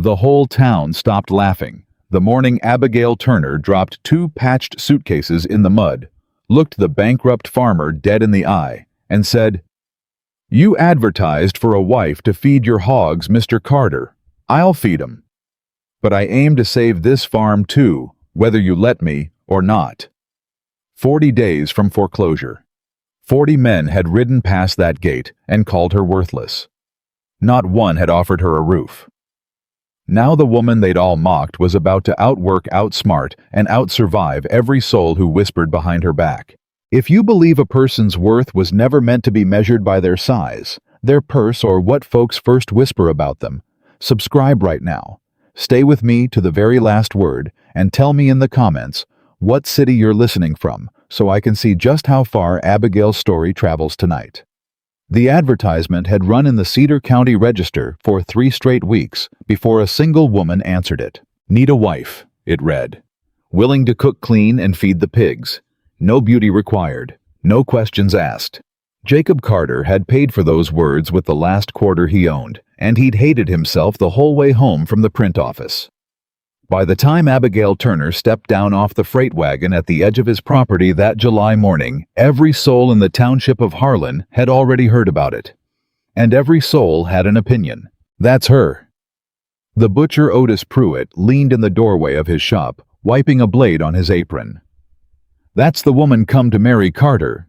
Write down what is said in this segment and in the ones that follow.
The whole town stopped laughing. The morning Abigail Turner dropped 2 patched suitcases in the mud, looked the bankrupt farmer dead in the eye, and said, "You advertised for a wife to feed your hogs, Mr. Carter. I'll feed 'em. But I aim to save this farm too, whether you let me or not." 40 days from foreclosure. 40 men had ridden past that gate and called her worthless. Not one had offered her a roof. Now the woman they'd all mocked was about to outwork, outsmart, and outsurvive every soul who whispered behind her back. If you believe a person's worth was never meant to be measured by their size, their purse, or what folks first whisper about them, subscribe right now. Stay with me to the very last word and tell me in the comments what city you're listening from so I can see just how far Abigail's story travels tonight. The advertisement had run in the Cedar County Register for 3 straight weeks before a single woman answered it. "Need a wife," it read. "Willing to cook clean and feed the pigs. No beauty required. No questions asked." Jacob Carter had paid for those words with the last quarter he owned, and he'd hated himself the whole way home from the print office. By the time Abigail Turner stepped down off the freight wagon at the edge of his property that July morning, every soul in the township of Harlan had already heard about it. And every soul had an opinion. "That's her." The butcher Otis Pruitt leaned in the doorway of his shop, wiping a blade on his apron. "That's the woman come to marry Carter."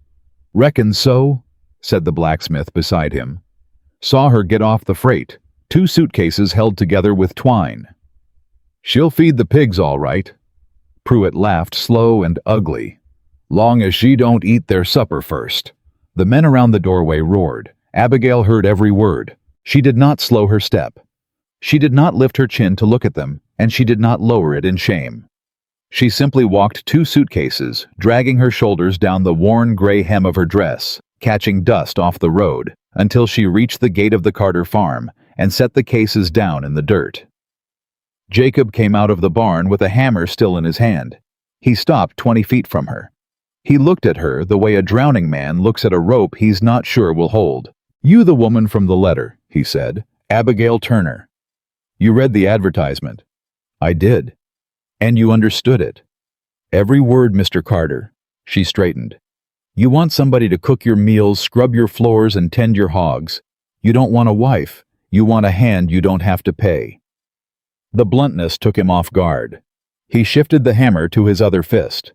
"Reckon so," said the blacksmith beside him. "Saw her get off the freight, 2 suitcases held together with twine." "She'll feed the pigs all right." Pruitt laughed slow and ugly. "Long as she don't eat their supper first." The men around the doorway roared. Abigail heard every word. She did not slow her step. She did not lift her chin to look at them, and she did not lower it in shame. She simply walked 2 suitcases, dragging her shoulders down the worn gray hem of her dress, catching dust off the road, until she reached the gate of the Carter farm and set the cases down in the dirt. Jacob came out of the barn with a hammer still in his hand. He stopped 20 feet from her. He looked at her the way a drowning man looks at a rope he's not sure will hold. "You the woman from the letter," he said. "Abigail Turner. You read the advertisement." "I did." "And you understood it?" "Every word, Mr. Carter." She straightened. "You want somebody to cook your meals, scrub your floors, and tend your hogs. You don't want a wife. You want a hand you don't have to pay." The bluntness took him off guard. He shifted the hammer to his other fist.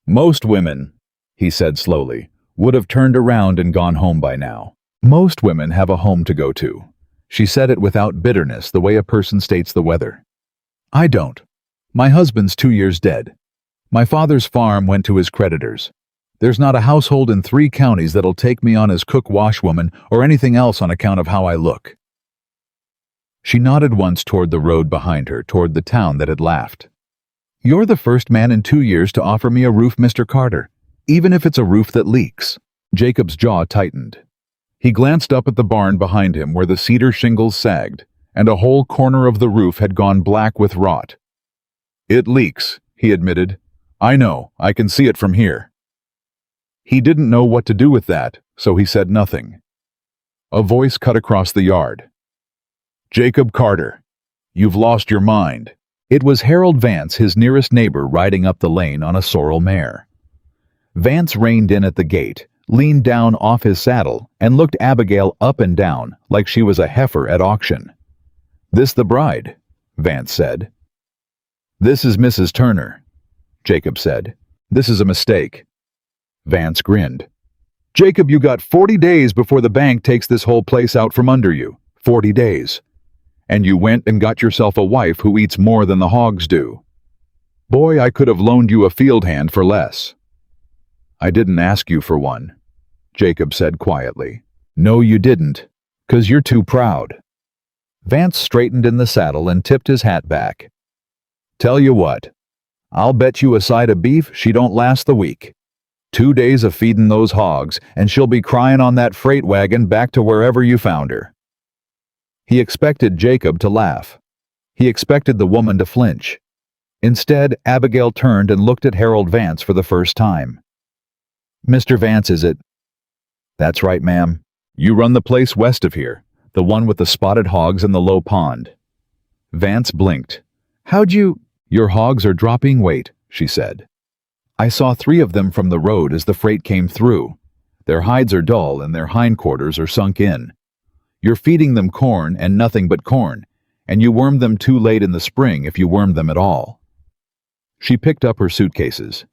"Most women," he said slowly, "would have turned around and gone home by now. Most women have a home to go to." She said it without bitterness, the way a person states the weather. "I don't. My husband's 2 years dead. My father's farm went to his creditors. There's not a household in 3 counties that'll take me on as cook-washwoman or anything else on account of how I look." She nodded once toward the road behind her, toward the town that had laughed. "You're the first man in 2 years to offer me a roof, Mr. Carter, even if it's a roof that leaks." Jacob's jaw tightened. He glanced up at the barn behind him where the cedar shingles sagged, and a whole corner of the roof had gone black with rot. "It leaks," he admitted. "I know, I can see it from here." He didn't know what to do with that, so he said nothing. A voice cut across the yard. "Jacob Carter, you've lost your mind." It was Harold Vance, his nearest neighbor, riding up the lane on a sorrel mare. Vance reined in at the gate, leaned down off his saddle, and looked Abigail up and down like she was a heifer at auction. "This the bride?" Vance said. "This is Mrs. Turner," Jacob said. "This is a mistake." Vance grinned. "Jacob, you got 40 days before the bank takes this whole place out from under you. 40 days. And you went and got yourself a wife who eats more than the hogs do. Boy, I could have loaned you a field hand for less." "I didn't ask you for one," Jacob said quietly. "No, you didn't, 'cause you're too proud." Vance straightened in the saddle and tipped his hat back. "Tell you what, I'll bet you a side of beef she don't last the week. 2 days of feeding those hogs, and she'll be crying on that freight wagon back to wherever you found her." He expected Jacob to laugh. He expected the woman to flinch. Instead, Abigail turned and looked at Harold Vance for the first time. "Mr. Vance, is it?" "That's right, ma'am. You run the place west of here, the one with the spotted hogs and the low pond." Vance blinked. How'd you— Your hogs are dropping weight, she said. I saw 3 of them from the road as the freight came through. Their hides are dull and their hindquarters are sunk in. You're feeding them corn and nothing but corn, and you worm them too late in the spring if you worm them at all. She picked up her suitcases.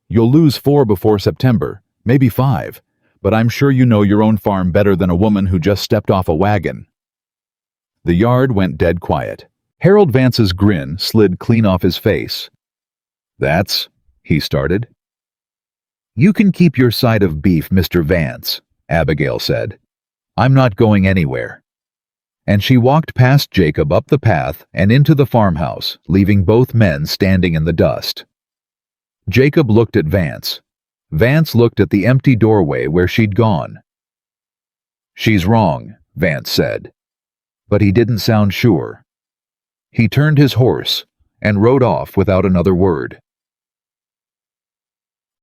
You'll lose 4 before September, maybe 5, but I'm sure you know your own farm better than a woman who just stepped off a wagon. The yard went dead quiet. Harold Vance's grin slid clean off his face. That's— he started. You can keep your side of beef, Mr. Vance, Abigail said. I'm not going anywhere. And she walked past Jacob up the path and into the farmhouse, leaving both men standing in the dust. Jacob looked at Vance. Vance looked at the empty doorway where she'd gone. She's wrong, Vance said. But he didn't sound sure. He turned his horse and rode off without another word.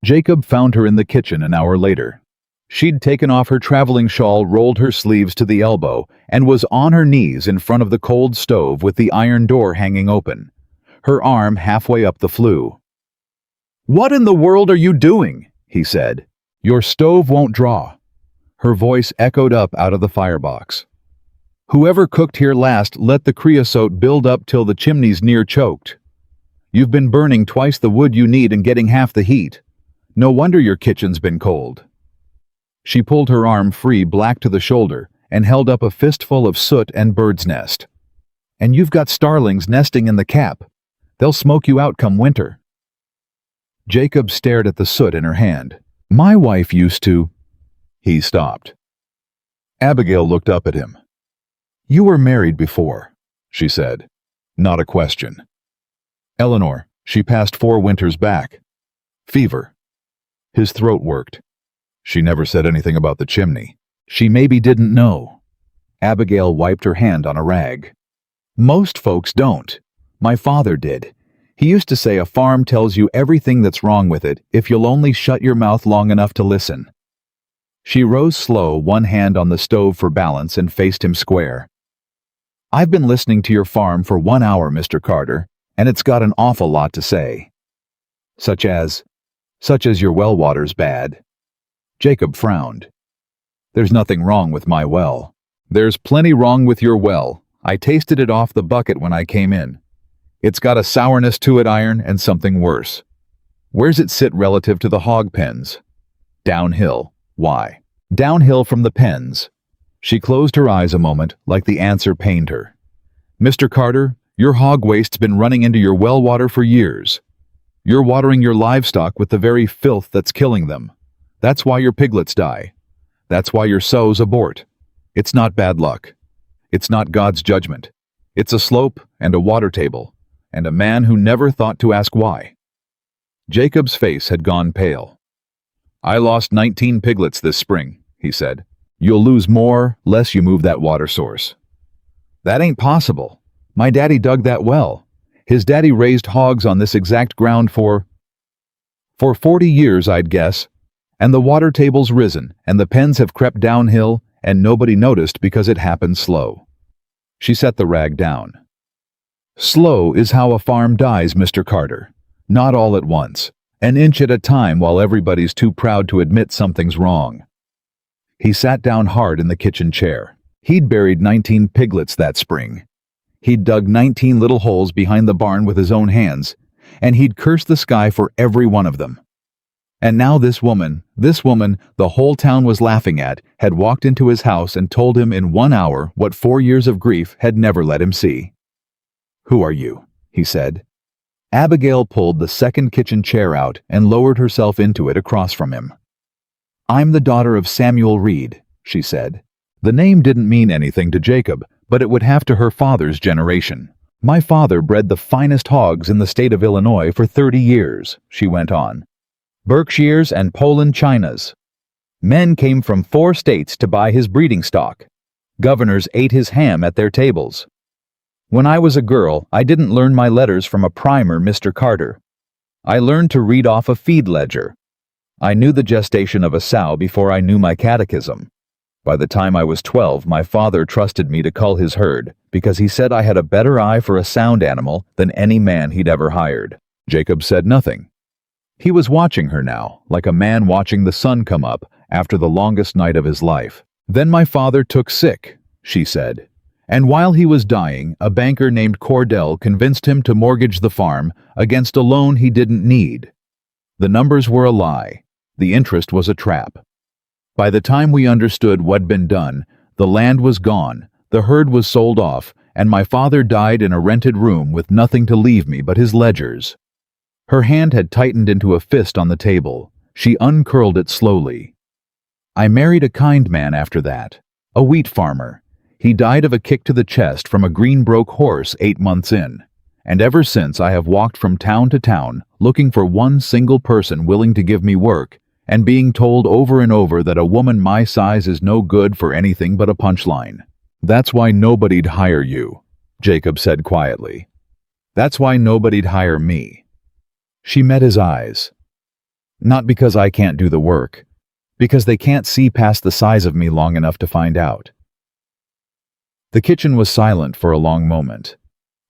Jacob found her in the kitchen an hour later. She'd taken off her traveling shawl, rolled her sleeves to the elbow, and was on her knees in front of the cold stove with the iron door hanging open, her arm halfway up the flue. What in the world are you doing? He said. Your stove won't draw. Her voice echoed up out of the firebox. Whoever cooked here last let the creosote build up till the chimney's near choked. You've been burning twice the wood you need and getting half the heat. No wonder your kitchen's been cold. She pulled her arm free, black to the shoulder, and held up a fistful of soot and bird's nest. And you've got starlings nesting in the cap. They'll smoke you out come winter. Jacob stared at the soot in her hand. My wife used to— He stopped. Abigail looked up at him. You were married before, she said. Not a question. Eleanor, she passed 4 winters back. Fever. His throat worked. She never said anything about the chimney. She maybe didn't know. Abigail wiped her hand on a rag. Most folks don't. My father did. He used to say a farm tells you everything that's wrong with it if you'll only shut your mouth long enough to listen. She rose slow, one hand on the stove for balance, and faced him square. I've been listening to your farm for 1 hour, Mr. Carter, and it's got an awful lot to say. Such as your well water's bad. Jacob frowned. There's nothing wrong with my well. There's plenty wrong with your well. I tasted it off the bucket when I came in. It's got a sourness to it, iron, and something worse. Where's it sit relative to the hog pens? Downhill. Why? Downhill from the pens. She closed her eyes a moment, like the answer pained her. Mr. Carter, your hog waste's been running into your well water for years. You're watering your livestock with the very filth that's killing them. That's why your piglets die. That's why your sows abort. It's not bad luck. It's not God's judgment. It's a slope and a water table, and a man who never thought to ask why. Jacob's face had gone pale. I lost 19 piglets this spring, he said. You'll lose more, less you move that water source. That ain't possible. My daddy dug that well. His daddy raised hogs on this exact ground for 40 years, I'd guess. And the water table's risen, and the pens have crept downhill, and nobody noticed because it happened slow. She set the rag down. Slow is how a farm dies, Mr. Carter. Not all at once. An inch at a time while everybody's too proud to admit something's wrong. He sat down hard in the kitchen chair. He'd buried 19 piglets that spring. He'd dug 19 little holes behind the barn with his own hands, and he'd cursed the sky for every one of them. And now this woman the whole town was laughing at, had walked into his house and told him in 1 hour what 4 years of grief had never let him see. Who are you? He said. Abigail pulled the second kitchen chair out and lowered herself into it across from him. I'm the daughter of Samuel Reed, she said. The name didn't mean anything to Jacob, but it would have to her father's generation. My father bred the finest hogs in the state of Illinois for 30 years, she went on. Berkshires and Poland Chinas. Men came from 4 states to buy his breeding stock. Governors ate his ham at their tables. When I was a girl, I didn't learn my letters from a primer, Mr. Carter. I learned to read off a feed ledger. I knew the gestation of a sow before I knew my catechism. By the time I was 12, my father trusted me to cull his herd because he said I had a better eye for a sound animal than any man he'd ever hired. Jacob said nothing. He was watching her now, like a man watching the sun come up after the longest night of his life. Then my father took sick, she said. And while he was dying, a banker named Cordell convinced him to mortgage the farm against a loan he didn't need. The numbers were a lie. The interest was a trap. By the time we understood what'd been done, the land was gone, the herd was sold off, and my father died in a rented room with nothing to leave me but his ledgers. Her hand had tightened into a fist on the table. She uncurled it slowly. I married a kind man after that, a wheat farmer. He died of a kick to the chest from a Greenbroke horse 8 months in. And ever since I have walked from town to town, looking for one single person willing to give me work, and being told over and over that a woman my size is no good for anything but a punchline. That's why nobody'd hire you, Jacob said quietly. That's why nobody'd hire me. She met his eyes. Not because I can't do the work, because they can't see past the size of me long enough to find out. The kitchen was silent for a long moment.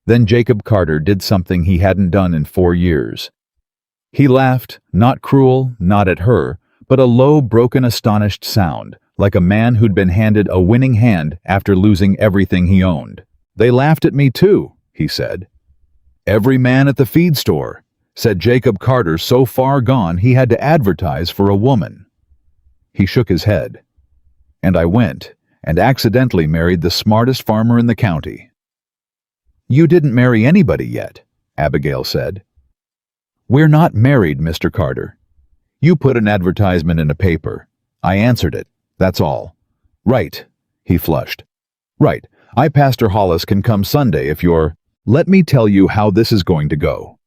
Then Jacob Carter did something he hadn't done in 4 years. He laughed, not cruel, not at her, but a low, broken, astonished sound, like a man who'd been handed a winning hand after losing everything he owned. They laughed at me too, he said. Every man at the feed store, said Jacob Carter, so far gone he had to advertise for a woman. He shook his head. And I went and accidentally married the smartest farmer in the county. You didn't marry anybody yet, Abigail said. We're not married, Mr. Carter. You put an advertisement in a paper. I answered it. That's all. Right, he flushed. Right, Pastor Hollis can come Sunday if you're... Let me tell you how this is going to go.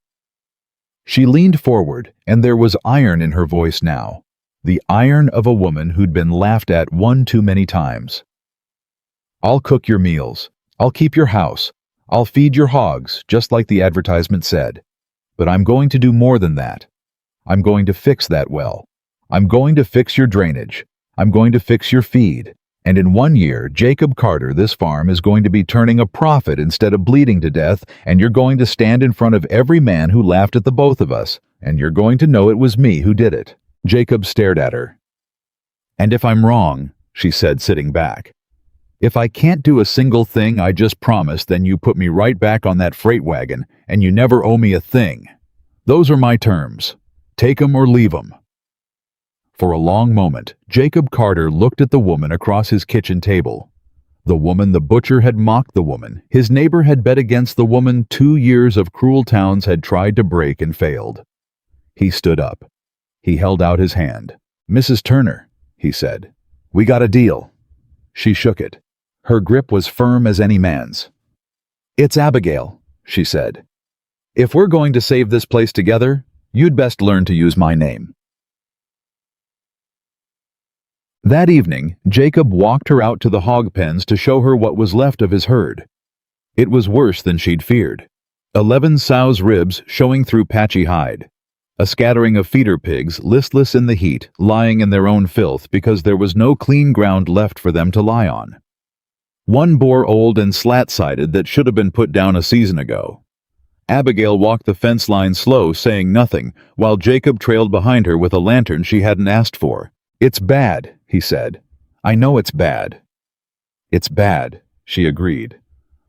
She leaned forward, and there was iron in her voice now. The iron of a woman who'd been laughed at one too many times. I'll cook your meals. I'll keep your house. I'll feed your hogs, just like the advertisement said. But I'm going to do more than that. I'm going to fix that well. I'm going to fix your drainage. I'm going to fix your feed. And in 1 year, Jacob Carter, this farm is going to be turning a profit instead of bleeding to death, and you're going to stand in front of every man who laughed at the both of us, and you're going to know it was me who did it. Jacob stared at her. And if I'm wrong, she said, sitting back. If I can't do a single thing I just promised, then you put me right back on that freight wagon, and you never owe me a thing. Those are my terms. Take 'em or leave 'em. For a long moment, Jacob Carter looked at the woman across his kitchen table. The woman the butcher had mocked, the woman his neighbor had bet against, the woman 2 years of cruel towns had tried to break and failed. He stood up. He held out his hand. Mrs. Turner, he said, we got a deal. She shook it. Her grip was firm as any man's. It's Abigail, she said. If we're going to save this place together, you'd best learn to use my name. That evening, Jacob walked her out to the hog pens to show her what was left of his herd. It was worse than she'd feared. 11 sows' ribs showing through patchy hide. A scattering of feeder pigs, listless in the heat, lying in their own filth because there was no clean ground left for them to lie on. One boar old and slat-sided that should have been put down a season ago. Abigail walked the fence line slow, saying nothing, while Jacob trailed behind her with a lantern she hadn't asked for. It's bad, he said. I know it's bad. It's bad, she agreed.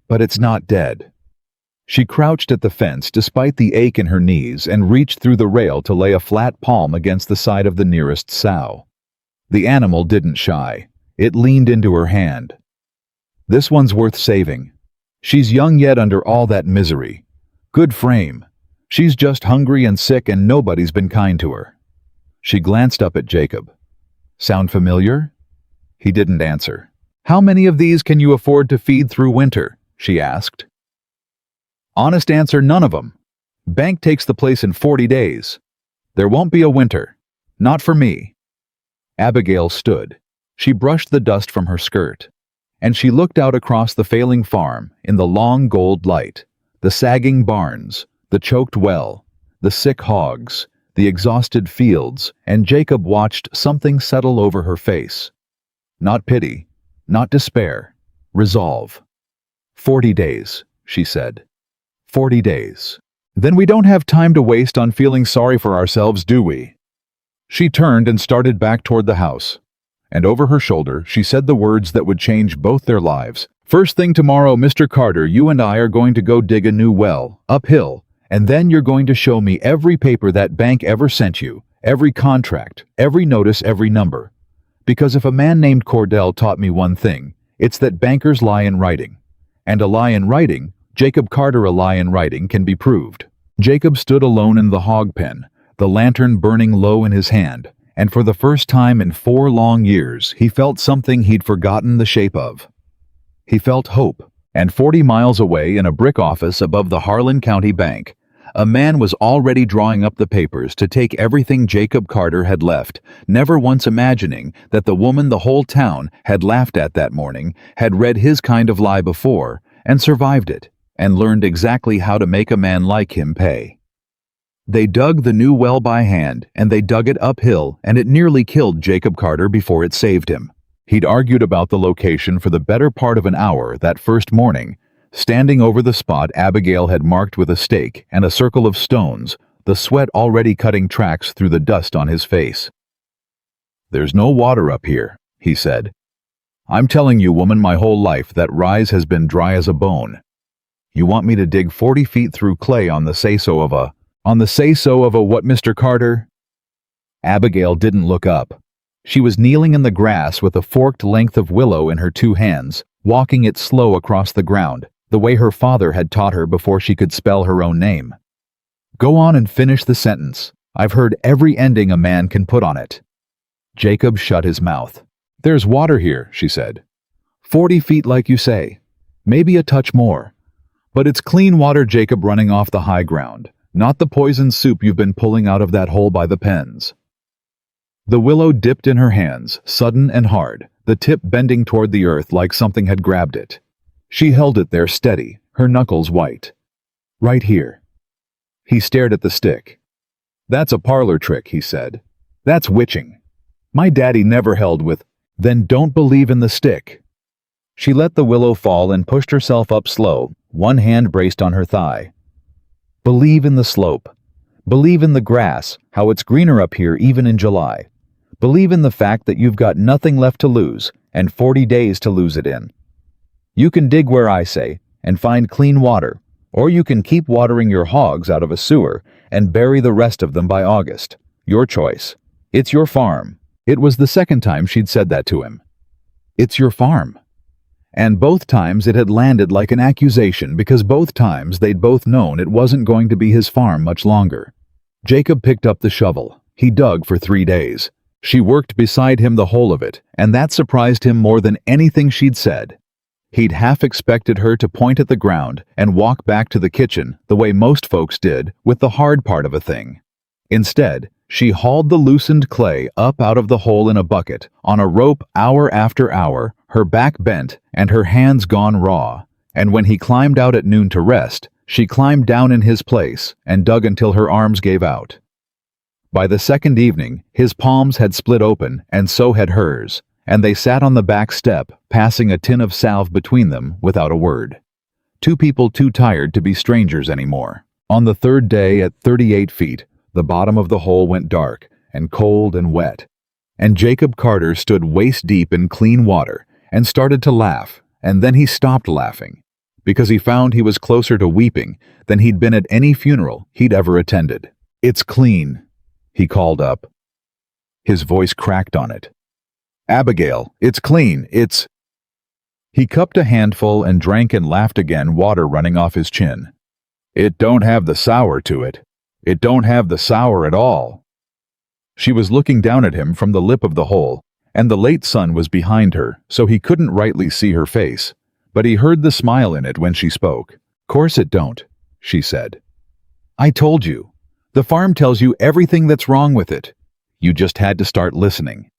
But it's not dead. She crouched at the fence despite the ache in her knees and reached through the rail to lay a flat palm against the side of the nearest sow. The animal didn't shy. It leaned into her hand. This one's worth saving. She's young yet under all that misery. Good frame. She's just hungry and sick and nobody's been kind to her. She glanced up at Jacob. Sound familiar? He didn't answer. How many of these can you afford to feed through winter? She asked. Honest answer, none of them. Bank takes the place in 40 days. There won't be a winter. Not for me. Abigail stood. She brushed the dust from her skirt. And she looked out across the failing farm in the long gold light, the sagging barns, the choked well, the sick hogs, the exhausted fields, and Jacob watched something settle over her face. Not pity, not despair. Resolve. 40 days, she said. 40 days. Then we don't have time to waste on feeling sorry for ourselves, do we? She turned and started back toward the house. And over her shoulder, she said the words that would change both their lives. First thing tomorrow, Mr. Carter, you and I are going to go dig a new well, uphill, and then you're going to show me every paper that bank ever sent you, every contract, every notice, every number. Because if a man named Cordell taught me one thing, it's that bankers lie in writing. And a lie in writing, Jacob Carter, a lie in writing, can be proved. Jacob stood alone in the hog pen, the lantern burning low in his hand, and for the first time in 4 long years, he felt something he'd forgotten the shape of. He felt hope, and 40 miles away in a brick office above the Harlan County Bank, a man was already drawing up the papers to take everything Jacob Carter had left, never once imagining that the woman the whole town had laughed at that morning had read his kind of lie before and survived it, and learned exactly how to make a man like him pay. They dug the new well by hand, and they dug it uphill, and it nearly killed Jacob Carter before it saved him. He'd argued about the location for the better part of an hour that first morning, standing over the spot Abigail had marked with a stake and a circle of stones, the sweat already cutting tracks through the dust on his face. "There's no water up here," he said. "I'm telling you, woman, my whole life that rise has been dry as a bone. You want me to dig 40 feet through clay on the say-so of a what, Mr. Carter?" Abigail didn't look up. She was kneeling in the grass with a forked length of willow in her 2 hands, walking it slow across the ground, the way her father had taught her before she could spell her own name. "Go on and finish the sentence. I've heard every ending a man can put on it." Jacob shut his mouth. "There's water here," she said. 40 feet like you say. Maybe a touch more. But it's clean water, Jacob, running off the high ground, not the poison soup you've been pulling out of that hole by the pens." The willow dipped in her hands, sudden and hard, the tip bending toward the earth like something had grabbed it. She held it there steady, her knuckles white. "Right here." He stared at the stick. "That's a parlor trick," he said. "That's witching. My daddy never held with." "Then don't believe in the stick." She let the willow fall and pushed herself up slow, one hand braced on her thigh. "Believe in the slope. Believe in the grass, how it's greener up here even in July. Believe in the fact that you've got nothing left to lose, and 40 days to lose it in. You can dig where I say, and find clean water, or you can keep watering your hogs out of a sewer and bury the rest of them by August. Your choice. It's your farm." It was the second time she'd said that to him. "It's your farm." And both times it had landed like an accusation, because both times they'd both known it wasn't going to be his farm much longer. Jacob picked up the shovel. He dug for 3 days. She worked beside him the whole of it, and that surprised him more than anything she'd said. He'd half expected her to point at the ground and walk back to the kitchen the way most folks did with the hard part of a thing. Instead, she hauled the loosened clay up out of the hole in a bucket, on a rope hour after hour, her back bent and her hands gone raw, and when he climbed out at noon to rest, she climbed down in his place and dug until her arms gave out. By the second evening, his palms had split open, and so had hers, and they sat on the back step, passing a tin of salve between them without a word. 2 people too tired to be strangers anymore. On the 3rd day, at 38 feet, the bottom of the hole went dark and cold and wet, and Jacob Carter stood waist-deep in clean water and started to laugh, and then he stopped laughing, because he found he was closer to weeping than he'd been at any funeral he'd ever attended. "It's clean," he called up. His voice cracked on it. "Abigail, it's clean, it's—" He cupped a handful and drank and laughed again, water running off his chin. "It don't have the sour to it. It don't have the sour at all." She was looking down at him from the lip of the hole, and the late sun was behind her, so he couldn't rightly see her face, but he heard the smile in it when she spoke. "Course it don't," she said. "I told you. The farm tells you everything that's wrong with it. You just had to start listening."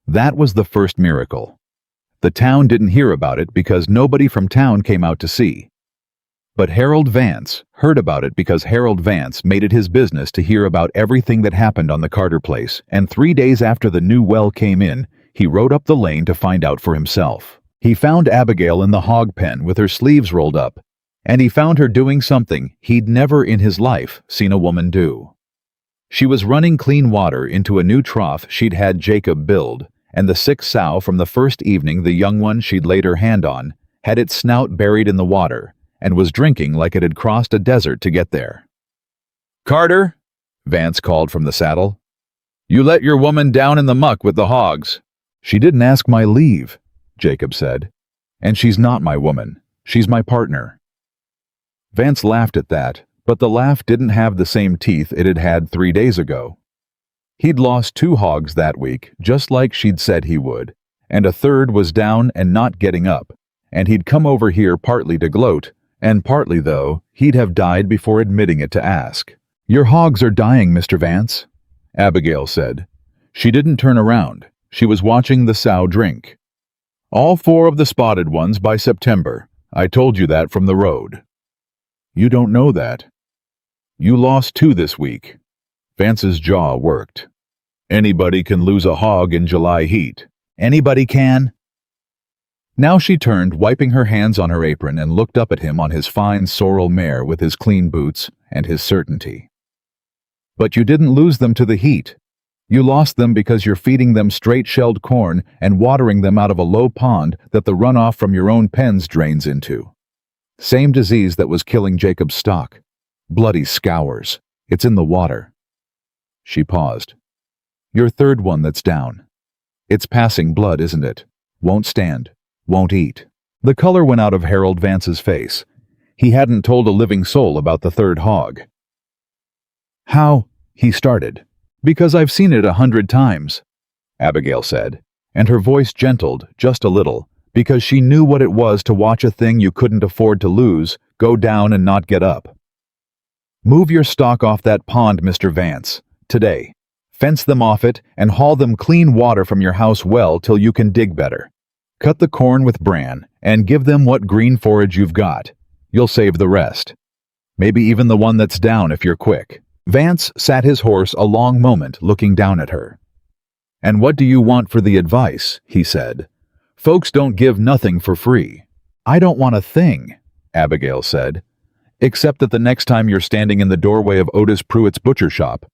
That was the first miracle. The town didn't hear about it because nobody from town came out to see. But Harold Vance heard about it because Harold Vance made it his business to hear about everything that happened on the Carter place, and 3 days after the new well came in, he rode up the lane to find out for himself. He found Abigail in the hog pen with her sleeves rolled up, and he found her doing something he'd never in his life seen a woman do. She was running clean water into a new trough she'd had Jacob build, and the sick sow from the first evening the young one she'd laid her hand on had its snout buried in the water and was drinking like it had crossed a desert to get there. "Carter," Vance called from the saddle, "you let your woman down in the muck with the hogs." "She didn't ask my leave," Jacob said. "And she's not my woman. She's my partner." Vance laughed at that, but the laugh didn't have the same teeth it had had 3 days ago. He'd lost 2 hogs that week, just like she'd said he would, and a third was down and not getting up, and he'd come over here partly to gloat, and partly, though, he'd have died before admitting it to ask. "Your hogs are dying, Mr. Vance," Abigail said. She didn't turn around. She was watching the sow drink. "All 4 of the spotted ones by September. I told you that from the road." "You don't know that." "You lost 2 this week." Vance's jaw worked. "Anybody can lose a hog in July heat." "Anybody can." Now she turned, wiping her hands on her apron, and looked up at him on his fine sorrel mare with his clean boots and his certainty. "But you didn't lose them to the heat. You lost them because you're feeding them straight-shelled corn and watering them out of a low pond that the runoff from your own pens drains into. Same disease that was killing Jacob's stock. Bloody scours. It's in the water." She paused. "Your third one that's down. It's passing blood, isn't it? Won't stand. Won't eat." The color went out of Harold Vance's face. He hadn't told a living soul about the third hog. "How?" he started. "Because I've seen it 100 times," Abigail said, and her voice gentled just a little, because she knew what it was to watch a thing you couldn't afford to lose go down and not get up. "Move your stock off that pond, Mr. Vance, today. Fence them off it and haul them clean water from your house well till you can dig better. Cut the corn with bran and give them what green forage you've got. You'll save the rest. Maybe even the one that's down if you're quick." Vance sat his horse a long moment looking down at her. "And what do you want for the advice?" he said. "Folks don't give nothing for free." "I don't want a thing," Abigail said, "except that the next time you're standing in the doorway of Otis Pruitt's butcher shop,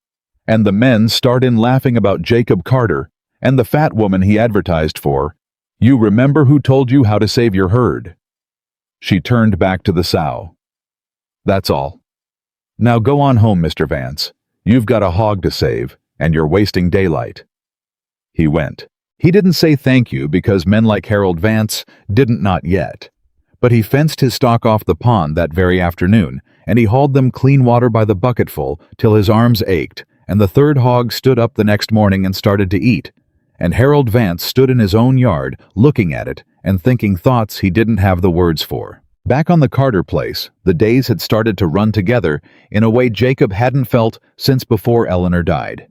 and the men start in laughing about Jacob Carter and the fat woman he advertised for, you remember who told you how to save your herd." She turned back to the sow. "That's all. Now go on home, Mr. Vance. You've got a hog to save, and you're wasting daylight." He went. He didn't say thank you because men like Harold Vance didn't not yet. But he fenced his stock off the pond that very afternoon, and he hauled them clean water by the bucketful till his arms ached, and the third hog stood up the next morning and started to eat, and Harold Vance stood in his own yard looking at it and thinking thoughts he didn't have the words for. Back on the Carter place, the days had started to run together in a way Jacob hadn't felt since before Eleanor died.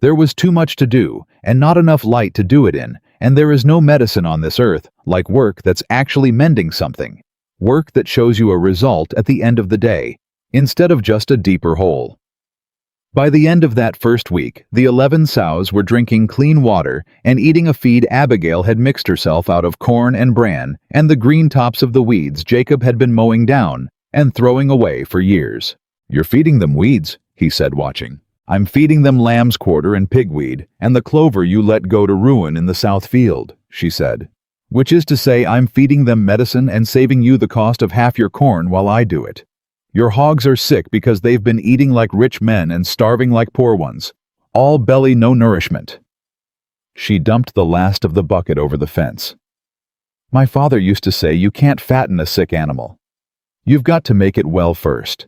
There was too much to do, and not enough light to do it in, and there is no medicine on this earth like work that's actually mending something, work that shows you a result at the end of the day, instead of just a deeper hole. By the end of that first week, the 11 sows were drinking clean water and eating a feed Abigail had mixed herself out of corn and bran and the green tops of the weeds Jacob had been mowing down and throwing away for years. "You're feeding them weeds," he said, watching. "I'm feeding them lamb's quarter and pigweed and the clover you let go to ruin in the south field," she said. "Which is to say I'm feeding them medicine and saving you the cost of half your corn while I do it. Your hogs are sick because they've been eating like rich men and starving like poor ones. All belly, no nourishment." She dumped the last of the bucket over the fence. "My father used to say you can't fatten a sick animal. You've got to make it well first.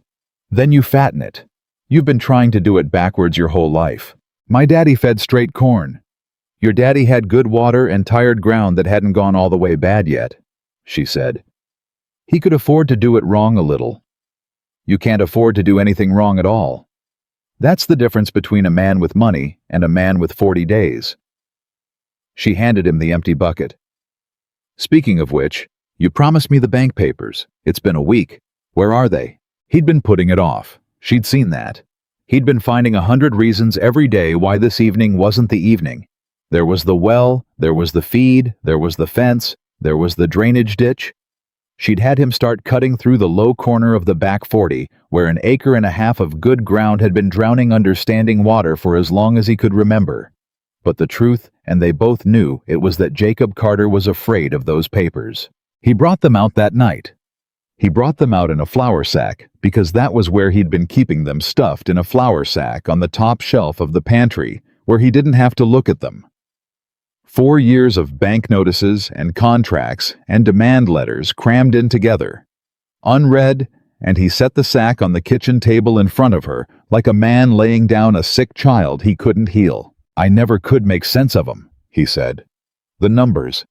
Then you fatten it. You've been trying to do it backwards your whole life. My daddy fed straight corn. Your daddy had good water and tired ground that hadn't gone all the way bad yet," she said. "He could afford to do it wrong a little. You can't afford to do anything wrong at all. That's the difference between a man with money and a man with 40 days. She handed him the empty bucket. "Speaking of which, you promised me the bank papers. It's been a week. Where are they?" He'd been putting it off. She'd seen that. He'd been finding 100 reasons every day why this evening wasn't the evening. There was the well, there was the feed, there was the fence, there was the drainage ditch. She'd had him start cutting through the low corner of the back 40, where an acre and a half of good ground had been drowning under standing water for as long as he could remember. But the truth, and they both knew, it was that Jacob Carter was afraid of those papers. He brought them out that night. He brought them out in a flour sack, because that was where he'd been keeping them, stuffed in a flour sack on the top shelf of the pantry, where he didn't have to look at them. 4 years of bank notices and contracts and demand letters crammed in together. Unread, and he set the sack on the kitchen table in front of her, like a man laying down a sick child he couldn't heal. "I never could make sense of 'em," he said. "The numbers.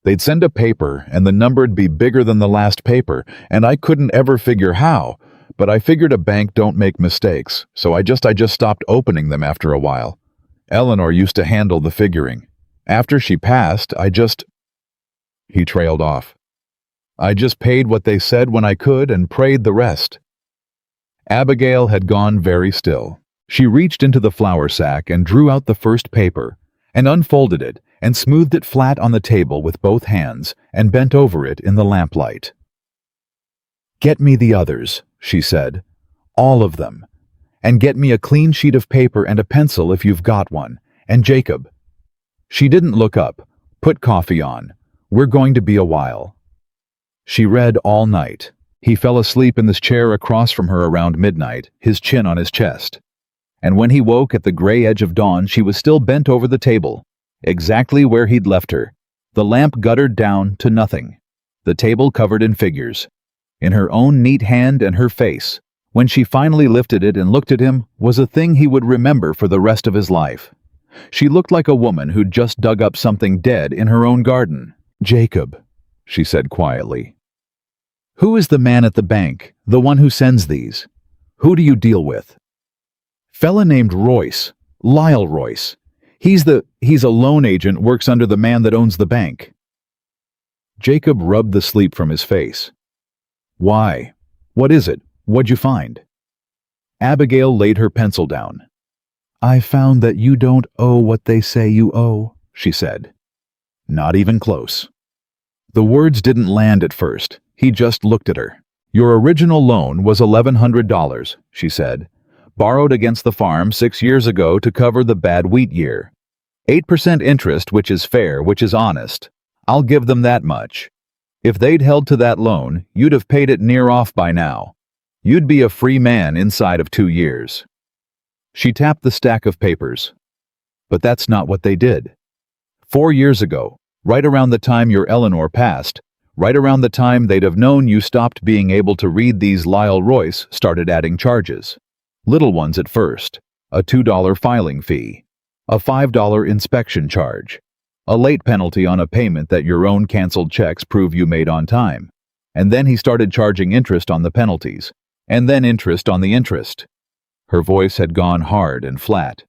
They'd send a paper, and the number'd be bigger than the last paper, and I couldn't ever figure how, but I figured a bank don't make mistakes, so I just stopped opening them after a while. Eleanor used to handle the figuring. After she passed, He trailed off. "I just paid what they said when I could and prayed the rest." Abigail had gone very still. She reached into the flour sack and drew out the first paper, and unfolded it, and smoothed it flat on the table with both hands, and bent over it in the lamplight. "Get me the others," she said. "All of them. And get me a clean sheet of paper and a pencil if you've got one. And Jacob." She didn't look up. "Put coffee on. We're going to be a while." She read all night. He fell asleep in this chair across from her around midnight, his chin on his chest. And when he woke at the gray edge of dawn, she was still bent over the table, exactly where he'd left her, the lamp guttered down to nothing, the table covered in figures. In her own neat hand, and her face, when she finally lifted it and looked at him, was a thing he would remember for the rest of his life. She looked like a woman who'd just dug up something dead in her own garden. "Jacob," she said quietly. "Who is the man at the bank, the one who sends these? Who do you deal with?" "Fella named Royce, Lyle Royce. He's a loan agent, works under the man that owns the bank." Jacob rubbed the sleep from his face. "Why? What is it? What'd you find?" Abigail laid her pencil down. "I found that you don't owe what they say you owe," she said. "Not even close." The words didn't land at first. He just looked at her. "Your original loan was $1,100, she said. "Borrowed against the farm 6 years ago to cover the bad wheat year. 8% interest, which is fair, which is honest. I'll give them that much. If they'd held to that loan, you'd have paid it near off by now. You'd be a free man inside of 2 years. She tapped the stack of papers. "But that's not what they did. 4 years ago, right around the time your Eleanor passed, right around the time they'd have known you stopped being able to read, these Lyle Royce started adding charges. Little ones at first. A $2 filing fee. A $5 inspection charge. A late penalty on a payment that your own canceled checks prove you made on time. And then he started charging interest on the penalties. And then interest on the interest." Her voice had gone hard and flat.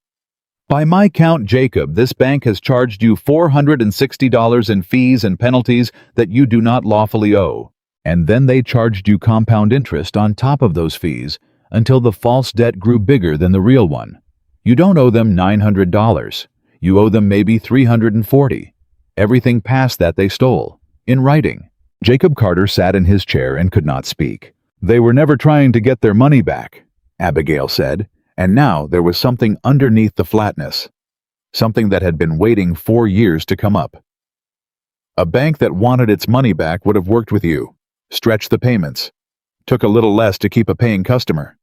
"By my count, Jacob, this bank has charged you $460 in fees and penalties that you do not lawfully owe. And then they charged you compound interest on top of those fees, until the false debt grew bigger than the real one. You don't owe them $900. You owe them maybe $340. Everything past that they stole, in writing." Jacob Carter sat in his chair and could not speak. "They were never trying to get their money back," Abigail said, and now there was something underneath the flatness. Something that had been waiting 4 years to come up. "A bank that wanted its money back would have worked with you, stretched the payments, took a little less to keep a paying customer.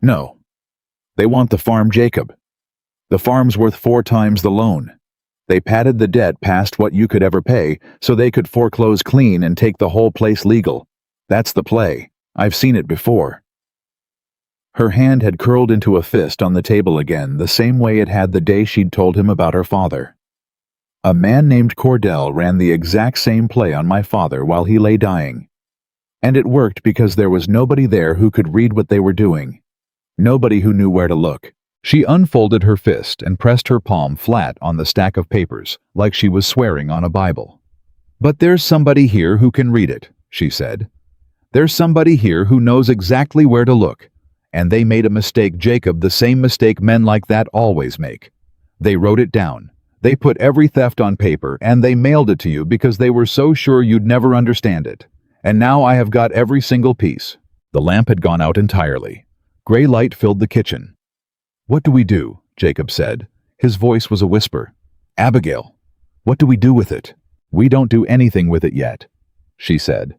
No. They want the farm, Jacob. The farm's worth 4 times the loan. They padded the debt past what you could ever pay so they could foreclose clean and take the whole place legal. That's the play. I've seen it before." Her hand had curled into a fist on the table again, the same way it had the day she'd told him about her father. "A man named Cordell ran the exact same play on my father while he lay dying. And it worked because there was nobody there who could read what they were doing. Nobody who knew where to look." She unfolded her fist and pressed her palm flat on the stack of papers, like she was swearing on a Bible. "But there's somebody here who can read it," she said. "There's somebody here who knows exactly where to look. And they made a mistake, Jacob, the same mistake men like that always make. They wrote it down. They put every theft on paper and they mailed it to you because they were so sure you'd never understand it. And now I have got every single piece." The lamp had gone out entirely. Gray light filled the kitchen. "What do we do?" Jacob said. His voice was a whisper. "Abigail, what do we do with it?" "We don't do anything with it yet," she said.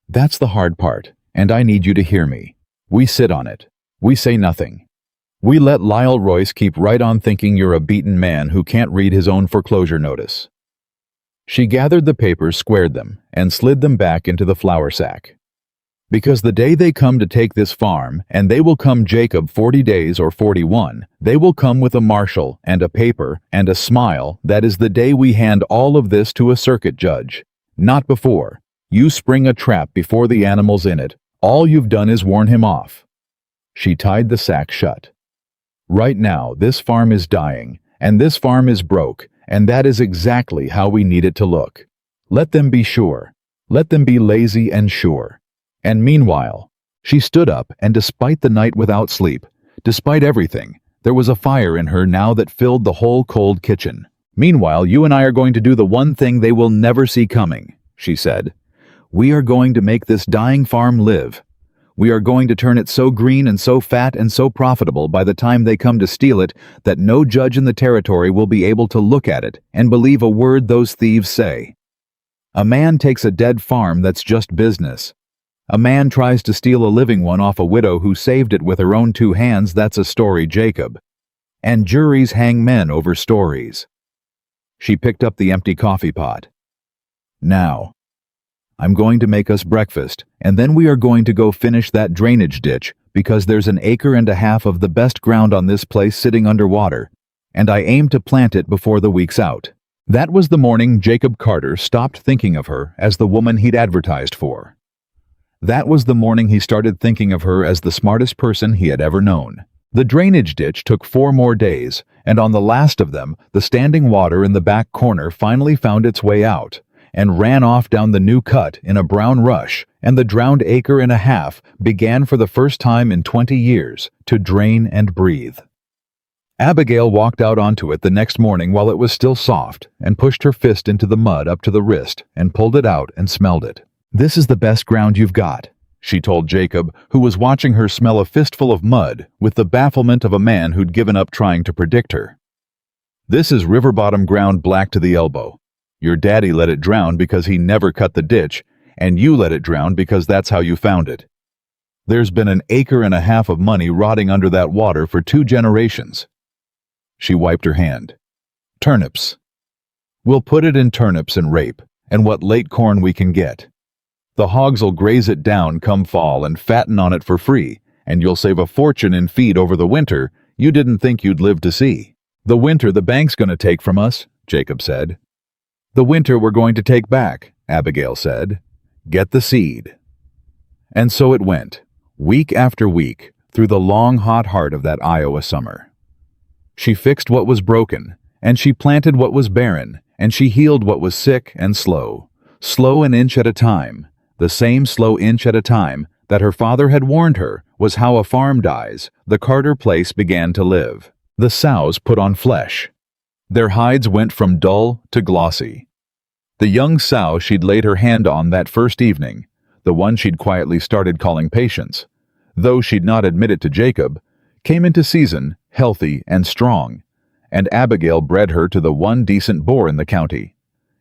"That's the hard part, and I need you to hear me. We sit on it. We say nothing. We let Lyle Royce keep right on thinking you're a beaten man who can't read his own foreclosure notice." She gathered the papers, squared them, and slid them back into the flour sack. "Because the day they come to take this farm, and they will come Jacob 40 days or 41, they will come with a marshal and a paper and a smile. That is the day we hand all of this to a circuit judge. Not before. You spring a trap before the animal's in it. All you've done is warn him off." She tied the sack shut. "Right now, this farm is dying, and this farm is broke, and that is exactly how we need it to look. Let them be sure. Let them be lazy and sure. And meanwhile," she stood up, and despite the night without sleep, despite everything, there was a fire in her now that filled the whole cold kitchen. "Meanwhile, you and I are going to do the one thing they will never see coming," she said. "We are going to make this dying farm live. We are going to turn it so green and so fat and so profitable by the time they come to steal it that no judge in the territory will be able to look at it and believe a word those thieves say. A man takes a dead farm, that's just business. A man tries to steal a living one off a widow who saved it with her own 2 hands, that's a story, Jacob. And juries hang men over stories." She picked up the empty coffee pot. "Now, I'm going to make us breakfast, and then we are going to go finish that drainage ditch, because there's an acre and a half of the best ground on this place sitting underwater, and I aim to plant it before the week's out." That was the morning Jacob Carter stopped thinking of her as the woman he'd advertised for. That was the morning he started thinking of her as the smartest person he had ever known. The drainage ditch took 4 more days, and on the last of them, the standing water in the back corner finally found its way out and ran off down the new cut in a brown rush, and the drowned acre and a half began for the first time in 20 years to drain and breathe. Abigail walked out onto it the next morning while it was still soft and pushed her fist into the mud up to the wrist and pulled it out and smelled it. "This is the best ground you've got," she told Jacob, who was watching her smell a fistful of mud with the bafflement of a man who'd given up trying to predict her. "This is river bottom ground, black to the elbow. Your daddy let it drown because he never cut the ditch, and you let it drown because that's how you found it. There's been an acre and a half of money rotting under that water for 2 generations. She wiped her hand. "Turnips. We'll put it in turnips and rape, and what late corn we can get. The hogs'll graze it down come fall and fatten on it for free, and you'll save a fortune in feed over the winter you didn't think you'd live to see." "The winter the bank's going to take from us," Jacob said. "The winter we're going to take back," Abigail said. "Get the seed." And so it went, week after week, through the long hot heart of that Iowa summer. She fixed what was broken, and she planted what was barren, and she healed what was sick and slow an inch at a time, the same slow inch at a time that her father had warned her was how a farm dies. The Carter place began to live. The sows put on flesh. Their hides went from dull to glossy. The young sow she'd laid her hand on that first evening, the one she'd quietly started calling Patience, though she'd not admit it to Jacob, came into season, healthy and strong, and Abigail bred her to the one decent boar in the county,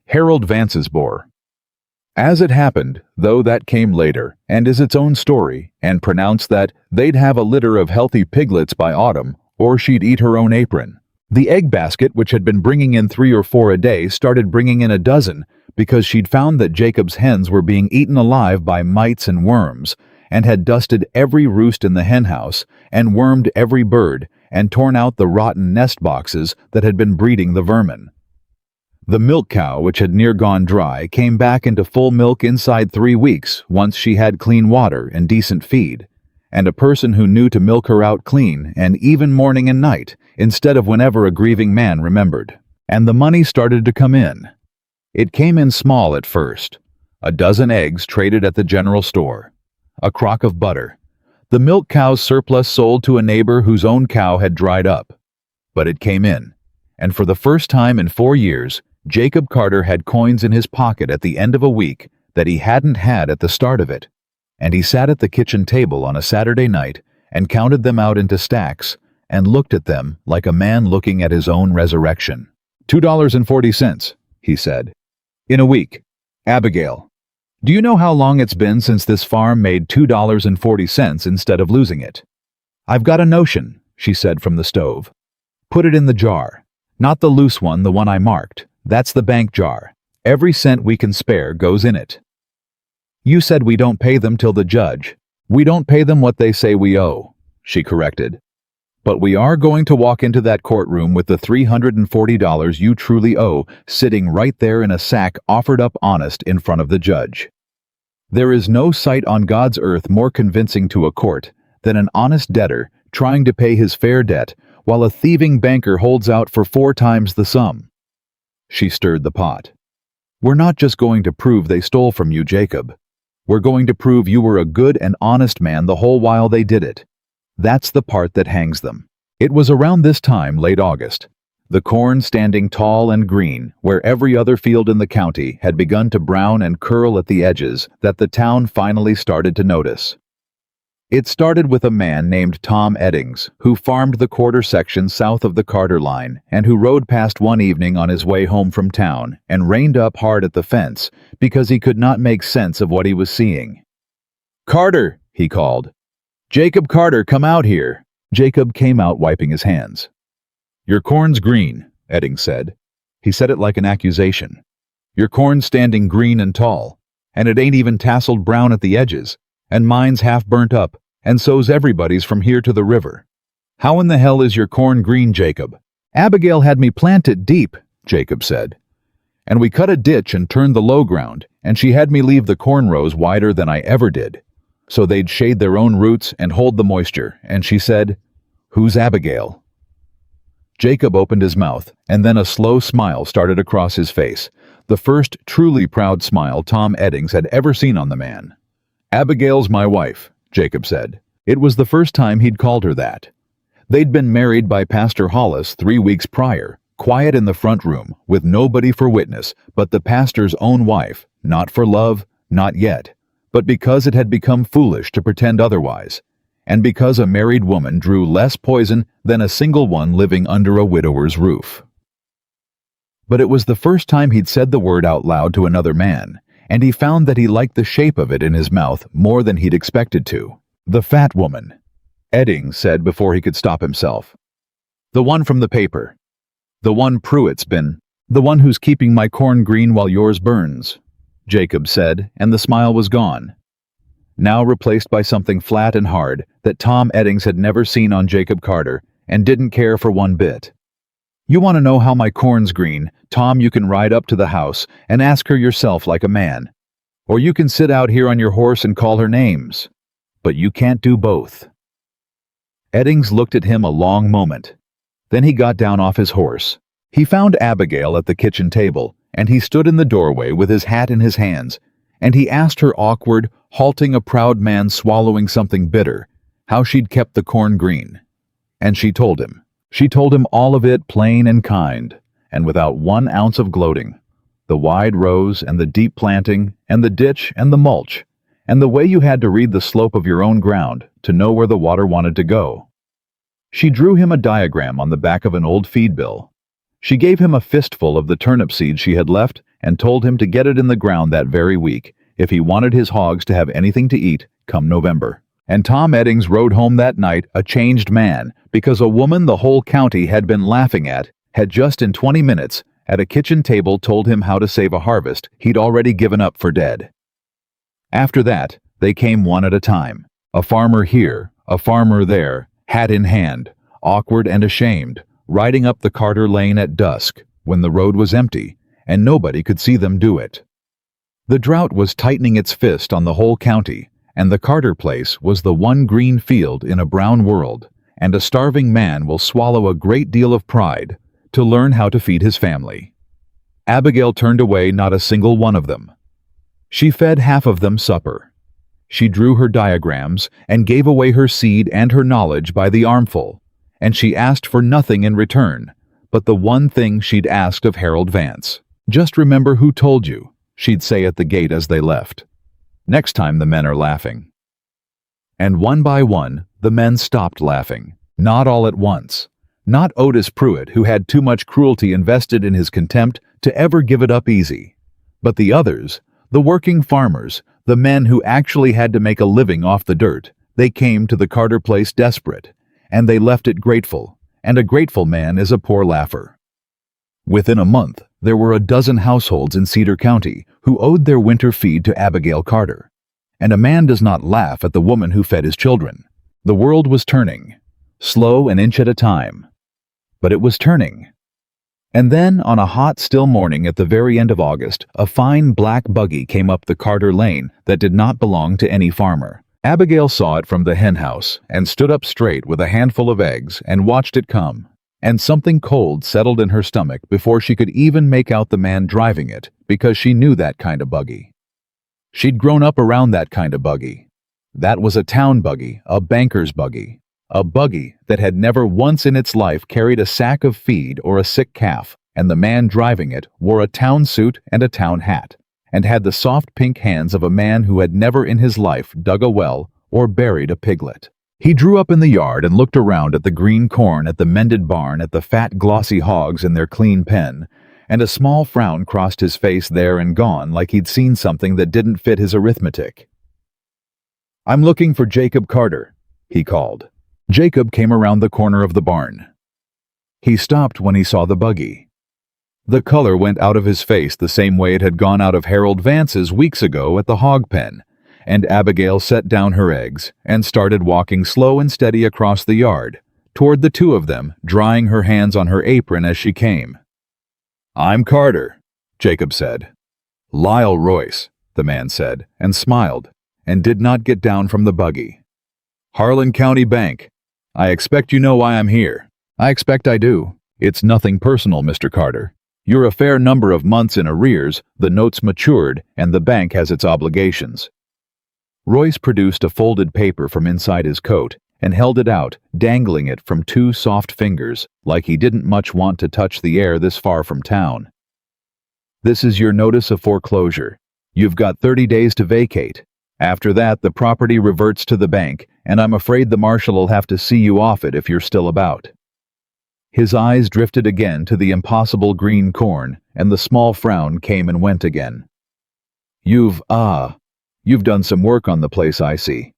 Harold Vance's boar. As it happened, though that came later, and is its own story, and pronounced that they'd have a litter of healthy piglets by autumn, or she'd eat her own apron. The egg basket, which had been bringing in 3 or 4 a day, started bringing in a dozen, because she'd found that Jacob's hens were being eaten alive by mites and worms, and had dusted every roost in the henhouse, and wormed every bird, and torn out the rotten nest boxes that had been breeding the vermin. The milk cow, which had near gone dry, came back into full milk inside 3 weeks once she had clean water and decent feed, and a person who knew to milk her out clean, and even morning and night, instead of whenever a grieving man remembered. And the money started to come in. It came in small at first. A dozen eggs traded at the general store. A crock of butter. The milk cow's surplus sold to a neighbor whose own cow had dried up. But it came in. and for the first time in 4 years, Jacob Carter had coins in his pocket at the end of a week that he hadn't had at the start of it, and he sat at the kitchen table on a Saturday night and counted them out into stacks and looked at them like a man looking at his own resurrection. $2.40, he said. In a week. Abigail, do you know how long it's been since this farm made $2.40 instead of losing it? I've got a notion, she said from the stove. Put it in the jar. Not the loose one, the one I marked. That's the bank jar. Every cent we can spare goes in it. You said we don't pay them till the judge. We don't pay them what they say we owe, she corrected. But we are going to walk into that courtroom with the $340 you truly owe sitting right there in a sack offered up honest in front of the judge. There is no sight on God's earth more convincing to a court than an honest debtor trying to pay his fair debt while a thieving banker holds out for 4 times the sum. She stirred the pot. We're not just going to prove they stole from you, Jacob. We're going to prove you were a good and honest man the whole while they did it. That's the part that hangs them. It was around this time, late August, the corn standing tall and green where every other field in the county had begun to brown and curl at the edges, that the town finally started to notice. It started with a man named Tom Eddings, who farmed the quarter section south of the Carter line and who rode past one evening on his way home from town and reined up hard at the fence because he could not make sense of what he was seeing. "Carter," he called. "Jacob Carter, come out here." Jacob came out wiping his hands. "Your corn's green," Eddings said. He said it like an accusation. "Your corn's standing green and tall, and it ain't even tasseled brown at the edges, and mine's half burnt up, and so's everybody's from here to the river. How in the hell is your corn green, Jacob?" "Abigail had me plant it deep," Jacob said. "And we cut a ditch and turned the low ground, and she had me leave the corn rows wider than I ever did, so they'd shade their own roots and hold the moisture, and she said, 'Who's Abigail?'" Jacob opened his mouth, and then a slow smile started across his face, the first truly proud smile Tom Eddings had ever seen on the man. "Abigail's my wife," Jacob said. It was the first time he'd called her that. They'd been married by Pastor Hollis 3 weeks prior, quiet in the front room, with nobody for witness but the pastor's own wife, not for love, not yet, but because it had become foolish to pretend otherwise, and because a married woman drew less poison than a single one living under a widower's roof. But it was the first time he'd said the word out loud to another man, and he found that he liked the shape of it in his mouth more than he'd expected to. "The fat woman," Eddings said before he could stop himself. "The one from the paper. The one Pruitt's been. The one who's keeping my corn green while yours burns," Jacob said, and the smile was gone, now replaced by something flat and hard that Tom Eddings had never seen on Jacob Carter and didn't care for one bit. "You want to know how my corn's green, Tom? You can ride up to the house and ask her yourself like a man. Or you can sit out here on your horse and call her names. But you can't do both." Eddings looked at him a long moment. Then he got down off his horse. He found Abigail at the kitchen table, and he stood in the doorway with his hat in his hands, and he asked her awkward, halting a proud man swallowing something bitter, how she'd kept the corn green. And she told him. She told him all of it plain and kind, and without 1 ounce of gloating. The wide rows and the deep planting and the ditch and the mulch, and the way you had to read the slope of your own ground to know where the water wanted to go. She drew him a diagram on the back of an old feed bill. She gave him a fistful of the turnip seed she had left and told him to get it in the ground that very week if he wanted his hogs to have anything to eat come November. And Tom Eddings rode home that night a changed man because a woman the whole county had been laughing at had just in 20 minutes at a kitchen table told him how to save a harvest he'd already given up for dead. After that, they came one at a time, a farmer here, a farmer there, hat in hand, awkward and ashamed, riding up the Carter Lane at dusk when the road was empty and nobody could see them do it. The drought was tightening its fist on the whole county, and the Carter place was the one green field in a brown world, and a starving man will swallow a great deal of pride to learn how to feed his family. Abigail turned away not a single one of them. She fed half of them supper. She drew her diagrams and gave away her seed and her knowledge by the armful, and she asked for nothing in return, but the one thing she'd asked of Harold Vance. "Just remember who told you," she'd say at the gate as they left. "Next time the men are laughing." And one by one, the men stopped laughing. Not all at once. Not Otis Pruitt, who had too much cruelty invested in his contempt to ever give it up easy. But the others, the working farmers, the men who actually had to make a living off the dirt, they came to the Carter place desperate, and they left it grateful, and a grateful man is a poor laugher. Within a month, there were a dozen households in Cedar County who owed their winter feed to Abigail Carter. And a man does not laugh at the woman who fed his children. The world was turning, slow, an inch at a time. But it was turning. And then, on a hot, still morning at the very end of August, a fine black buggy came up the Carter lane that did not belong to any farmer. Abigail saw it from the hen house and stood up straight with a handful of eggs and watched it come. And something cold settled in her stomach before she could even make out the man driving it, because she knew that kind of buggy. She'd grown up around that kind of buggy. That was a town buggy, a banker's buggy. A buggy that had never once in its life carried a sack of feed or a sick calf, and the man driving it wore a town suit and a town hat, and had the soft pink hands of a man who had never in his life dug a well or buried a piglet. He drew up in the yard and looked around at the green corn, at the mended barn, at the fat glossy hogs in their clean pen, and a small frown crossed his face there and gone like he'd seen something that didn't fit his arithmetic. "I'm looking for Jacob Carter," he called. Jacob came around the corner of the barn. He stopped when he saw the buggy. The color went out of his face the same way it had gone out of Harold Vance's weeks ago at the hog pen, and Abigail set down her eggs and started walking slow and steady across the yard, toward the two of them, drying her hands on her apron as she came. "I'm Carter," Jacob said. "Lyle Royce," the man said, and smiled, and did not get down from the buggy. "Harlan County Bank. I expect you know why I'm here." "I expect I do. It's nothing personal, Mr. Carter. You're a fair number of months in arrears, the note's matured, and the bank has its obligations." Royce produced a folded paper from inside his coat and held it out, dangling it from two soft fingers, like he didn't much want to touch the air this far from town. "This is your notice of foreclosure. You've got 30 days to vacate. After that, the property reverts to the bank, and I'm afraid the marshal'll have to see you off it if you're still about." His eyes drifted again to the impossible green corn, and the small frown came and went again. You've done some work on the place, I see.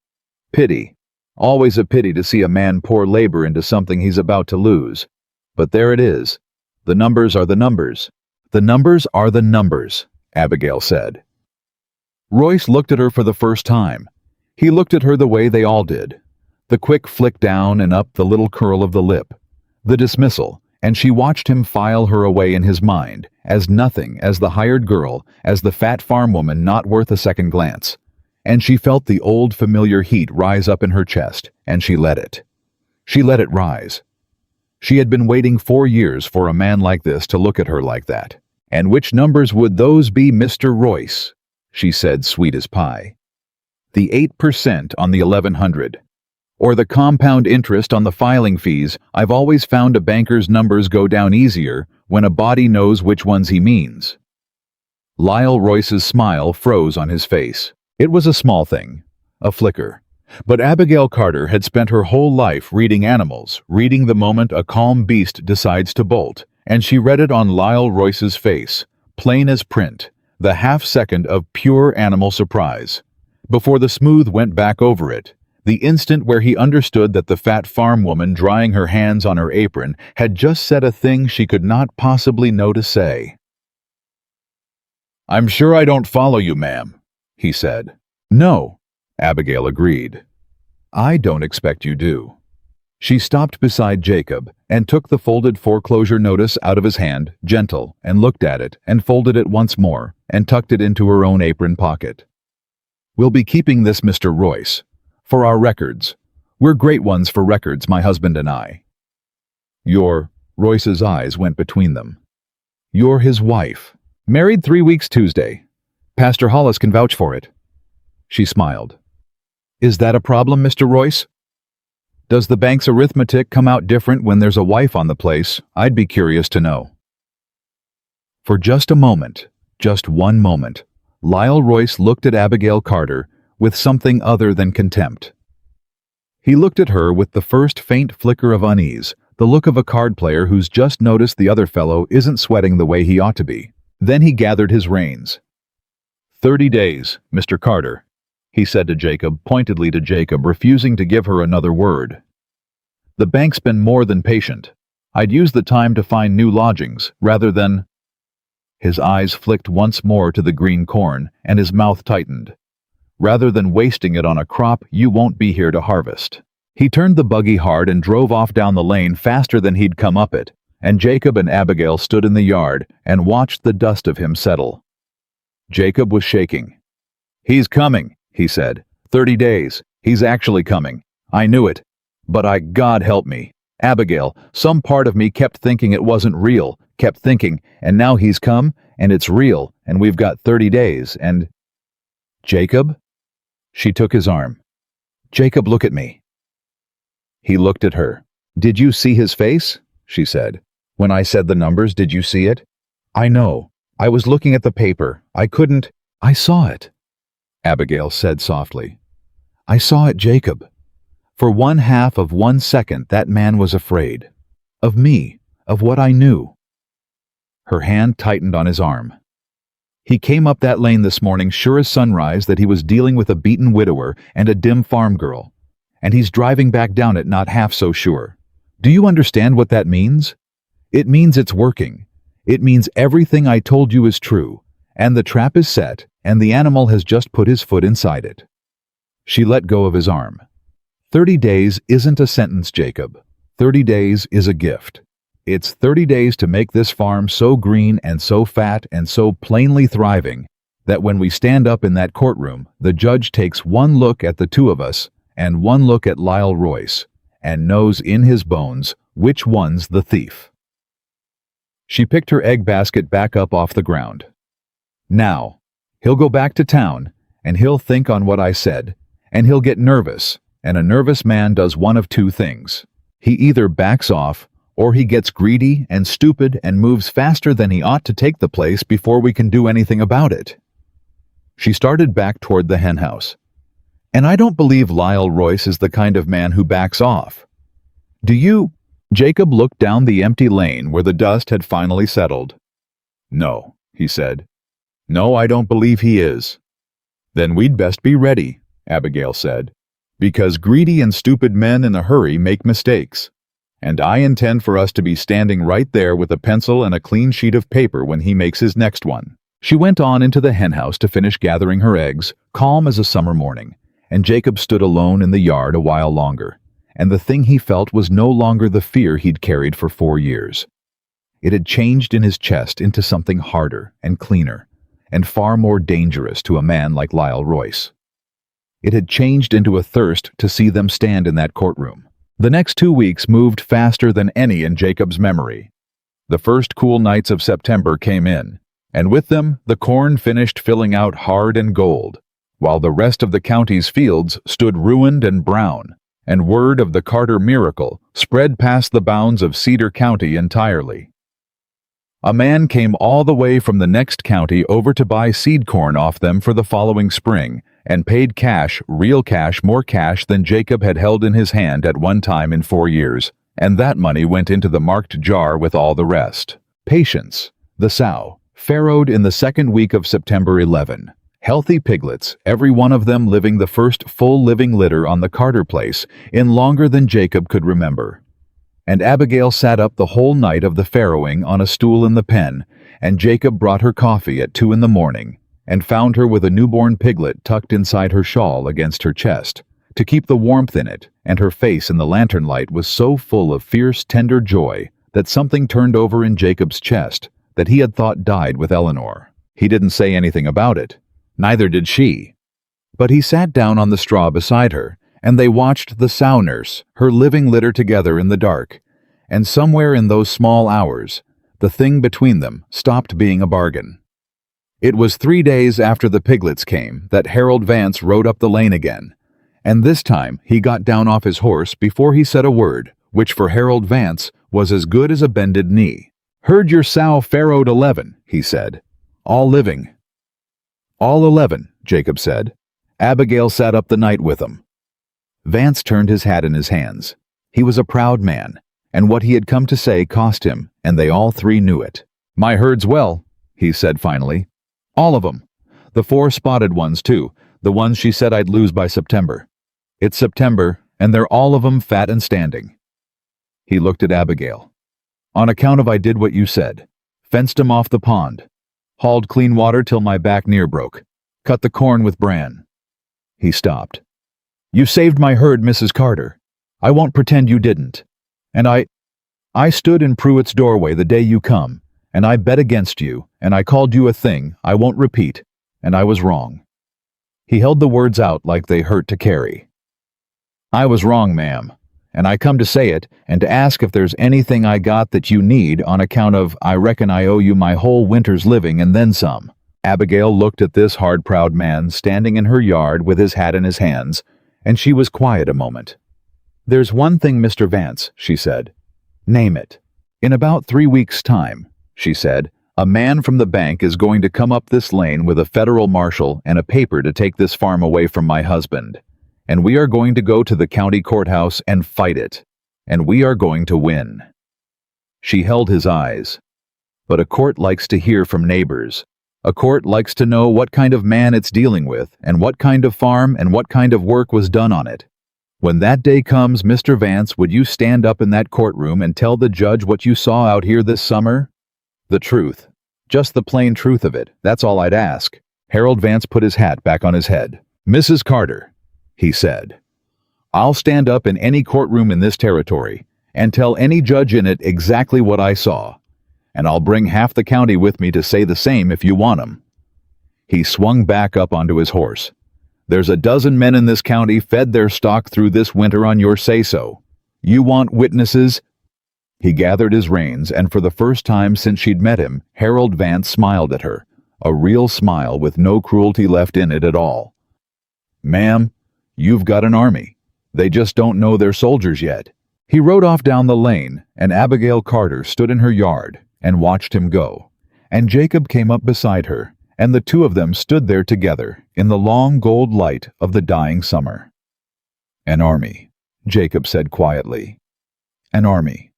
Pity. Always a pity to see a man pour labor into something he's about to lose. But there it is. The numbers are the numbers. The numbers are the numbers," Abigail said. Royce looked at her for the first time. He looked at her the way they all did. The quick flick down and up, the little curl of the lip. The dismissal, and she watched him file her away in his mind, as nothing, as the hired girl, as the fat farm woman not worth a second glance. And she felt the old familiar heat rise up in her chest, and she let it. She let it rise. She had been waiting 4 years for a man like this to look at her like that. "And which numbers would those be, Mr. Royce?" she said, sweet as pie. "The 8% on the 1100. Or the compound interest on the filing fees. I've always found a banker's numbers go down easier when a body knows which ones he means." Lyle Royce's smile froze on his face. It was a small thing, a flicker. But Abigail Carter had spent her whole life reading animals, reading the moment a calm beast decides to bolt, and she read it on Lyle Royce's face, plain as print, the half-second of pure animal surprise. Before the smooth went back over it, the instant where he understood that the fat farm woman drying her hands on her apron had just said a thing she could not possibly know to say. "I'm sure I don't follow you, ma'am," he said. "No," Abigail agreed. "I don't expect you do." She stopped beside Jacob and took the folded foreclosure notice out of his hand, gentle, and looked at it and folded it once more and tucked it into her own apron pocket. "We'll be keeping this, Mr. Royce, for our records. We're great ones for records, my husband and I." Royce's eyes went between them. "You're his wife. Married 3 weeks Tuesday. Pastor Hollis can vouch for it." She smiled. "Is that a problem, Mr. Royce?" Does the bank's arithmetic come out different when there's a wife on the place? I'd be curious to know. For just a moment, just one moment, Lyle Royce looked at Abigail Carter with something other than contempt. He looked at her with the first faint flicker of unease, the look of a card player who's just noticed the other fellow isn't sweating the way he ought to be. Then he gathered his reins. 30 days, Mr. Carter, he said to Jacob, pointedly to Jacob, refusing to give her another word. The bank's been more than patient. I'd use the time to find new lodgings, rather than... His eyes flicked once more to the green corn, and his mouth tightened. Rather than wasting it on a crop you won't be here to harvest. He turned the buggy hard and drove off down the lane faster than he'd come up it, and Jacob and Abigail stood in the yard and watched the dust of him settle. Jacob was shaking. "He's coming," he said. 30 days. He's actually coming. I knew it. But God help me. Abigail, some part of me kept thinking it wasn't real, kept thinking, and now he's come, and it's real, and we've got 30 days, and... Jacob? She took his arm. Jacob, look at me. He looked at her. Did you see his face? She said. When I said the numbers, did you see it? I know. I was looking at the paper. I couldn't... I saw it. Abigail said softly. I saw it, Jacob. For 1/2 of 1 second, that man was afraid. Of me. Of what I knew. Her hand tightened on his arm. He came up that lane this morning sure as sunrise that he was dealing with a beaten widower and a dim farm girl. And he's driving back down it not half so sure. Do you understand what that means? It means it's working. It means everything I told you is true, and the trap is set, and the animal has just put his foot inside it. She let go of his arm. 30 days isn't a sentence, Jacob. 30 days is a gift. It's 30 days to make this farm so green and so fat and so plainly thriving that when we stand up in that courtroom, the judge takes one look at the two of us and one look at Lyle Royce, and knows in his bones which one's the thief. She picked her egg basket back up off the ground. Now, he'll go back to town, and he'll think on what I said, and he'll get nervous, and a nervous man does one of two things. He either backs off, or he gets greedy and stupid and moves faster than he ought to take the place before we can do anything about it. She started back toward the henhouse. And I don't believe Lyle Royce is the kind of man who backs off. Do you? Jacob looked down the empty lane where the dust had finally settled. No, he said. No, I don't believe he is. Then we'd best be ready, Abigail said, because greedy and stupid men in a hurry make mistakes. And I intend for us to be standing right there with a pencil and a clean sheet of paper when he makes his next one. She went on into the henhouse to finish gathering her eggs, calm as a summer morning. And Jacob stood alone in the yard a while longer, and the thing he felt was no longer the fear he'd carried for 4 years. It had changed in his chest into something harder and cleaner, and far more dangerous to a man like Lyle Royce. It had changed into a thirst to see them stand in that courtroom. The next 2 weeks moved faster than any in Jacob's memory. The first cool nights of September came in, and with them the corn finished filling out hard and gold, while the rest of the county's fields stood ruined and brown, and word of the Carter miracle spread past the bounds of Cedar County entirely. A man came all the way from the next county over to buy seed corn off them for the following spring, and paid cash, real cash, more cash than Jacob had held in his hand at one time in 4 years, and that money went into the marked jar with all the rest. Patience, the sow, farrowed in the second week of September 11. Healthy piglets, every one of them living the first full living litter on the Carter place in longer than Jacob could remember. And Abigail sat up the whole night of the farrowing on a stool in the pen, and Jacob brought her coffee at 2 in the morning, and found her with a newborn piglet tucked inside her shawl against her chest, to keep the warmth in it, and her face in the lantern light was so full of fierce, tender joy that something turned over in Jacob's chest that he had thought died with Eleanor. He didn't say anything about it. Neither did she. But he sat down on the straw beside her, and they watched the sow nurse, her living litter together in the dark, and somewhere in those small hours, the thing between them stopped being a bargain. It was 3 days after the piglets came that Harold Vance rode up the lane again, And this time he got down off his horse before he said a word, which for Harold Vance was as good as a bended knee. "Heard your sow farrowed 11, he said. "All living." "All 11, Jacob said. "Abigail sat up the night with 'em." Vance turned his hat in his hands. He was a proud man, and what he had come to say cost him, and they all three knew it. "My herd's well," he said finally. "All of 'em. The 4 spotted ones, too, the ones she said I'd lose by September. It's September, and they're all of 'em fat and standing." He looked at Abigail. "On account of I did what you said. Fenced 'em off the pond. Hauled clean water till my back near broke. Cut the corn with bran." He stopped. "You saved my herd, Mrs. Carter. I won't pretend you didn't. And I stood in Pruitt's doorway the day you come, and I bet against you, and I called you a thing I won't repeat, and I was wrong." He held the words out like they hurt to carry. "I was wrong, ma'am, and I come to say it and to ask if there's anything I got that you need on account of I reckon I owe you my whole winter's living and then some." Abigail looked at this hard, proud man standing in her yard with his hat in his hands, and she was quiet a moment. "There's one thing, Mr. Vance," she said. "Name it." "In about 3 weeks' time," she said, "a man from the bank is going to come up this lane with a federal marshal and a paper to take this farm away from my husband. And we are going to go to the county courthouse and fight it. And we are going to win." She held his eyes. But a court likes to hear from neighbors. A court likes to know what kind of man it's dealing with, and what kind of farm and what kind of work was done on it. When that day comes, Mr. Vance, would you stand up in that courtroom and tell the judge what you saw out here this summer? The truth. Just the plain truth of it. That's all I'd ask. Harold Vance put his hat back on his head. "Mrs. Carter," he said, "I'll stand up in any courtroom in this territory and tell any judge in it exactly what I saw. And I'll bring half the county with me to say the same if you want 'em." He swung back up onto his horse. "There's a dozen men in this county fed their stock through this winter on your say-so. You want witnesses?" He gathered his reins, and for the first time since she'd met him, Harold Vance smiled at her, a real smile with no cruelty left in it at all. "Ma'am, you've got an army. They just don't know they're soldiers yet." He rode off down the lane, and Abigail Carter stood in her yard and watched him go. And Jacob came up beside her, and the two of them stood there together in the long gold light of the dying summer. "An army," Jacob said quietly. "An army."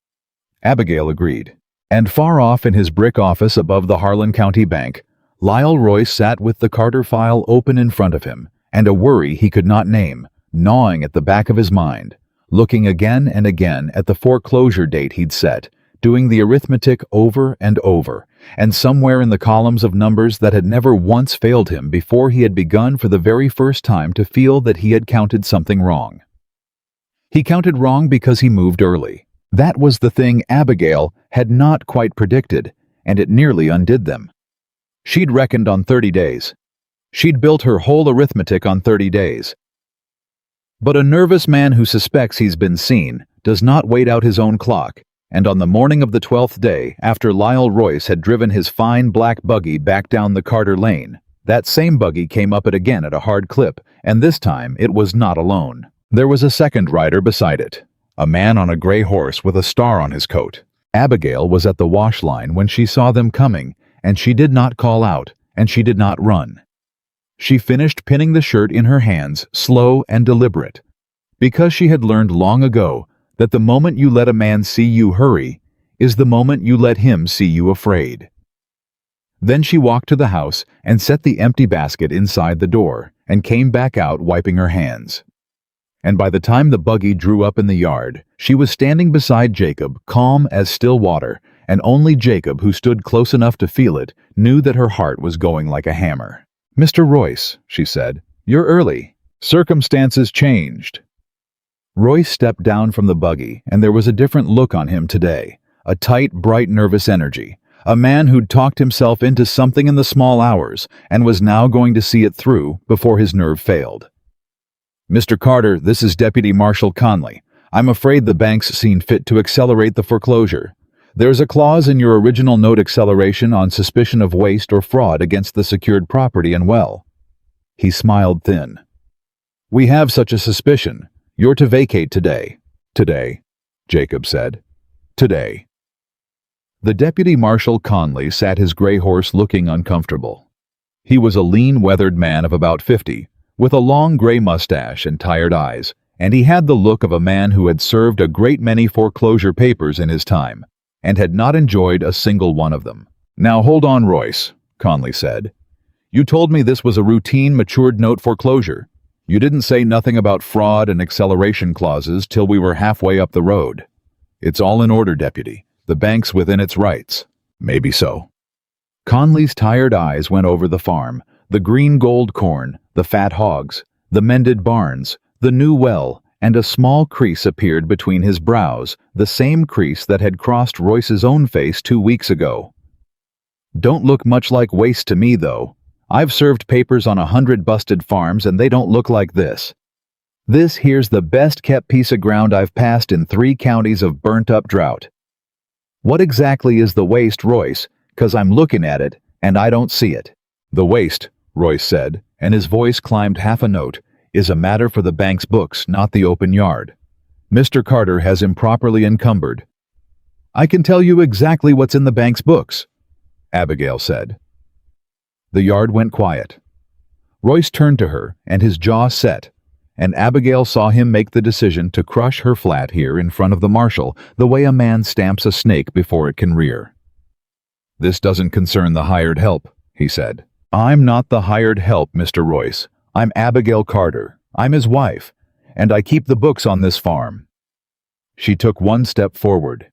Abigail agreed. And far off in his brick office above the Harlan County Bank, Lyle Royce sat with the Carter file open in front of him, and a worry he could not name, gnawing at the back of his mind, looking again and again at the foreclosure date he'd set, doing the arithmetic over and over, and somewhere in the columns of numbers that had never once failed him before he had begun for the very first time to feel that he had counted something wrong. He counted wrong because he moved early. That was the thing Abigail had not quite predicted, and it nearly undid them. She'd reckoned on 30 days. She'd built her whole arithmetic on 30 days. But a nervous man who suspects he's been seen does not wait out his own clock, and on the morning of the 12th day, after Lyle Royce had driven his fine black buggy back down the Carter lane, that same buggy came up it again at a hard clip, and this time it was not alone. There was a second rider beside it, a man on a gray horse with a star on his coat. Abigail was at the wash line when she saw them coming, and she did not call out, and she did not run. She finished pinning the shirt in her hands, slow and deliberate, because she had learned long ago that the moment you let a man see you hurry is the moment you let him see you afraid. Then she walked to the house and set the empty basket inside the door and came back out wiping her hands. And by the time the buggy drew up in the yard, she was standing beside Jacob, calm as still water, and only Jacob, who stood close enough to feel it, knew that her heart was going like a hammer. "Mr. Royce," she said, "you're early. Circumstances changed." Royce stepped down from the buggy, and there was a different look on him today, a tight, bright, nervous energy, a man who'd talked himself into something in the small hours and was now going to see it through before his nerve failed. "Mr. Carter, this is Deputy Marshal Conley. I'm afraid the bank's seen fit to accelerate the foreclosure. There's a clause in your original note acceleration on suspicion of waste or fraud against the secured property and well." He smiled thin. We have such a suspicion. You're to vacate today. Today, Jacob said. Today. The deputy marshal Conley sat his gray horse looking uncomfortable. He was a lean, weathered man of about 50, with a long gray mustache and tired eyes, and he had the look of a man who had served a great many foreclosure papers in his time, and had not enjoyed a single one of them. Now hold on, Royce, Conley said. You told me this was a routine matured note foreclosure. You didn't say nothing about fraud and acceleration clauses till we were halfway up the road. It's all in order, deputy. The bank's within its rights. Maybe so. Conley's tired eyes went over the farm, the green gold corn, the fat hogs, the mended barns, the new well, and a small crease appeared between his brows, the same crease that had crossed Royce's own face 2 weeks ago. Don't look much like waste to me, though. I've served papers on 100 busted farms and they don't look like this. This here's the best-kept piece of ground I've passed in 3 counties of burnt-up drought. What exactly is the waste, Royce? 'Cause I'm looking at it, and I don't see it. The waste, Royce said, and his voice climbed half a note, is a matter for the bank's books, not the open yard. Mr. Carter has improperly encumbered. I can tell you exactly what's in the bank's books, Abigail said. The yard went quiet. Royce turned to her, and his jaw set, and Abigail saw him make the decision to crush her flat here in front of the marshal the way a man stamps a snake before it can rear. This doesn't concern the hired help, he said. I'm not the hired help, Mr. Royce. I'm Abigail Carter. I'm his wife, and I keep the books on this farm. She took 1 step forward.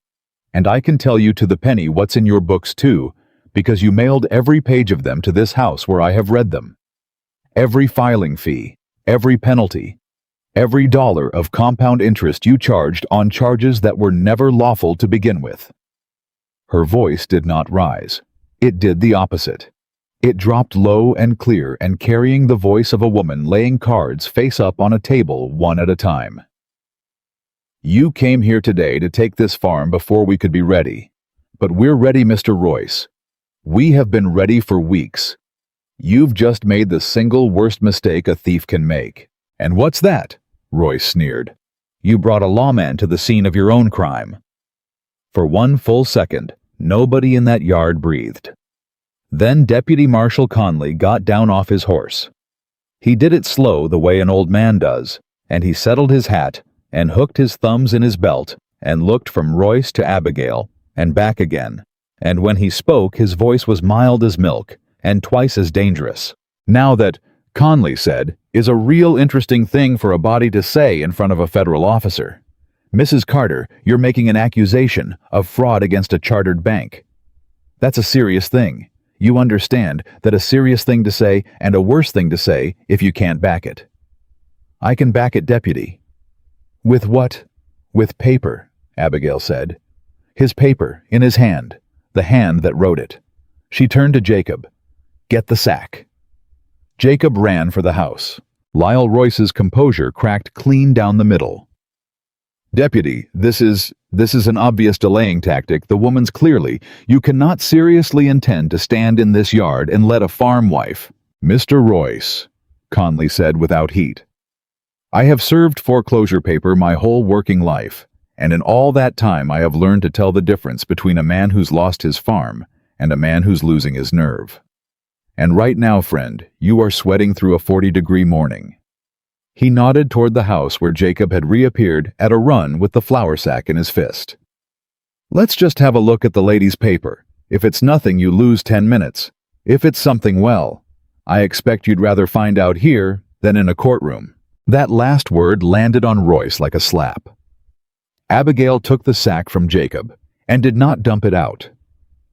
And I can tell you to the penny what's in your books too, because you mailed every page of them to this house where I have read them. Every filing fee, every penalty, every dollar of compound interest you charged on charges that were never lawful to begin with. Her voice did not rise. It did the opposite. It dropped low and clear and carrying the voice of a woman laying cards face up on a table one at a time. You came here today to take this farm before we could be ready. But we're ready, Mr. Royce. We have been ready for weeks. You've just made the single worst mistake a thief can make. And what's that? Royce sneered. You brought a lawman to the scene of your own crime. For 1 full second, nobody in that yard breathed. Then Deputy Marshal Conley got down off his horse. He did it slow the way an old man does, and he settled his hat and hooked his thumbs in his belt and looked from Royce to Abigail and back again, and when he spoke his voice was mild as milk and twice as dangerous. Now that, Conley said, is a real interesting thing for a body to say in front of a federal officer. Mrs. Carter, you're making an accusation of fraud against a chartered bank. That's a serious thing. You understand that a serious thing to say and a worse thing to say if you can't back it. I can back it, Deputy. With what? With paper, Abigail said. His paper, in his hand, the hand that wrote it. She turned to Jacob. Get the sack. Jacob ran for the house. Lyle Royce's composure cracked clean down the middle. Deputy, this is an obvious delaying tactic. The woman's clearly, you cannot seriously intend to stand in this yard and let a farm wife. Mr. Royce, Conley said without heat. I have served foreclosure paper my whole working life, and in all that time I have learned to tell the difference between a man who's lost his farm and a man who's losing his nerve. And right now, friend, you are sweating through a 40-degree morning. He nodded toward the house where Jacob had reappeared at a run with the flour sack in his fist. Let's just have a look at the lady's paper. If it's nothing, you lose 10 minutes. If it's something, well, I expect you'd rather find out here than in a courtroom. That last word landed on Royce like a slap. Abigail took the sack from Jacob and did not dump it out.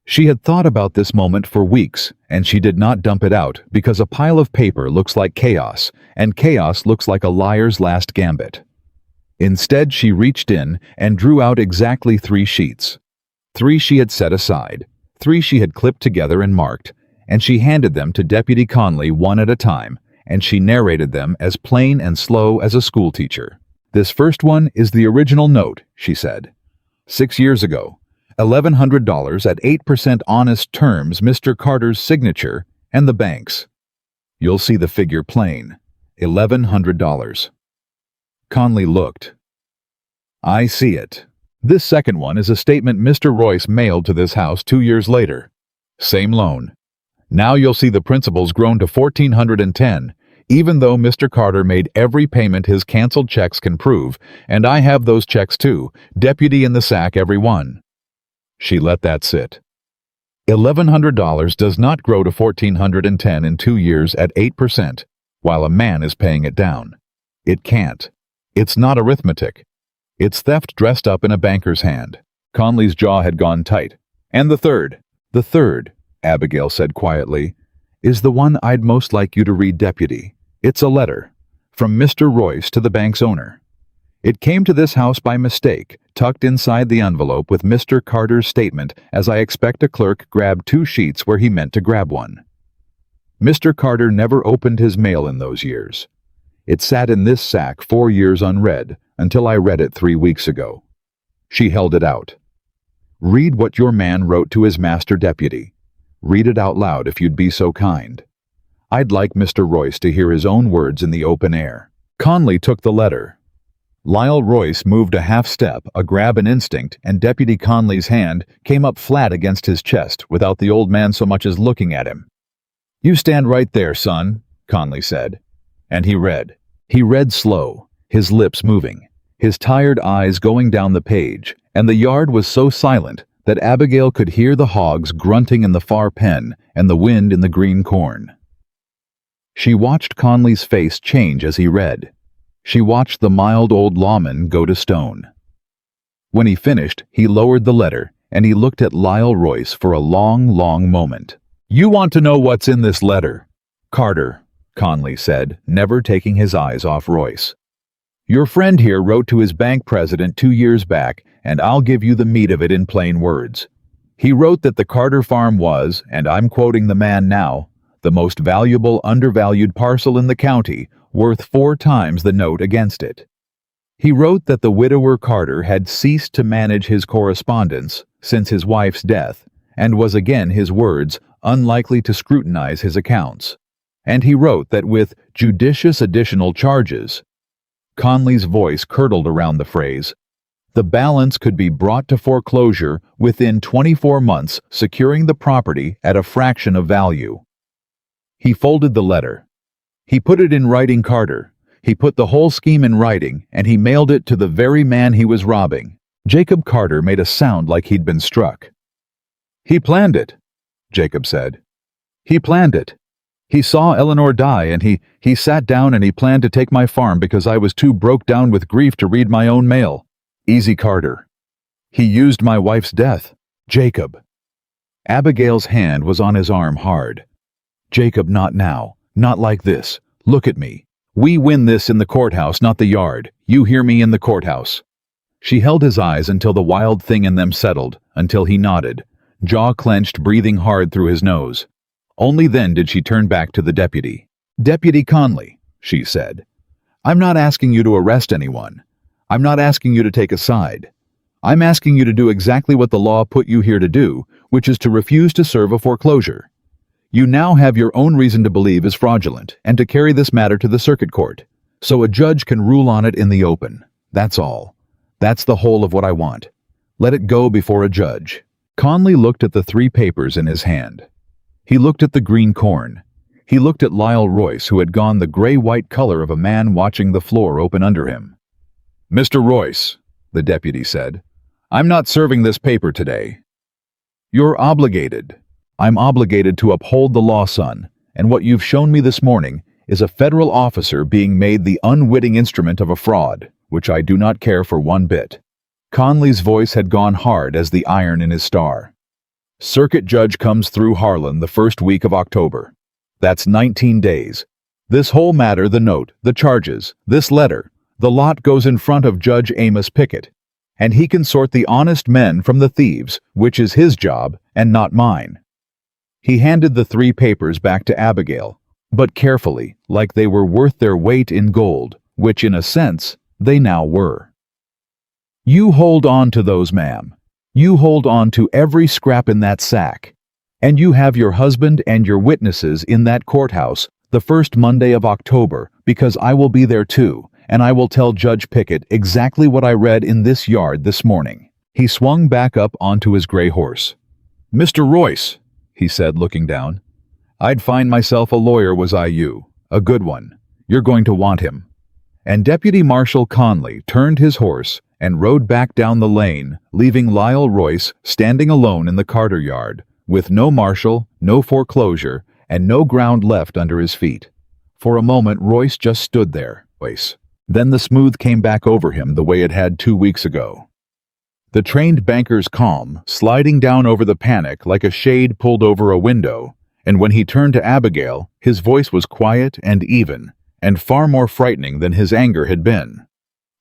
She had thought about this moment for weeks, and she did not dump it out because a pile of paper looks like chaos, and chaos looks like a liar's last gambit. Instead, she reached in and drew out exactly 3 sheets. 3 she had set aside, 3 she had clipped together and marked, and she handed them to Deputy Conley one at a time, and she narrated them as plain and slow as a schoolteacher. This first one is the original note, she said. 6 years ago. $1,100 at 8% honest terms, Mr. Carter's signature, and the bank's. You'll see the figure plain. $1,100. Conley looked. I see it. This second one is a statement Mr. Royce mailed to this house 2 years later. Same loan. Now you'll see the principal's grown to $1,410, even though Mr. Carter made every payment his canceled checks can prove, and I have those checks too, deputy in the sack every one. She let that sit. $1,100 does not grow to $1,410 in 2 years at 8%, while a man is paying it down. It can't. It's not arithmetic. It's theft dressed up in a banker's hand. Conley's jaw had gone tight. And the third, Abigail said quietly, is the one I'd most like you to read, Deputy. It's a letter from Mr. Royce to the bank's owner. It came to this house by mistake, tucked inside the envelope with Mr. Carter's statement, as I expect a clerk grabbed 2 sheets where he meant to grab one. Mr. Carter never opened his mail in those years. It sat in this sack 4 years unread, until I read it 3 weeks ago. She held it out. Read what your man wrote to his master deputy. Read it out loud if you'd be so kind. I'd like Mr. Royce to hear his own words in the open air. Conley took the letter. Lyle Royce moved a half step, a grab an instinct, and Deputy Conley's hand came up flat against his chest without the old man so much as looking at him. You stand right there, son, Conley said. And he read. He read slow, his lips moving, his tired eyes going down the page, and the yard was so silent that Abigail could hear the hogs grunting in the far pen and the wind in the green corn. She watched Conley's face change as he read. She watched the mild old lawman go to stone. When he finished, he lowered the letter, and he looked at Lyle Royce for a long, long moment. You want to know what's in this letter, Carter, Conley said, never taking his eyes off Royce. Your friend here wrote to his bank president 2 years back, and I'll give you the meat of it in plain words. He wrote that the Carter farm was, and I'm quoting the man now, the most valuable undervalued parcel in the county, worth 4 times the note against it. He wrote that the widower Carter had ceased to manage his correspondence since his wife's death, and was again, his words, unlikely to scrutinize his accounts. And he wrote that with judicious additional charges, Conley's voice curdled around the phrase, the balance could be brought to foreclosure within 24 months, securing the property at a fraction of value. He folded the letter. He put it in writing, Carter. He put the whole scheme in writing, and he mailed it to the very man he was robbing. Jacob Carter made a sound like he'd been struck. He planned it, Jacob said. He planned it. He saw Eleanor die, and he sat down and he planned to take my farm because I was too broke down with grief to read my own mail. Easy, Carter. He used my wife's death. Jacob. Abigail's hand was on his arm hard. Jacob, not now. Not like this. Look at me. We win this in the courthouse, not the yard. You hear me, in the courthouse. She held his eyes until the wild thing in them settled, until he nodded, jaw clenched, breathing hard through his nose. Only then did she turn back to the deputy. Deputy Conley, she said, I'm not asking you to arrest anyone. I'm not asking you to take a side. I'm asking you to do exactly what the law put you here to do, which is to refuse to serve a foreclosure. You now have your own reason to believe is fraudulent, and to carry this matter to the circuit court, so a judge can rule on it in the open. That's all. That's the whole of what I want. Let it go before a judge. Conley looked at the 3 papers in his hand. He looked at the green corn. He looked at Lyle Royce, who had gone the gray-white color of a man watching the floor open under him. Mr. Royce, the deputy said, I'm not serving this paper today. You're obligated. I'm obligated to uphold the law, son, and what you've shown me this morning is a federal officer being made the unwitting instrument of a fraud, which I do not care for one bit. Conley's voice had gone hard as the iron in his star. Circuit judge comes through Harlan the first week of October. That's 19 days. This whole matter, the note, the charges, this letter, the lot goes in front of Judge Amos Pickett, and he can sort the honest men from the thieves, which is his job and not mine. He handed the 3 papers back to Abigail, but carefully, like they were worth their weight in gold, which in a sense they now were. You hold on to those, ma'am. You hold on to every scrap in that sack, and you have your husband and your witnesses in that courthouse The first Monday of October, because I will be there too, and I will tell Judge Pickett exactly what I read in this yard this morning." He swung back up onto his gray horse. "Mr. Royce," he said, looking down, "I'd find myself a lawyer was I you. A good one. You're going to want him." And Deputy Marshal Conley turned his horse and rode back down the lane, leaving Lyle Royce standing alone in the Carter yard, with no marshal, no foreclosure, and no ground left under his feet. For a moment Royce just stood there. Then the smooth came back over him the way it had 2 weeks ago. The trained banker's calm, sliding down over the panic like a shade pulled over a window, and when he turned to Abigail, his voice was quiet and even, and far more frightening than his anger had been.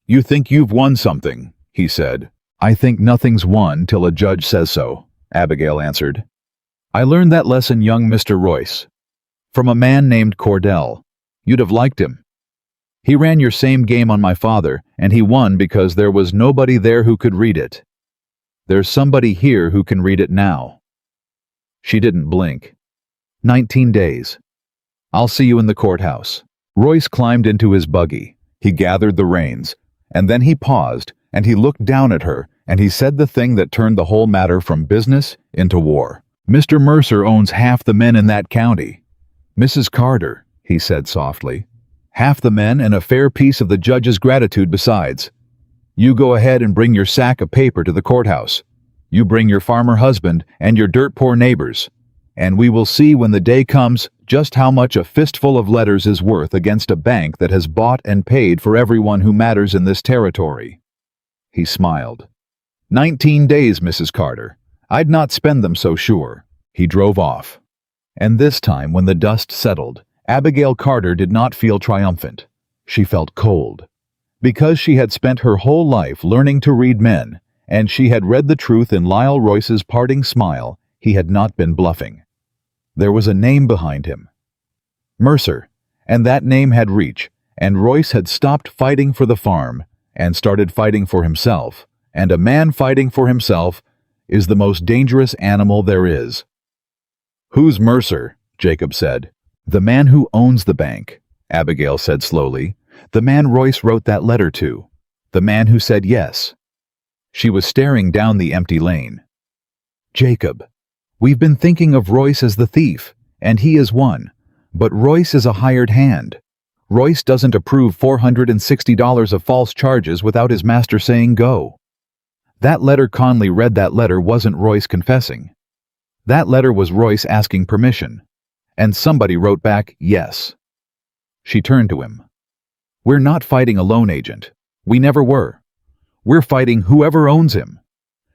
"You think you've won something," he said. "I think nothing's won till a judge says so," Abigail answered. "I learned that lesson, young Mr. Royce, from a man named Cordell. You'd have liked him. He ran your same game on my father, and he won because there was nobody there who could read it. There's somebody here who can read it now." She didn't blink. 19 days. I'll see you in the courthouse." Royce climbed into his buggy. He gathered the reins, and then he paused, and he looked down at her, and he said the thing that turned the whole matter from business into war. "Mr. Mercer owns half the men in that county. Mrs. Carter," he said softly, "half the men and a fair piece of the judge's gratitude besides. You go ahead and bring your sack of paper to the courthouse. You bring your farmer husband and your dirt-poor neighbors, and we will see when the day comes just how much a fistful of letters is worth against a bank that has bought and paid for everyone who matters in this territory." He smiled. 19 days, Mrs. Carter. I'd not spend them so sure." He drove off. And this time, when the dust settled, Abigail Carter did not feel triumphant. She felt cold. Because she had spent her whole life learning to read men, and she had read the truth in Lyle Royce's parting smile, he had not been bluffing. There was a name behind him. Mercer, and that name had reach, and Royce had stopped fighting for the farm and started fighting for himself, and a man fighting for himself is the most dangerous animal there is. "Who's Mercer?" Jacob said. "The man who owns the bank," Abigail said slowly. "The man Royce wrote that letter to. The man who said yes." She was staring down the empty lane. "Jacob, we've been thinking of Royce as the thief, and he is one, but Royce is a hired hand. Royce doesn't approve $460 of false charges without his master saying go. That letter Conley read, that letter wasn't Royce confessing. That letter was Royce asking permission, and somebody wrote back yes." She turned to him. "We're not fighting a loan agent. We never were. We're fighting whoever owns him.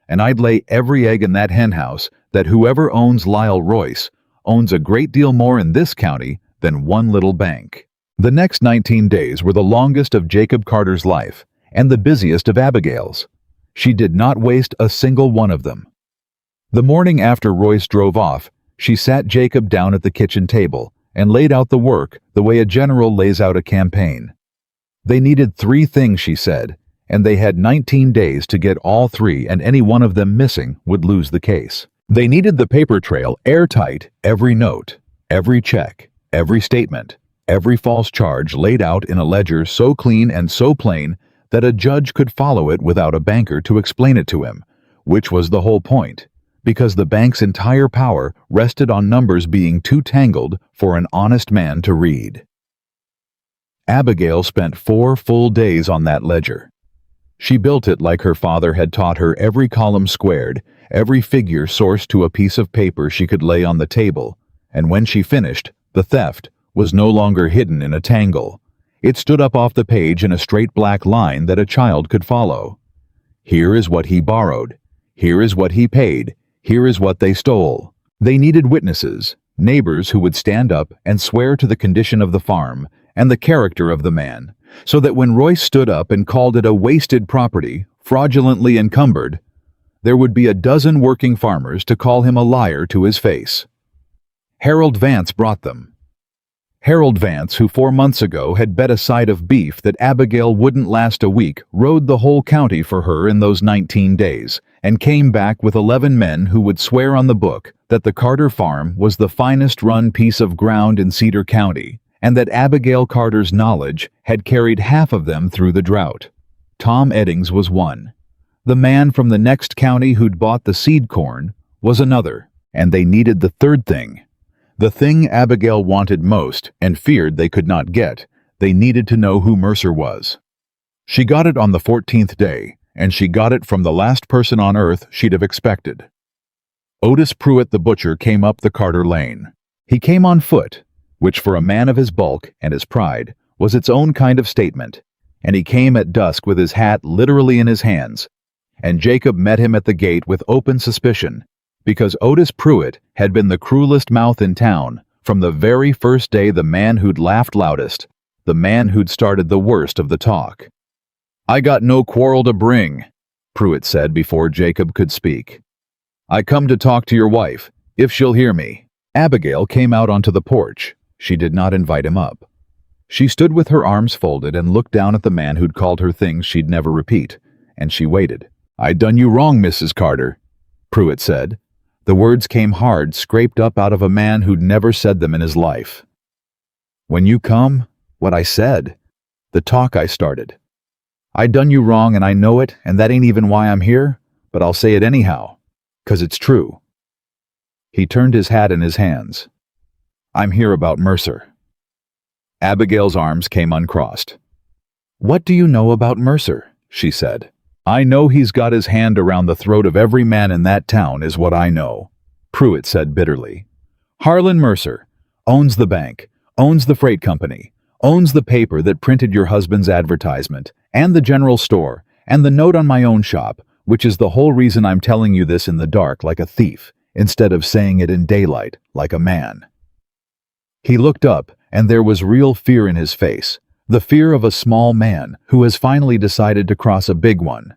And I'd lay every egg in that henhouse that whoever owns Lyle Royce owns a great deal more in this county than one little bank." The next 19 days were the longest of Jacob Carter's life and the busiest of Abigail's. She did not waste a single one of them. The morning after Royce drove off, she sat Jacob down at the kitchen table and laid out the work the way a general lays out a campaign. They needed 3 things, she said, and they had 19 days to get all 3, and any one of them missing would lose the case. They needed the paper trail airtight, every note, every check, every statement, every false charge laid out in a ledger so clean and so plain that a judge could follow it without a banker to explain it to him, which was the whole point, because the bank's entire power rested on numbers being too tangled for an honest man to read. Abigail spent 4 full days on that ledger. She built it like her father had taught her, every column squared, every figure sourced to a piece of paper she could lay on the table, and when she finished, the theft was no longer hidden in a tangle. It stood up off the page in a straight black line that a child could follow. Here is what he borrowed. Here is what he paid. Here is what they stole. They needed witnesses, neighbors who would stand up and swear to the condition of the farm and the character of the man, so that when Royce stood up and called it a wasted property, fraudulently encumbered, there would be a dozen working farmers to call him a liar to his face. Harold Vance brought them. Harold Vance, who 4 months ago had bet a side of beef that Abigail wouldn't last a week, rode the whole county for her in those 19 days, and came back with 11 men who would swear on the book that the Carter farm was the finest run piece of ground in Cedar County, and that Abigail Carter's knowledge had carried half of them through the drought. Tom Eddings was one. The man from the next county who'd bought the seed corn was another, and they needed the third thing. The thing Abigail wanted most and feared they could not get. They needed to know who Mercer was. She got it on the 14th day, and she got it from the last person on earth she'd have expected. Otis Pruitt the butcher came up the Carter lane. He came on foot, which for a man of his bulk and his pride was its own kind of statement, and he came at dusk with his hat literally in his hands, and Jacob met him at the gate with open suspicion, because Otis Pruitt had been the cruelest mouth in town from the very first day, the man who'd laughed loudest, the man who'd started the worst of the talk. "I got no quarrel to bring," Pruitt said before Jacob could speak. "I come to talk to your wife, if she'll hear me." Abigail came out onto the porch. She did not invite him up. She stood with her arms folded and looked down at the man who'd called her things she'd never repeat, and she waited. "I done you wrong, Mrs. Carter," Pruitt said. The words came hard, scraped up out of a man who'd never said them in his life. "When you come, what I said, the talk I started. I done you wrong and I know it, and that ain't even why I'm here, but I'll say it anyhow, 'cause it's true." He turned his hat in his hands. "I'm here about Mercer." Abigail's arms came uncrossed. "What do you know about Mercer?" she said. "I know he's got his hand around the throat of every man in that town is what I know," Pruitt said bitterly. "Harlan Mercer owns the bank, owns the freight company, owns the paper that printed your husband's advertisement, and the general store, and the note on my own shop, which is the whole reason I'm telling you this in the dark like a thief, instead of saying it in daylight like a man." He looked up, and there was real fear in his face, the fear of a small man who has finally decided to cross a big one.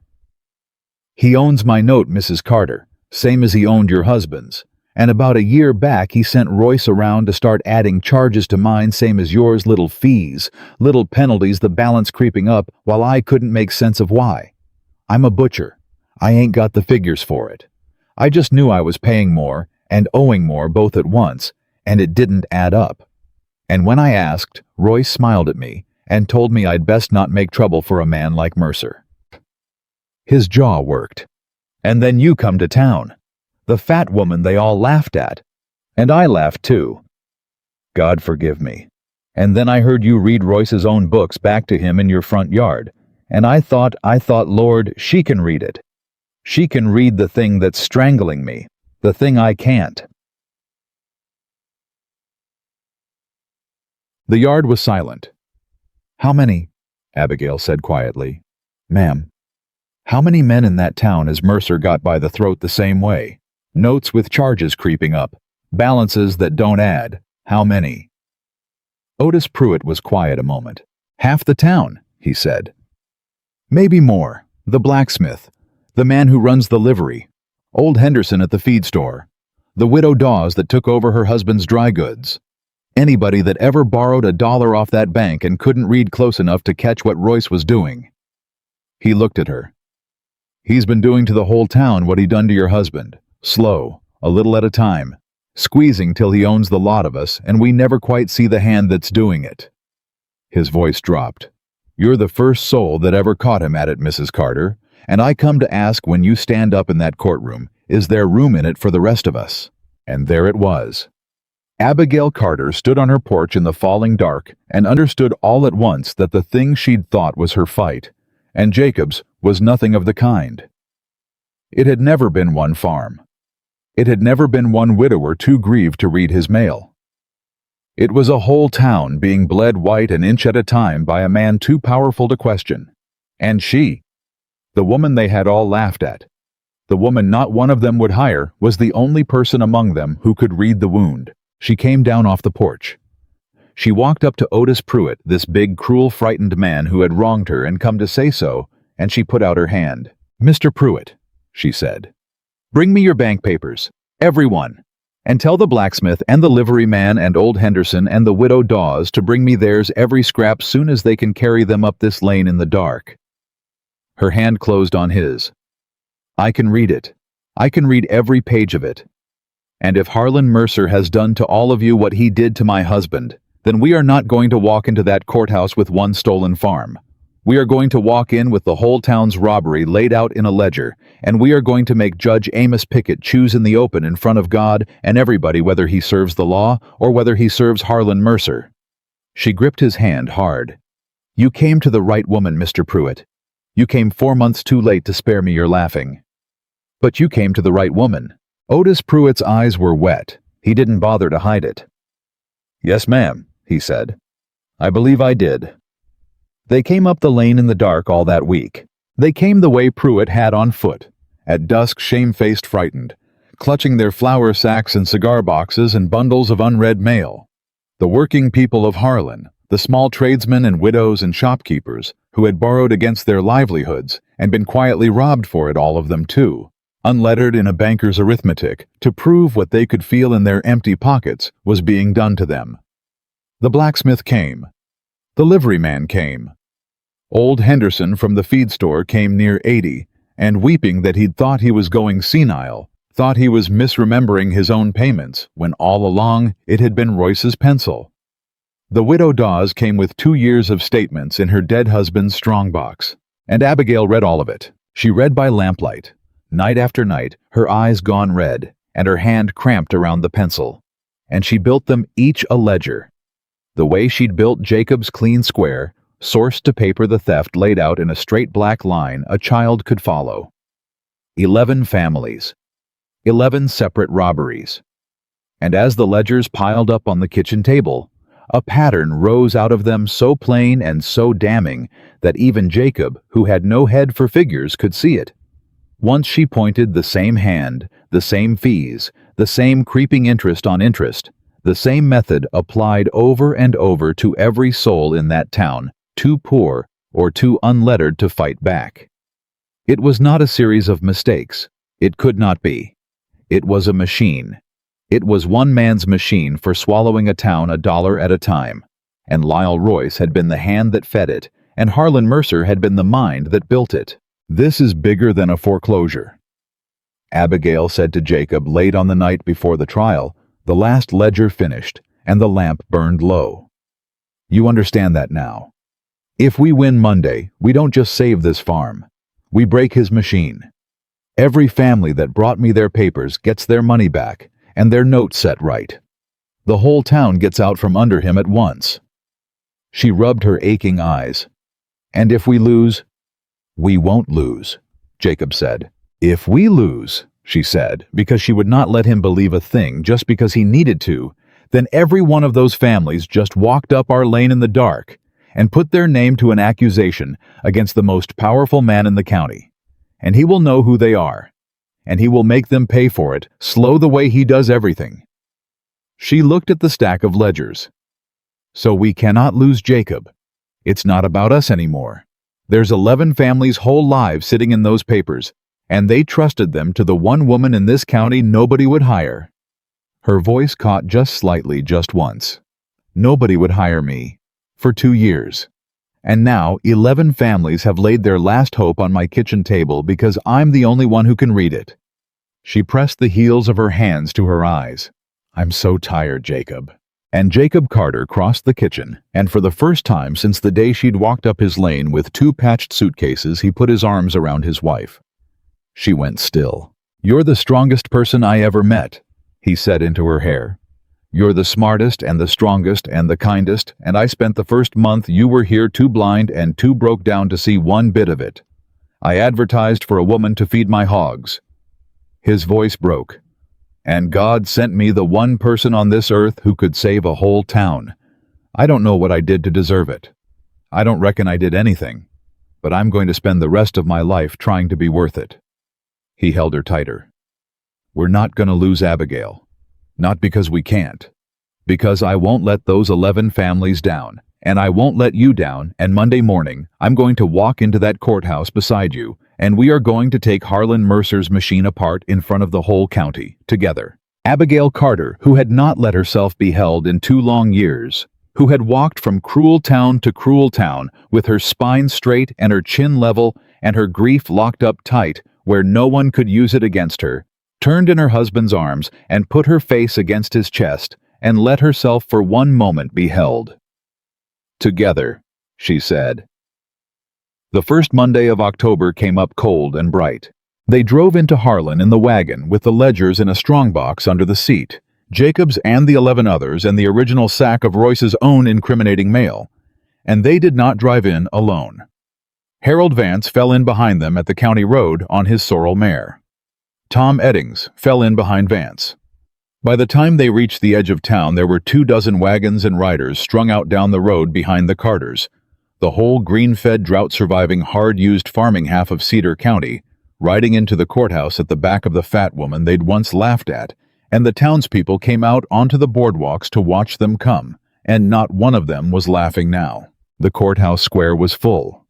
"He owns my note, Mrs. Carter, same as he owned your husband's, and about a year back he sent Royce around to start adding charges to mine same as yours, little fees, little penalties, the balance creeping up while I couldn't make sense of why. I'm a butcher. I ain't got the figures for it. I just knew I was paying more and owing more both at once, and it didn't add up. And when I asked, Royce smiled at me and told me I'd best not make trouble for a man like Mercer." His jaw worked. "And then you come to town. The fat woman they all laughed at. And I laughed too. God forgive me. And then I heard you read Royce's own books back to him in your front yard, and I thought, Lord, she can read it. She can read the thing that's strangling me, the thing I can't." The yard was silent. "How many?" Abigail said quietly. "Ma'am, how many men in that town has Mercer got by the throat the same way? Notes with charges creeping up, balances that don't add. How many?" Otis Pruitt was quiet a moment. "Half the town," he said. "Maybe more. The blacksmith, the man who runs the livery, old Henderson at the feed store, the widow Dawes that took over her husband's dry goods. Anybody that ever borrowed $1 off that bank and couldn't read close enough to catch what Royce was doing." He looked at her. "He's been doing to the whole town what he done to your husband, slow, a little at a time, squeezing till he owns the lot of us, and we never quite see the hand that's doing it." His voice dropped. "You're the first soul that ever caught him at it, Mrs. Carter, and I come to ask, when you stand up in that courtroom, is there room in it for the rest of us?" And there it was. Abigail Carter stood on her porch in the falling dark and understood all at once that the thing she'd thought was her fight, and Jacob's, was nothing of the kind. It had never been one farm. It had never been one widower too grieved to read his mail. It was a whole town being bled white an inch at a time by a man too powerful to question. And she, the woman they had all laughed at, the woman not one of them would hire, was the only person among them who could read the wound. She came down off the porch. She walked up to Otis Pruitt, this big, cruel, frightened man who had wronged her and come to say so, and she put out her hand. "Mr. Pruitt," she said, "bring me your bank papers, every one, and tell the blacksmith and the livery man and old Henderson and the widow Dawes to bring me theirs every scrap soon as they can carry them up this lane in the dark." Her hand closed on his. "I can read it. I can read every page of it. And if Harlan Mercer has done to all of you what he did to my husband, then we are not going to walk into that courthouse with one stolen farm. We are going to walk in with the whole town's robbery laid out in a ledger, and we are going to make Judge Amos Pickett choose in the open in front of God and everybody whether he serves the law or whether he serves Harlan Mercer." She gripped his hand hard. "You came to the right woman, Mr. Pruitt. You came 4 months too late to spare me your laughing. But you came to the right woman." Otis Pruitt's eyes were wet. He didn't bother to hide it. "Yes, ma'am," he said. "I believe I did." They came up the lane in the dark all that week. They came the way Pruitt had on foot, at dusk shamefaced frightened, clutching their flour sacks and cigar boxes and bundles of unread mail. The working people of Harlan, the small tradesmen and widows and shopkeepers, who had borrowed against their livelihoods and been quietly robbed for it, all of them too, unlettered in a banker's arithmetic, to prove what they could feel in their empty pockets was being done to them. The blacksmith came. The liveryman came. Old Henderson from the feed store came near 80, and weeping that he'd thought he was going senile, thought he was misremembering his own payments, when all along it had been Royce's pencil. The widow Dawes came with 2 years of statements in her dead husband's strongbox, and Abigail read all of it. She read by lamplight, night after night, her eyes gone red, and her hand cramped around the pencil. And she built them each a ledger. The way she'd built Jacob's clean square, sourced to paper the theft laid out in a straight black line a child could follow. 11 families. 11 separate robberies. And as the ledgers piled up on the kitchen table, a pattern rose out of them so plain and so damning that even Jacob, who had no head for figures, could see it. Once she pointed the same hand, the same fees, the same creeping interest on interest, the same method applied over and over to every soul in that town, too poor or too unlettered to fight back. It was not a series of mistakes. It could not be. It was a machine. It was one man's machine for swallowing a town $1 at a time, and Lyle Royce had been the hand that fed it, and Harlan Mercer had been the mind that built it. "This is bigger than a foreclosure," Abigail said to Jacob late on the night before the trial, the last ledger finished, and the lamp burned low. "You understand that now. If we win Monday, we don't just save this farm. We break his machine. Every family that brought me their papers gets their money back, and their note set right. The whole town gets out from under him at once." She rubbed her aching eyes. "And if we lose?" "We won't lose," Jacob said. "If we lose," she said, because she would not let him believe a thing just because he needed to, "then every one of those families just walked up our lane in the dark and put their name to an accusation against the most powerful man in the county. And he will know who they are, and he will make them pay for it, slow the way he does everything." She looked at the stack of ledgers. "So we cannot lose Jacob. It's not about us anymore. There's 11 families' whole lives sitting in those papers, and they trusted them to the one woman in this county nobody would hire." Her voice caught just slightly just once. "Nobody would hire me. For 2 years. And now 11 families have laid their last hope on my kitchen table because I'm the only one who can read it." She pressed the heels of her hands to her eyes. "I'm so tired, Jacob." And Jacob Carter crossed the kitchen, and for the first time since the day she'd walked up his lane with 2 patched suitcases, he put his arms around his wife. She went still. "You're the strongest person I ever met," he said into her hair. "You're the smartest and the strongest and the kindest, and I spent the first month you were here too blind and too broke down to see one bit of it. I advertised for a woman to feed my hogs." His voice broke. "And God sent me the one person on this earth who could save a whole town. I don't know what I did to deserve it. I don't reckon I did anything, but I'm going to spend the rest of my life trying to be worth it." He held her tighter. "We're not going to lose Abigail. Not because we can't. Because I won't let those 11 families down, and I won't let you down, and Monday morning, I'm going to walk into that courthouse beside you, and we are going to take Harlan Mercer's machine apart in front of the whole county, together." Abigail Carter, who had not let herself be held in 2 long years, who had walked from cruel town to cruel town with her spine straight and her chin level and her grief locked up tight where no one could use it against her, turned in her husband's arms and put her face against his chest and let herself for one moment be held. "Together," she said. The first Monday of October came up cold and bright. They drove into Harlan in the wagon with the ledgers in a strongbox under the seat, Jacob's and the 11 others, and the original sack of Royce's own incriminating mail. And they did not drive in alone. Harold Vance fell in behind them at the county road on his sorrel mare. Tom Eddings fell in behind Vance. By the time they reached the edge of town, there were 24 wagons and riders strung out down the road behind the Carters, the whole green-fed, drought-surviving, hard-used farming half of Cedar County, riding into the courthouse at the back of the fat woman they'd once laughed at, and the townspeople came out onto the boardwalks to watch them come, and not one of them was laughing now. The courthouse square was full.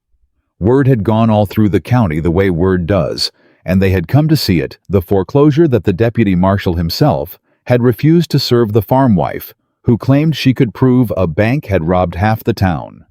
Word had gone all through the county the way word does, and they had come to see it, the foreclosure that the deputy marshal himself had refused to serve the farm wife, who claimed she could prove a bank had robbed half the town.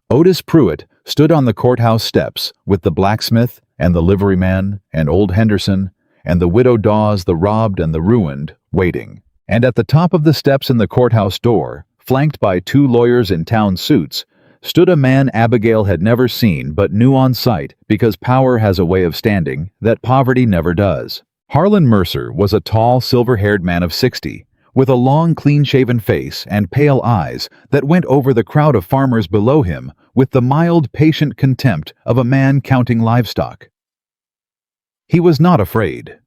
Otis Pruitt stood on the courthouse steps with the blacksmith and the liveryman and old Henderson and the widow Dawes, the robbed and the ruined, waiting. And at the top of the steps in the courthouse door, flanked by 2 lawyers in town suits, stood a man Abigail had never seen but knew on sight because power has a way of standing that poverty never does. Harlan Mercer was a tall, silver-haired man of 60, with a long, clean-shaven face and pale eyes that went over the crowd of farmers below him with the mild, patient contempt of a man counting livestock. He was not afraid.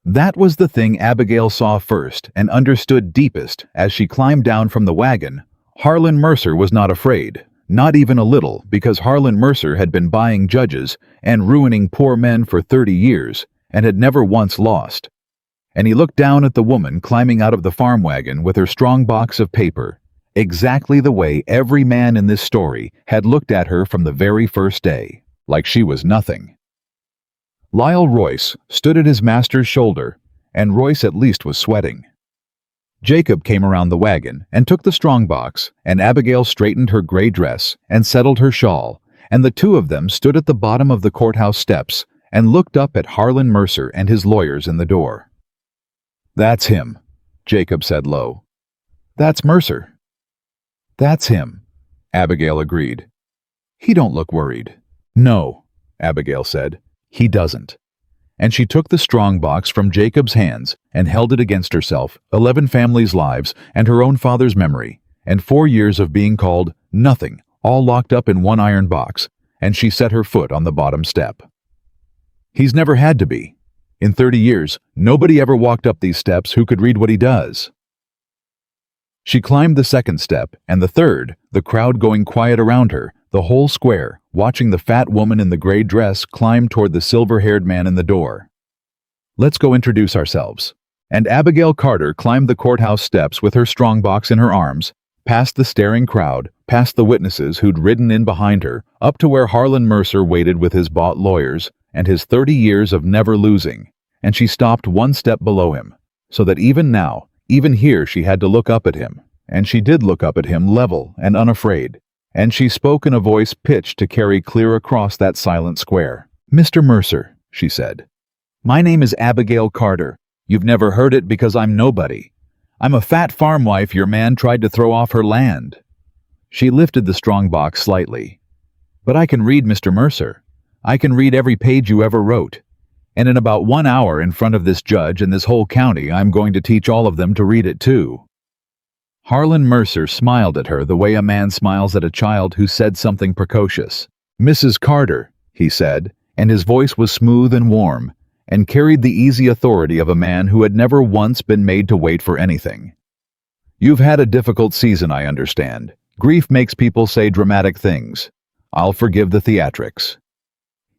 That was the thing Abigail saw first and understood deepest as she climbed down from the wagon. Harlan Mercer was not afraid, not even a little, because Harlan Mercer had been buying judges and ruining poor men for 30 years and had never once lost. And he looked down at the woman climbing out of the farm wagon with her strong box of paper, exactly the way every man in this story had looked at her from the very first day, like she was nothing. Lyle Royce stood at his master's shoulder, and Royce at least was sweating. Jacob came around the wagon and took the strong box, and Abigail straightened her gray dress and settled her shawl, and the 2 of them stood at the bottom of the courthouse steps and looked up at Harlan Mercer and his lawyers in the door. "That's him," Jacob said low. "That's Mercer." "That's him," Abigail agreed. "He don't look worried." "No," Abigail said. "He doesn't." And she took the strong box from Jacob's hands and held it against herself, 11 families' lives and her own father's memory, and 4 years of being called nothing, all locked up in one iron box, and she set her foot on the bottom step. He's never had to be. In 30 years, nobody ever walked up these steps who could read what he does. She climbed the 2nd step, and the 3rd, the crowd going quiet around her, the whole square, watching the fat woman in the gray dress climb toward the silver-haired man in the door. "Let's go introduce ourselves." And Abigail Carter climbed the courthouse steps with her strongbox in her arms, past the staring crowd, past the witnesses who'd ridden in behind her, up to where Harlan Mercer waited with his bought lawyers and his 30 years of never losing, and she stopped 1 step below him, so that even now, even here she had to look up at him, and she did look up at him level and unafraid, and she spoke in a voice pitched to carry clear across that silent square. "Mr. Mercer," she said, "my name is Abigail Carter. You've never heard it because I'm nobody. I'm a fat farm wife your man tried to throw off her land." She lifted the strong box slightly. "But I can read, Mr. Mercer. I can read every page you ever wrote. And in about 1 hour in front of this judge and this whole county, I'm going to teach all of them to read it too." Harlan Mercer smiled at her the way a man smiles at a child who said something precocious. "Mrs. Carter," he said, and his voice was smooth and warm, and carried the easy authority of a man who had never once been made to wait for anything. "You've had a difficult season, I understand. Grief makes people say dramatic things. I'll forgive the theatrics."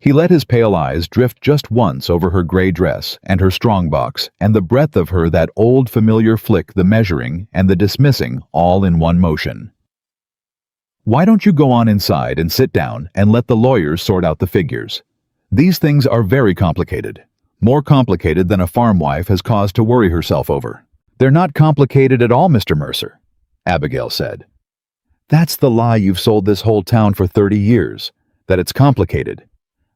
He let his pale eyes drift just once over her gray dress and her strongbox and the breadth of her that old familiar flick, the measuring and the dismissing, all in one motion. "Why don't you go on inside and sit down and let the lawyers sort out the figures? These things are very complicated, more complicated than a farm wife has cause to worry herself over." "They're not complicated at all, Mr. Mercer," Abigail said. "That's the lie you've sold this whole town for 30 years, that it's complicated.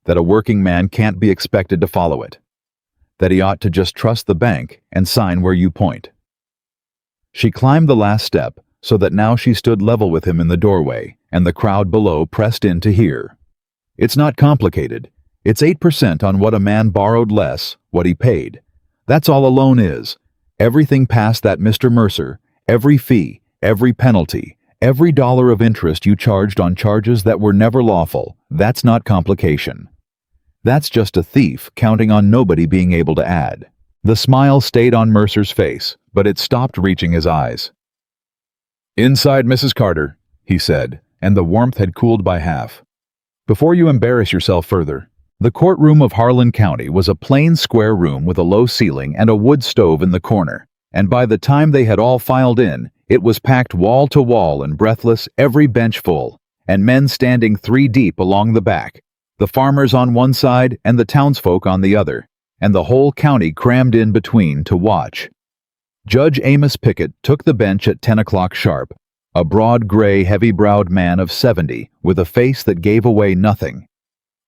That a working man can't be expected to follow it. That he ought to just trust the bank and sign where you point." She climbed the last step so that now she stood level with him in the doorway, and the crowd below pressed in to hear. It's not complicated. It's 8% on what a man borrowed less what he paid. That's all a loan is. Everything past that, Mr. Mercer, every fee, every penalty, every dollar of interest you charged on charges that were never lawful, that's not complication. That's just a thief counting on nobody being able to add. The smile stayed on Mercer's face, but it stopped reaching his eyes. "Inside, Mrs. Carter," he said, and the warmth had cooled by half. "Before you embarrass yourself further." The courtroom of Harlan County was a plain square room with a low ceiling and a wood stove in the corner, and by the time they had all filed in, it was packed wall to wall and breathless, every bench full, and men standing 3 deep along the back, the farmers on one side and the townsfolk on the other, and the whole county crammed in between to watch. Judge Amos Pickett took the bench at 10 o'clock sharp, a broad, gray, heavy-browed man of 70 with a face that gave away nothing.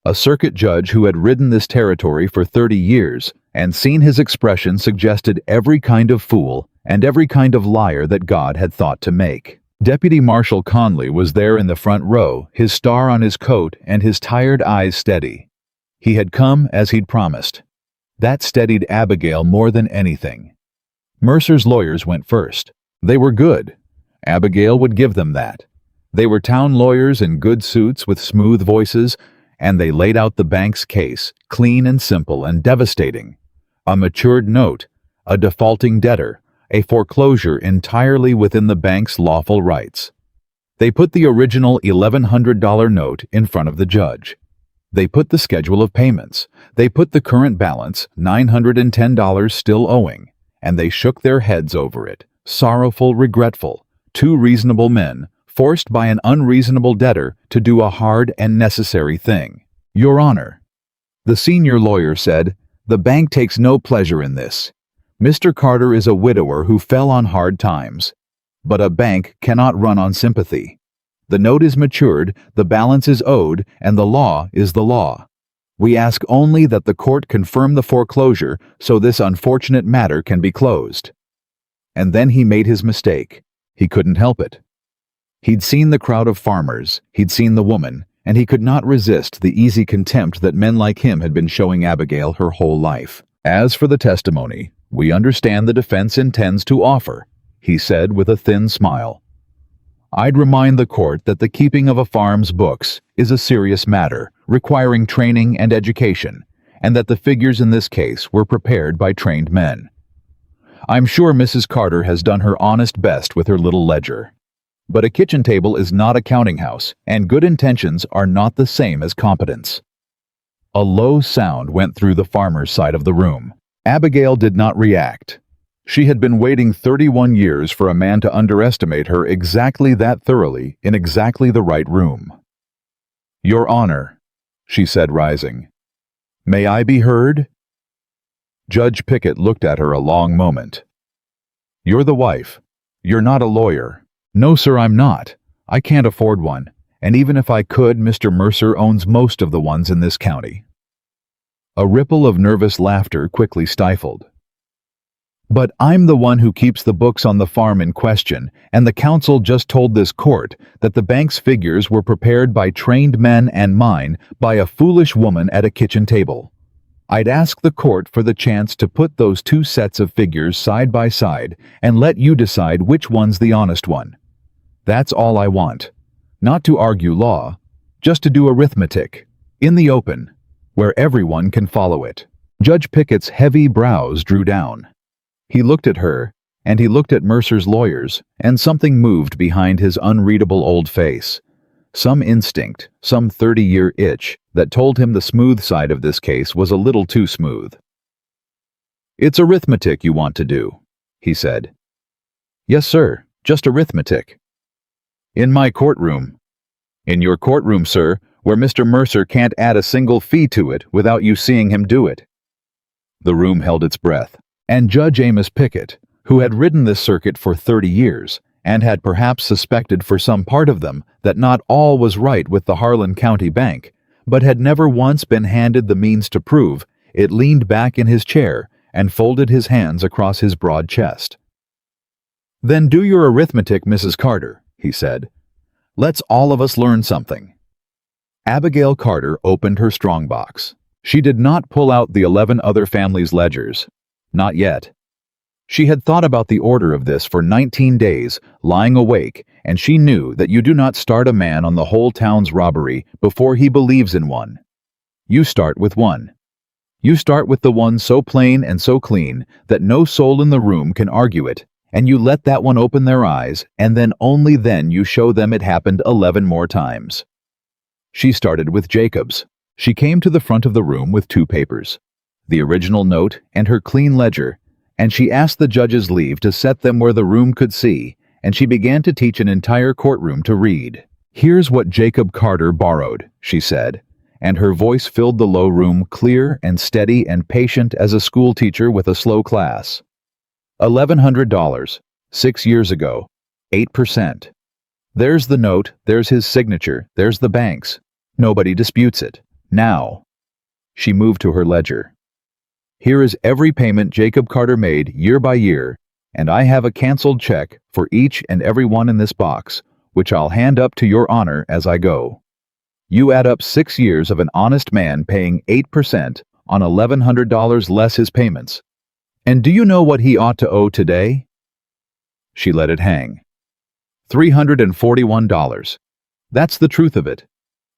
A circuit judge who had ridden this territory for 30 years and seen his expression suggested every kind of fool and every kind of liar that God had thought to make. Deputy Marshal Conley was there in the front row, his star on his coat and his tired eyes steady. He had come as he'd promised. That steadied Abigail more than anything. Mercer's lawyers went first. They were good. Abigail would give them that. They were town lawyers in good suits with smooth voices, and they laid out the bank's case, clean and simple and devastating. A matured note, a defaulting debtor, a foreclosure entirely within the bank's lawful rights. They put the original $1,100 note in front of the judge. They put the schedule of payments. They put the current balance, $910 still owing, and they shook their heads over it, sorrowful, regretful, 2 reasonable men, forced by an unreasonable debtor to do a hard and necessary thing. "Your Honor," the senior lawyer said, "the bank takes no pleasure in this. Mr. Carter is a widower who fell on hard times. But a bank cannot run on sympathy. The note is matured, the balance is owed, and the law is the law. We ask only that the court confirm the foreclosure so this unfortunate matter can be closed." And then he made his mistake. He couldn't help it. He'd seen the crowd of farmers, he'd seen the woman, and he could not resist the easy contempt that men like him had been showing Abigail her whole life. "As for the testimony, we understand the defense intends to offer," he said with a thin smile. "I'd remind the court that the keeping of a farm's books is a serious matter, requiring training and education, and that the figures in this case were prepared by trained men. I'm sure Mrs. Carter has done her honest best with her little ledger. But a kitchen table is not a counting house, and good intentions are not the same as competence." A low sound went through the farmer's side of the room. Abigail did not react. She had been waiting 31 years for a man to underestimate her exactly that thoroughly in exactly the right room. "Your Honor," she said, rising. "May I be heard?" Judge Pickett looked at her a long moment. "You're the wife. You're not a lawyer." "No, sir, I'm not. I can't afford one, and even if I could, Mr. Mercer owns most of the ones in this county." A ripple of nervous laughter quickly stifled. "But I'm the one who keeps the books on the farm in question, and the counsel just told this court that the bank's figures were prepared by trained men and mine by a foolish woman at a kitchen table. I'd ask the court for the chance to put those 2 sets of figures side by side and let you decide which one's the honest one. That's all I want. Not to argue law, just to do arithmetic, in the open, where everyone can follow it." Judge Pickett's heavy brows drew down. He looked at her, and he looked at Mercer's lawyers, and something moved behind his unreadable old face. Some instinct, some 30-year itch, that told him the smooth side of this case was a little too smooth. "It's arithmetic you want to do," he said. "Yes, sir, just arithmetic." "In my courtroom." "In your courtroom, sir, where Mr. Mercer can't add a single fee to it without you seeing him do it." The room held its breath, and Judge Amos Pickett, who had ridden this circuit for 30 years, and had perhaps suspected for some part of them that not all was right with the Harlan County Bank, but had never once been handed the means to prove it, leaned back in his chair and folded his hands across his broad chest. "Then do your arithmetic, Mrs. Carter," he said. "Let's all of us learn something." Abigail Carter opened her strongbox. She did not pull out the 11 other families' ledgers. Not yet. She had thought about the order of this for 19 days, lying awake, and she knew that you do not start a man on the whole town's robbery before he believes in one. You start with one. You start with the one so plain and so clean that no soul in the room can argue it, and you let that one open their eyes, and then only then you show them it happened 11 more times. She started with Jacob's. She came to the front of the room with 2 papers, the original note and her clean ledger, and she asked the judge's leave to set them where the room could see, and she began to teach an entire courtroom to read. "Here's what Jacob Carter borrowed," she said, and her voice filled the low room, clear and steady and patient as a school teacher with a slow class. $1,100, 6 years ago, 8%. There's the note, there's his signature, there's the bank's. Nobody disputes it. Now. She moved to her ledger. "Here is every payment Jacob Carter made year by year, and I have a canceled check for each and every one in this box, which I'll hand up to your honor as I go. You add up 6 years of an honest man paying 8% on $1,100 less his payments. And do you know what he ought to owe today?" She let it hang. $341. That's the truth of it.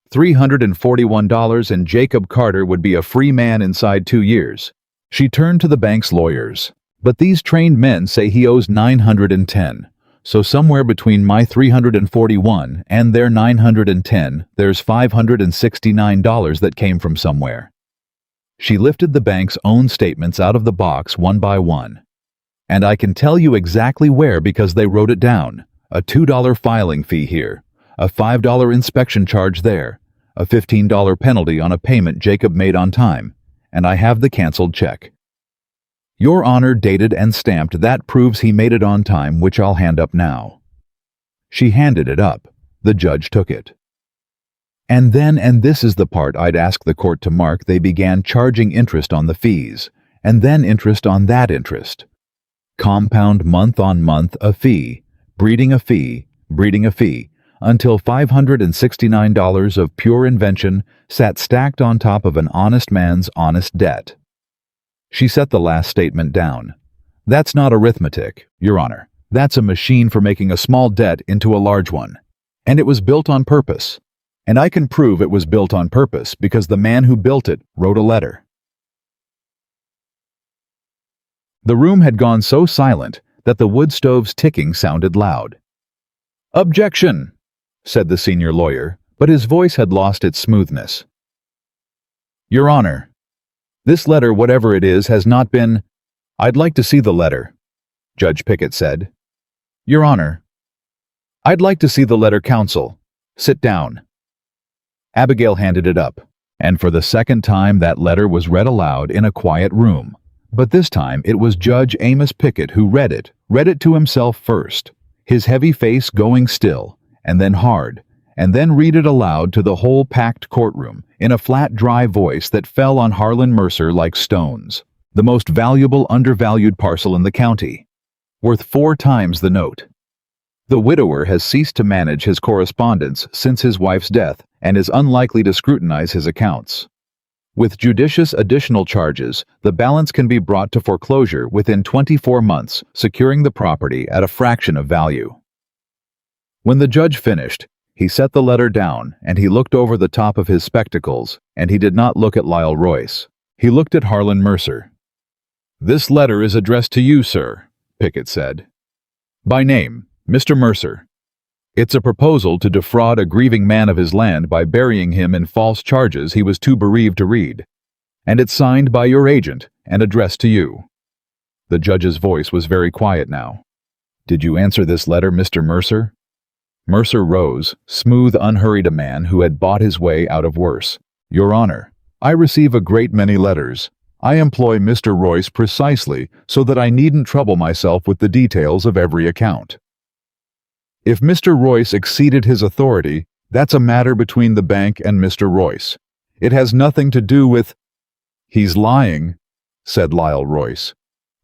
$341, and Jacob Carter would be a free man inside 2 years. She turned to the bank's lawyers. "But these trained men say he owes $910. So somewhere between my $341 and their $910, there's $569 that came from somewhere." She lifted the bank's own statements out of the box one by one. "And I can tell you exactly where because they wrote it down. A $2 filing fee here, a $5 inspection charge there, a $15 penalty on a payment Jacob made on time, and I have the canceled check. Your Honor dated and stamped that proves he made it on time, which I'll hand up now." She handed it up. The judge took it. And then, and this is the part I'd ask the court to mark, they began charging interest on the fees, and then interest on that interest. Compound month on month a fee, breeding a fee, until $569 of pure invention sat stacked on top of an honest man's honest debt. She set the last statement down. "That's not arithmetic, Your Honor. That's a machine for making a small debt into a large one. And it was built on purpose. And I can prove it was built on purpose because the man who built it wrote a letter." The room had gone so silent that the wood stove's ticking sounded loud. "Objection," said the senior lawyer, but his voice had lost its smoothness. "Your Honor, this letter, whatever it is, has not been—" "I'd like to see the letter," Judge Pickett said. "Your Honor, I'd like to see the letter, counsel. Sit down." Abigail handed it up, and for the second time that letter was read aloud in a quiet room. But this time it was Judge Amos Pickett who read it to himself first, his heavy face going still, and then hard, and then read it aloud to the whole packed courtroom in a flat, dry voice that fell on Harlan Mercer like stones. "The most valuable, undervalued parcel in the county, worth 4 times the note. The widower has ceased to manage his correspondence since his wife's death and is unlikely to scrutinize his accounts. With judicious additional charges, the balance can be brought to foreclosure within 24 months, securing the property at a fraction of value." When the judge finished, he set the letter down and he looked over the top of his spectacles, and he did not look at Lyle Royce. He looked at Harlan Mercer. "This letter is addressed to you, sir," Pickett said. "By name, Mr. Mercer. It's a proposal to defraud a grieving man of his land by burying him in false charges he was too bereaved to read. And it's signed by your agent and addressed to you." The judge's voice was very quiet now. "Did you answer this letter, Mr. Mercer?" Mercer rose, smooth, unhurried, a man who had bought his way out of worse. "Your Honor, I receive a great many letters. I employ Mr. Royce precisely so that I needn't trouble myself with the details of every account. If Mr. Royce exceeded his authority, that's a matter between the bank and Mr. Royce. It has nothing to do with—" "He's lying," said Lyle Royce.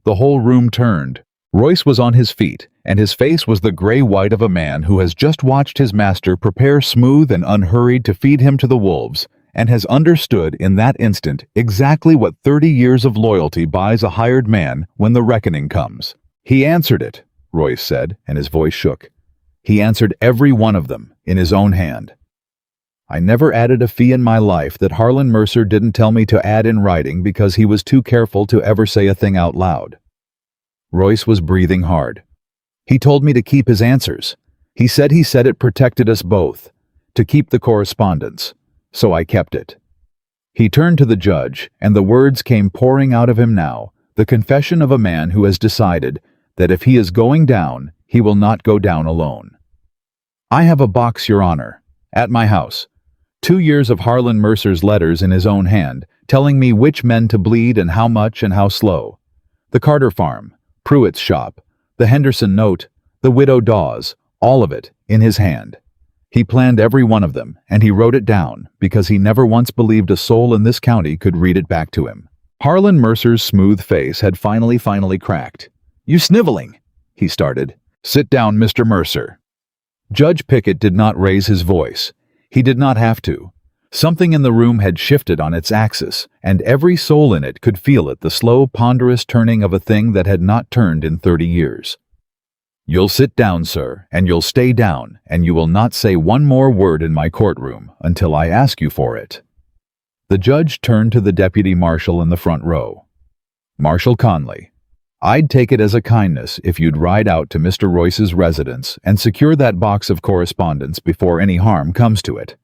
The whole room turned. Royce was on his feet, and his face was the gray white of a man who has just watched his master prepare smooth and unhurried to feed him to the wolves, and has understood in that instant exactly what 30 years of loyalty buys a hired man when the reckoning comes. "He answered it," Royce said, and his voice shook. "He answered every one of them in his own hand. I never added a fee in my life that Harlan Mercer didn't tell me to add in writing because he was too careful to ever say a thing out loud." Royce was breathing hard. "He told me to keep his answers. He said it protected us both, to keep the correspondence. So I kept it." He turned to the judge, and the words came pouring out of him now, the confession of a man who has decided that if he is going down, he will not go down alone. "I have a box, Your Honor, at my house. 2 years of Harlan Mercer's letters in his own hand, telling me which men to bleed and how much and how slow. The Carter farm, Pruitt's shop, the Henderson note, the widow Dawes, all of it in his hand. He planned every one of them, and he wrote it down because he never once believed a soul in this county could read it back to him." Harlan Mercer's smooth face had finally cracked. "You sniveling," he started. "Sit down, Mr. Mercer." Judge Pickett did not raise his voice. He did not have to. Something in the room had shifted on its axis, and every soul in it could feel it, the slow, ponderous turning of a thing that had not turned in 30 years. "You'll sit down, sir, and you'll stay down, and you will not say one more word in my courtroom until I ask you for it." The judge turned to the deputy marshal in the front row. "Marshal Conley, I'd take it as a kindness if you'd ride out to Mr. Royce's residence and secure that box of correspondence before any harm comes to it.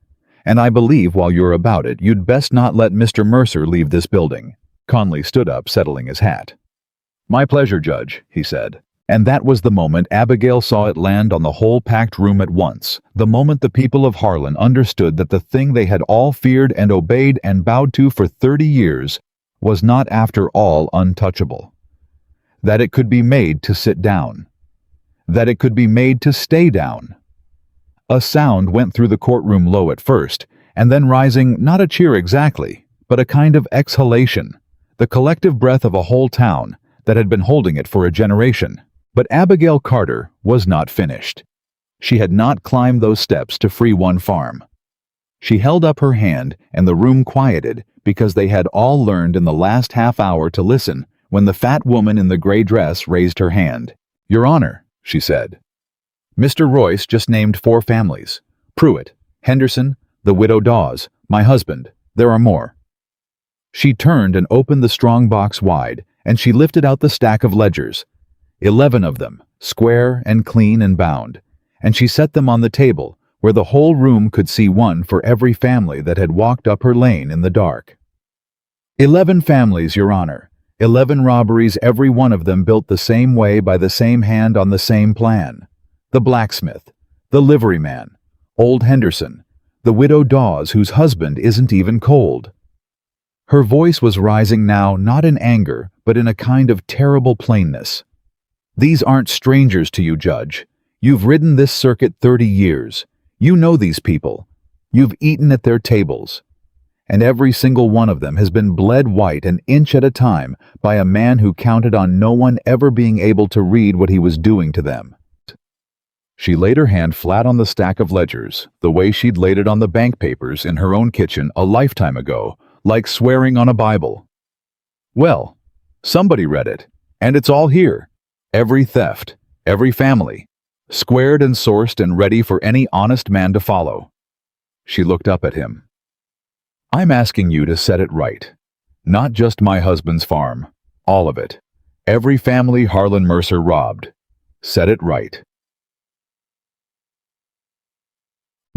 And I believe while you're about it, you'd best not let Mr. Mercer leave this building." Conley stood up, settling his hat. "My pleasure, Judge," he said. And that was the moment Abigail saw it land on the whole packed room at once, the moment the people of Harlan understood that the thing they had all feared and obeyed and bowed to for 30 years was not after all untouchable. That it could be made to sit down. That it could be made to stay down. A sound went through the courtroom low at first, and then rising, not a cheer exactly, but a kind of exhalation, the collective breath of a whole town that had been holding it for a generation. But Abigail Carter was not finished. She had not climbed those steps to free one farm. She held up her hand, and the room quieted because they had all learned in the last half hour to listen when the fat woman in the gray dress raised her hand. "Your Honor," she said, "Mr. Royce just named 4 families. Pruitt, Henderson, the widow Dawes, my husband. There are more." She turned and opened the strong box wide, and she lifted out the stack of ledgers. 11 of them, square and clean and bound, and she set them on the table where the whole room could see one for every family that had walked up her lane in the dark. 11 families, Your Honor. 11 robberies, every one of them built the same way by the same hand on the same plan. The blacksmith, the liveryman, old Henderson, the widow Dawes whose husband isn't even cold. Her voice was rising now not in anger, but in a kind of terrible plainness. "These aren't strangers to you, Judge. You've ridden this circuit 30 years. You know these people. You've eaten at their tables. And every single one of them has been bled white an inch at a time by a man who counted on no one ever being able to read what he was doing to them." She laid her hand flat on the stack of ledgers, the way she'd laid it on the bank papers in her own kitchen a lifetime ago, like swearing on a Bible. "Well, somebody read it, and it's all here. Every theft, every family, squared and sourced and ready for any honest man to follow." She looked up at him. "I'm asking you to set it right. Not just my husband's farm, all of it. Every family Harlan Mercer robbed. Set it right."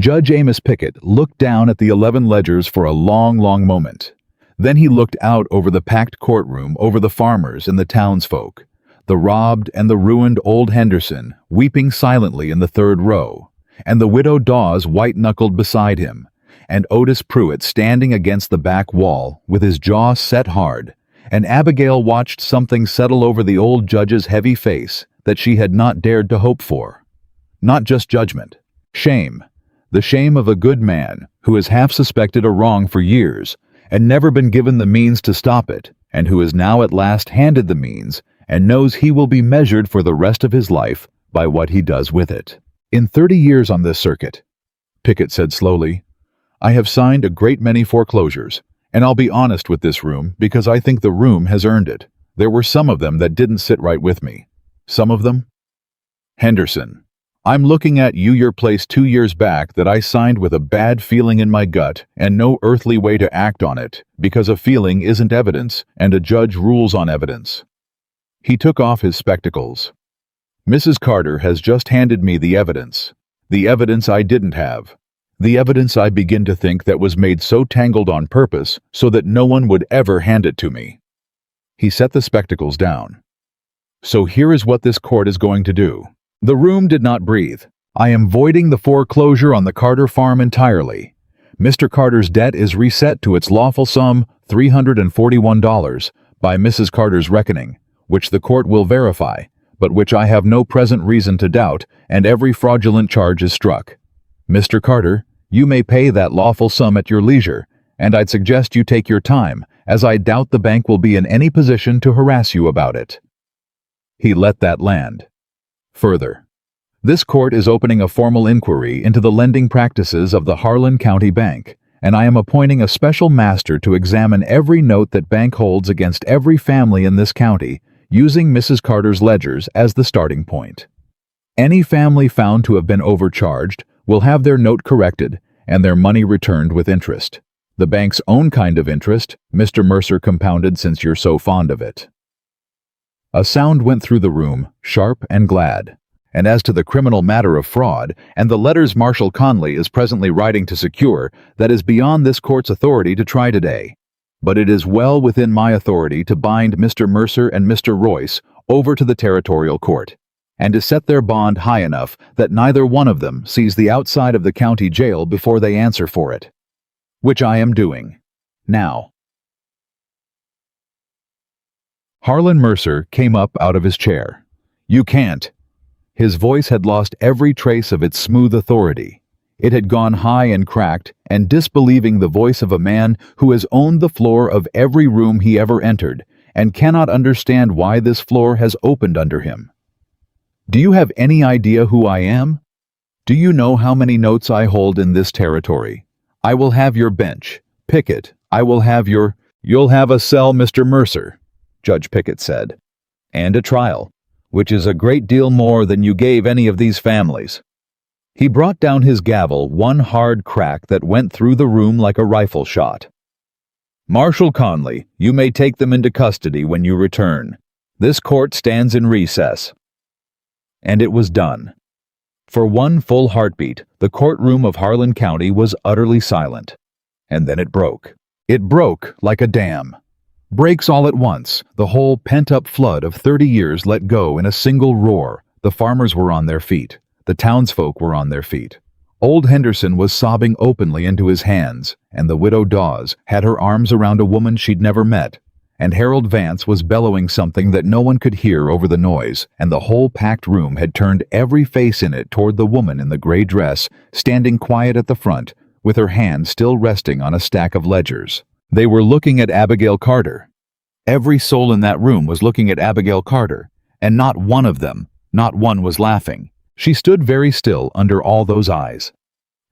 Judge Amos Pickett looked down at the 11 ledgers for a long moment. Then he looked out over the packed courtroom, over the farmers and the townsfolk, the robbed and the ruined old Henderson weeping silently in the 3rd row, and the widow Dawes white-knuckled beside him, and Otis Pruitt standing against the back wall with his jaw set hard, and Abigail watched something settle over the old judge's heavy face that she had not dared to hope for. Not just judgment. Shame. The shame of a good man who has half suspected a wrong for years and never been given the means to stop it, and who is now at last handed the means and knows he will be measured for the rest of his life by what he does with it. In 30 years on this circuit, Pickett said slowly, I have signed a great many foreclosures, and I'll be honest with this room because I think the room has earned it. There were some of them that didn't sit right with me. Some of them? Henderson, I'm looking at your place 2 years back that I signed with a bad feeling in my gut and no earthly way to act on it because a feeling isn't evidence and a judge rules on evidence. He took off his spectacles. Mrs. Carter has just handed me the evidence I didn't have. The evidence I begin to think that was made so tangled on purpose so that no one would ever hand it to me. He set the spectacles down. So here is what this court is going to do. The room did not breathe. I am voiding the foreclosure on the Carter farm entirely. Mr. Carter's debt is reset to its lawful sum, $341, by Mrs. Carter's reckoning, which the court will verify, but which I have no present reason to doubt, and every fraudulent charge is struck. Mr. Carter, you may pay that lawful sum at your leisure, and I'd suggest you take your time, as I doubt the bank will be in any position to harass you about it. He let that land. Further, this court is opening a formal inquiry into the lending practices of the Harlan County Bank, and I am appointing a special master to examine every note that bank holds against every family in this county, using Mrs. Carter's ledgers as the starting point. Any family found to have been overcharged will have their note corrected and their money returned with interest. The bank's own kind of interest, Mr. Mercer compounded since you're so fond of it. A sound went through the room, sharp and glad. And as to the criminal matter of fraud, and the letters Marshal Conley is presently writing to secure, that is beyond this court's authority to try today. But it is well within my authority to bind Mr. Mercer and Mr. Royce over to the territorial court, and to set their bond high enough that neither one of them sees the outside of the county jail before they answer for it. Which I am doing. Now. Harlan Mercer came up out of his chair. You can't. His voice had lost every trace of its smooth authority. It had gone high and cracked, and disbelieving the voice of a man who has owned the floor of every room he ever entered, and cannot understand why this floor has opened under him. Do you have any idea who I am? Do you know how many notes I hold in this territory? I will have your bench. Pickett, I will have your... You'll have a cell, Mr. Mercer, Judge Pickett said, and a trial, which is a great deal more than you gave any of these families. He brought down his gavel one hard crack that went through the room like a rifle shot. Marshal Conley, you may take them into custody when you return. This court stands in recess. And it was done. For one full heartbeat, the courtroom of Harlan County was utterly silent. And then it broke. It broke like a dam. Breaks all at once, the whole pent-up flood of 30 years let go in a single roar. The farmers were on their feet. The townsfolk were on their feet. Old Henderson was sobbing openly into his hands, and the widow Dawes had her arms around a woman she'd never met, and Harold Vance was bellowing something that no one could hear over the noise, and the whole packed room had turned every face in it toward the woman in the gray dress, standing quiet at the front, with her hand still resting on a stack of ledgers. They were looking at Abigail Carter. Every soul in that room was looking at Abigail Carter, and not one of them, not one was laughing. She stood very still under all those eyes.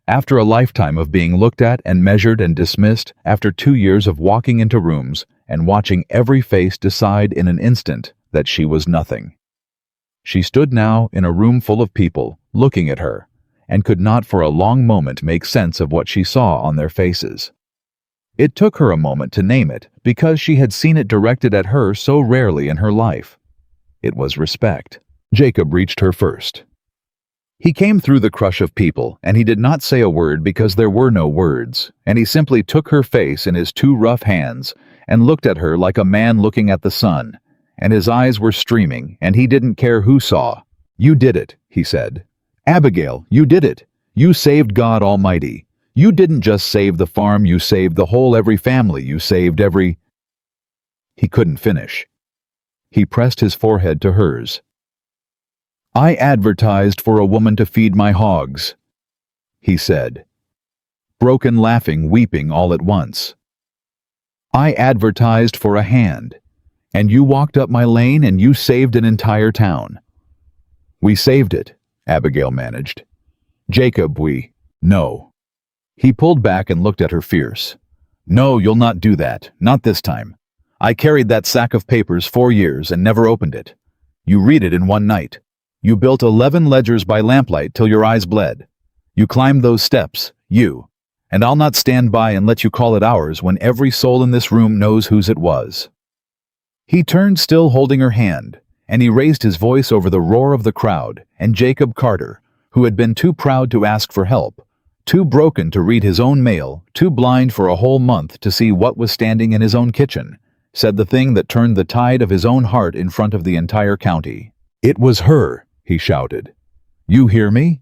After a lifetime of being looked at and measured and dismissed, after 2 years of walking into rooms and watching every face decide in an instant that she was nothing. She stood now in a room full of people, looking at her, and could not for a long moment make sense of what she saw on their faces. It took her a moment to name it, because she had seen it directed at her so rarely in her life. It was respect. Jacob reached her first. He came through the crush of people, and he did not say a word because there were no words, and he simply took her face in his 2 rough hands and looked at her like a man looking at the sun, and his eyes were streaming, and he didn't care who saw. You did it, he said. Abigail, you did it. You saved God Almighty. You didn't just save the farm, you saved the whole every family, you saved every... He couldn't finish. He pressed his forehead to hers. I advertised for a woman to feed my hogs, he said, broken laughing, weeping all at once. I advertised for a hand. And you walked up my lane and you saved an entire town." "We saved it," Abigail managed. "Jacob, No." He pulled back and looked at her fierce. "No, you'll not do that. Not this time. I carried that sack of papers 4 years and never opened it. You read it in one night. You built 11 ledgers by lamplight till your eyes bled. You climbed those steps, and I'll not stand by and let you call it ours when every soul in this room knows whose it was." He turned, still holding her hand, and he raised his voice over the roar of the crowd, and Jacob Carter, who had been too proud to ask for help, too broken to read his own mail, too blind for a whole month to see what was standing in his own kitchen, said the thing that turned the tide of his own heart in front of the entire county. "It was her," he shouted. "You hear me?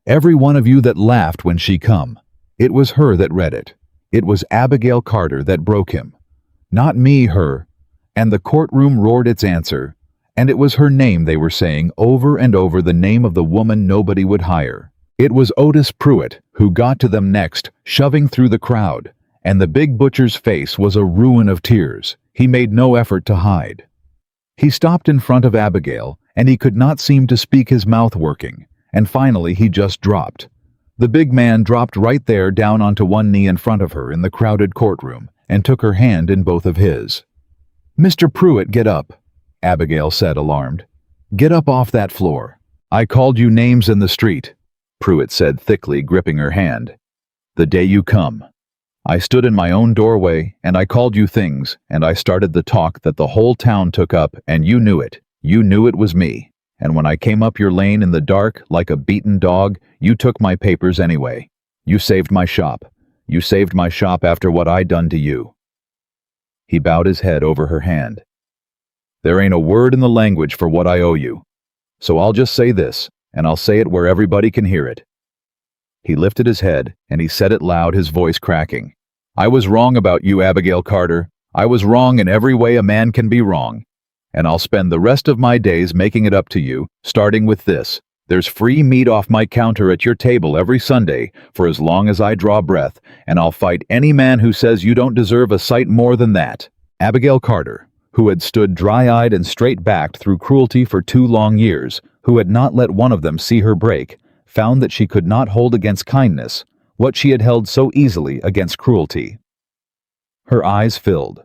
Every one of you that laughed when she come. It was her that read it. It was Abigail Carter that broke him. Not me, her." And the courtroom roared its answer, and it was her name they were saying over and over, the name of the woman nobody would hire. It was Otis Pruitt who got to them next, shoving through the crowd, and the big butcher's face was a ruin of tears. He made no effort to hide. He stopped in front of Abigail, and he could not seem to speak, his mouth working, and finally he just dropped. The big man dropped right there down onto one knee in front of her in the crowded courtroom and took her hand in both of his. "Mr. Pruitt, get up," Abigail said, alarmed. "Get up off that floor. I called you names in the street," Pruitt said thickly, gripping her hand. "The day you come. I stood in my own doorway, and I called you things, and I started the talk that the whole town took up, and you knew it. You knew it was me. And when I came up your lane in the dark, like a beaten dog, you took my papers anyway. You saved my shop. You saved my shop after what I done to you." He bowed his head over her hand. "There ain't a word in the language for what I owe you. So I'll just say this, and I'll say it where everybody can hear it." He lifted his head, and he said it loud, his voice cracking. "I was wrong about you, Abigail Carter. I was wrong in every way a man can be wrong. And I'll spend the rest of my days making it up to you, starting with this. There's free meat off my counter at your table every Sunday for as long as I draw breath, and I'll fight any man who says you don't deserve a sight more than that." Abigail Carter, who had stood dry-eyed and straight-backed through cruelty for 2 long years, who had not let one of them see her break, found that she could not hold against kindness what she had held so easily against cruelty. Her eyes filled.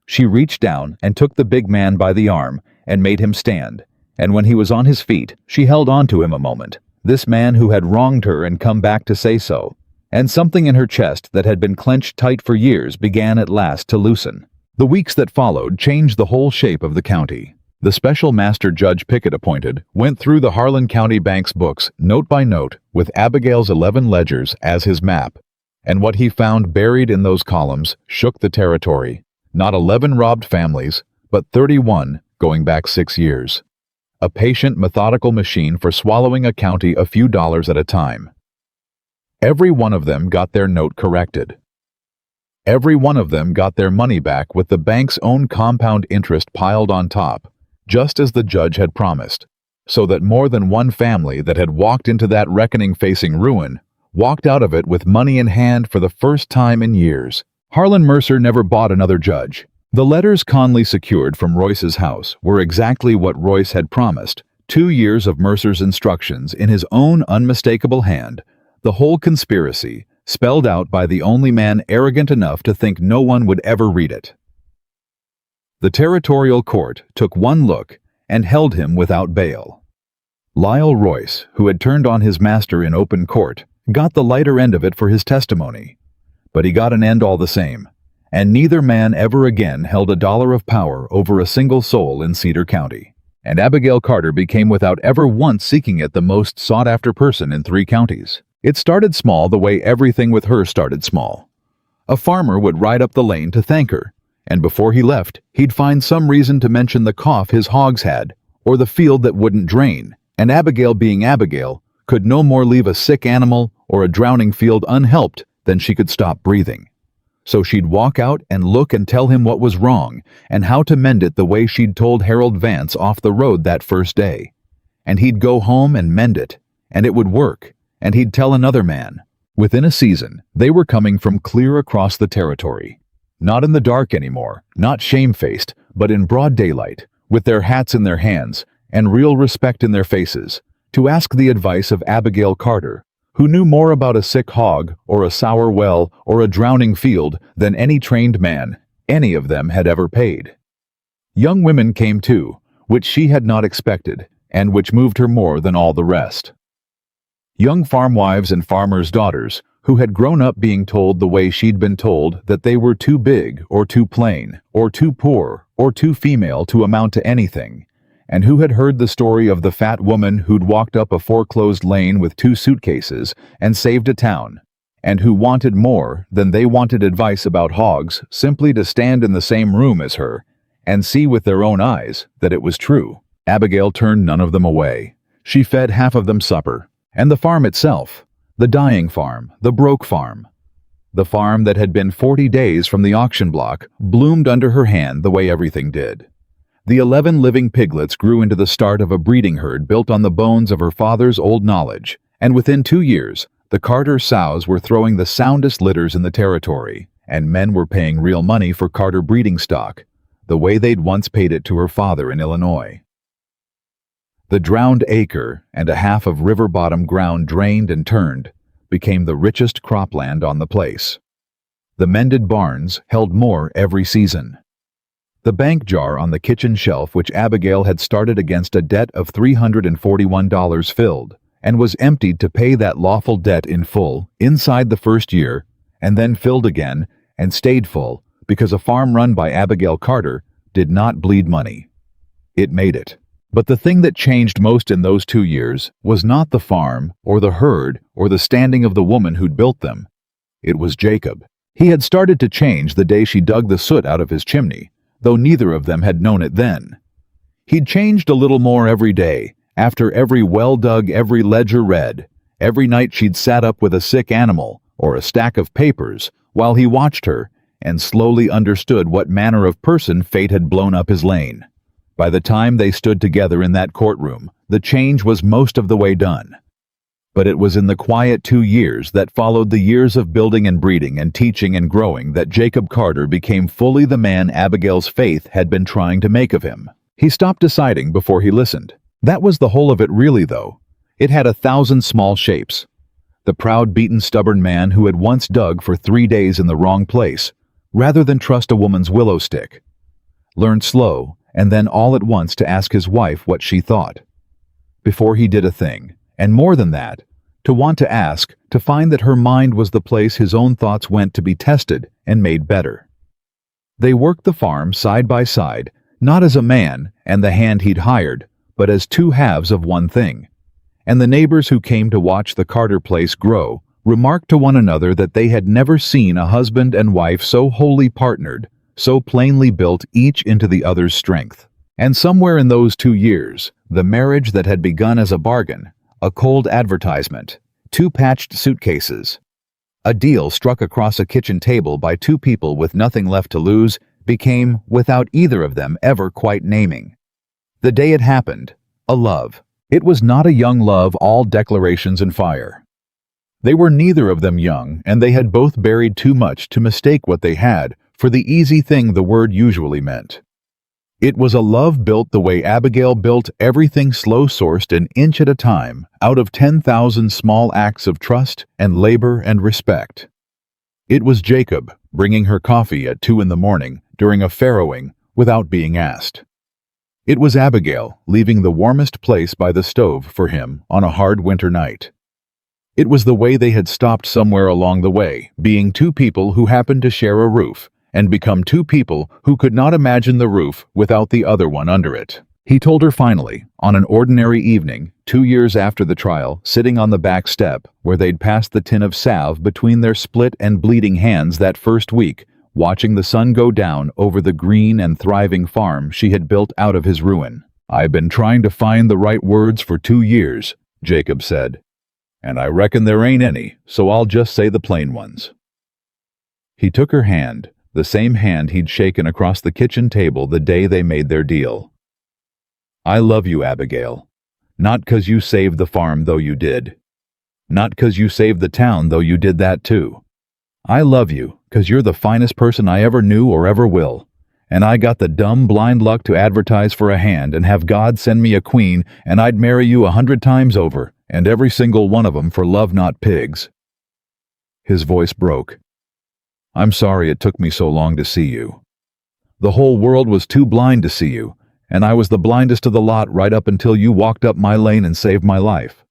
She reached down and took the big man by the arm and made him stand, and when he was on his feet, she held on to him a moment, this man who had wronged her and come back to say so, and something in her chest that had been clenched tight for years began at last to loosen. The weeks that followed changed the whole shape of the county. The special master judge Pickett appointed went through the Harlan County Bank's books note by note with Abigail's 11 ledgers as his map, and what he found buried in those columns shook the territory. Not 11 robbed families, but 31 going back 6 years. A patient, methodical machine for swallowing a county a few dollars at a time. Every one of them got their note corrected. Every one of them got their money back with the bank's own compound interest piled on top, just as the judge had promised, so that more than one family that had walked into that reckoning facing ruin walked out of it with money in hand for the first time in years. Harlan Mercer never bought another judge. The letters Conley secured from Royce's house were exactly what Royce had promised. 2 years of Mercer's instructions in his own unmistakable hand, the whole conspiracy spelled out by the only man arrogant enough to think no one would ever read it. The territorial court took one look and held him without bail. Lyle Royce, who had turned on his master in open court, got the lighter end of it for his testimony. But he got an end all the same, and neither man ever again held a dollar of power over a single soul in Cedar County. And Abigail Carter became, without ever once seeking it, the most sought-after person in 3 counties. It started small the way everything with her started small. A farmer would ride up the lane to thank her, and before he left, he'd find some reason to mention the cough his hogs had, or the field that wouldn't drain, and Abigail, being Abigail, could no more leave a sick animal or a drowning field unhelped than she could stop breathing. So she'd walk out and look and tell him what was wrong and how to mend it the way she'd told Harold Vance off the road that first day. And he'd go home and mend it, and it would work, and he'd tell another man. Within a season, they were coming from clear across the territory. Not in the dark anymore, not shamefaced, but in broad daylight, with their hats in their hands and real respect in their faces, to ask the advice of Abigail Carter, who knew more about a sick hog or a sour well or a drowning field than any trained man, any of them, had ever paid. Young women came too, which she had not expected, and which moved her more than all the rest. Young farm wives and farmers' daughters, who had grown up being told the way she'd been told, that they were too big or too plain or too poor or too female to amount to anything, and who had heard the story of the fat woman who'd walked up a foreclosed lane with 2 suitcases and saved a town, and who wanted more than they wanted advice about hogs simply to stand in the same room as her and see with their own eyes that it was true. Abigail turned none of them away. She fed half of them supper, and the farm itself, the dying farm, the broke farm, the farm that had been 40 days from the auction block, bloomed under her hand the way everything did. The 11 living piglets grew into the start of a breeding herd built on the bones of her father's old knowledge, and within 2 years, the Carter sows were throwing the soundest litters in the territory, and men were paying real money for Carter breeding stock, the way they'd once paid it to her father in Illinois. The drowned acre and a half of river bottom ground drained and turned became the richest cropland on the place. The mended barns held more every season. The bank jar on the kitchen shelf, which Abigail had started against a debt of $341, filled, and was emptied to pay that lawful debt in full inside the first year, and then filled again and stayed full because a farm run by Abigail Carter did not bleed money. It made it. But the thing that changed most in those 2 years was not the farm or the herd or the standing of the woman who'd built them. It was Jacob. He had started to change the day she dug the soot out of his chimney, though neither of them had known it then. He'd changed a little more every day, after every well dug, every ledger read, every night she'd sat up with a sick animal or a stack of papers while he watched her and slowly understood what manner of person fate had blown up his lane. By the time they stood together in that courtroom, the change was most of the way done. But it was in the quiet 2 years that followed the years of building and breeding and teaching and growing that Jacob Carter became fully the man Abigail's faith had been trying to make of him. He stopped deciding before he listened. That was the whole of it really, though. It had 1,000 small shapes. The proud, beaten, stubborn man who had once dug for 3 days in the wrong place, rather than trust a woman's willow stick. Learned slow, and then all at once to ask his wife what she thought. Before he did a thing, and more than that, to want to ask, to find that her mind was the place his own thoughts went to be tested and made better. They worked the farm side by side, not as a man and the hand he'd hired, but as 2 halves of one thing. And the neighbors who came to watch the Carter place grow remarked to one another that they had never seen a husband and wife so wholly partnered, so plainly built each into the other's strength. And somewhere in those 2 years, the marriage that had begun as a bargain, a cold advertisement, 2 patched suitcases, a deal struck across a kitchen table by 2 people with nothing left to lose, became, without either of them ever quite naming. The day it happened, a love. It was not a young love all declarations and fire. They were neither of them young, and they had both buried too much to mistake what they had for the easy thing the word usually meant. It was a love built the way Abigail built everything, slow-sourced an inch at a time, out of 10,000 small acts of trust and labor and respect. It was Jacob bringing her coffee at 2 in the morning during a farrowing without being asked. It was Abigail leaving the warmest place by the stove for him on a hard winter night. It was the way they had stopped somewhere along the way, being 2 people who happened to share a roof, and become 2 people who could not imagine the roof without the other one under it. He told her finally, on an ordinary evening, 2 years after the trial, sitting on the back step, where they'd passed the tin of salve between their split and bleeding hands that first week, watching the sun go down over the green and thriving farm she had built out of his ruin. "I've been trying to find the right words for 2 years, Jacob said. "And I reckon there ain't any, so I'll just say the plain ones." He took her hand, the same hand he'd shaken across the kitchen table the day they made their deal. "I love you, Abigail. Not 'cause you saved the farm, though you did. Not 'cause you saved the town, though you did that too. I love you 'cause you're the finest person I ever knew or ever will, And I got the dumb blind luck to advertise for a hand and have God send me a queen, and I'd marry you 100 times over, and every single one of 'em for love not pigs." His voice broke. "I'm sorry it took me so long to see you. The whole world was too blind to see you, and I was the blindest of the lot right up until you walked up my lane and saved my life.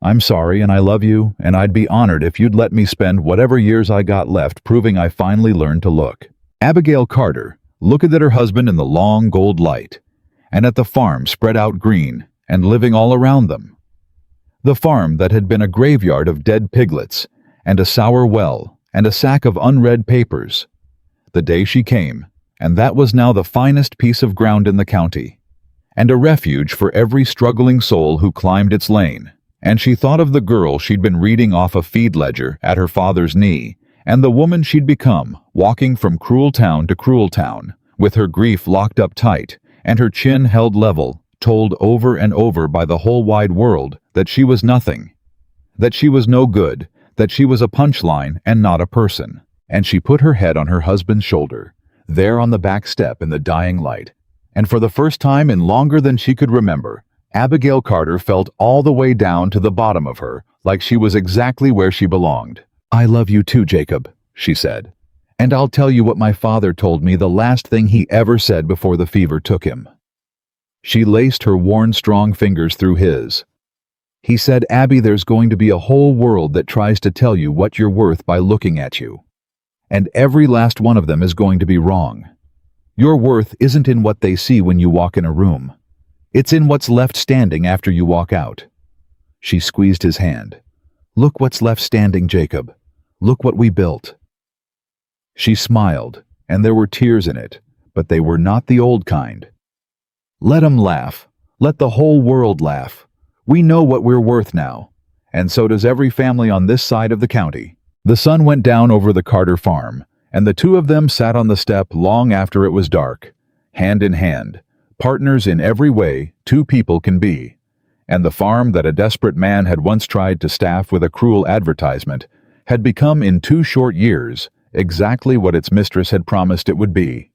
I'm sorry, and I love you, and I'd be honored if you'd let me spend whatever years I got left proving I finally learned to look." Abigail Carter looked at her husband in the long gold light, and at the farm spread out green and living all around them. The farm that had been a graveyard of dead piglets, and a sour well, and a sack of unread papers. The day she came, and that was now the finest piece of ground in the county, and a refuge for every struggling soul who climbed its lane. And she thought of the girl she'd been reading off a feed ledger at her father's knee, and the woman she'd become, walking from cruel town to cruel town, with her grief locked up tight, and her chin held level, told over and over by the whole wide world that she was nothing, that she was no good, that she was a punchline and not a person. And she put her head on her husband's shoulder, there on the back step in the dying light, and for the first time in longer than she could remember, Abigail Carter felt all the way down to the bottom of her, like she was exactly where she belonged. "I love you too, Jacob," she said. "And I'll tell you what my father told me the last thing he ever said before the fever took him." She laced her worn, strong fingers through his. "He said, Abby, there's going to be a whole world that tries to tell you what you're worth by looking at you. And every last one of them is going to be wrong. Your worth isn't in what they see when you walk in a room. It's in what's left standing after you walk out." She squeezed his hand. "Look what's left standing, Jacob. Look what we built." She smiled, and there were tears in it, but they were not the old kind. "Let 'em laugh. Let the whole world laugh. We know what we're worth now, and so does every family on this side of the county." The sun went down over the Carter farm, and the two of them sat on the step long after it was dark, hand in hand, partners in every way two people can be. And the farm that a desperate man had once tried to staff with a cruel advertisement had become in 2 short years exactly what its mistress had promised it would be.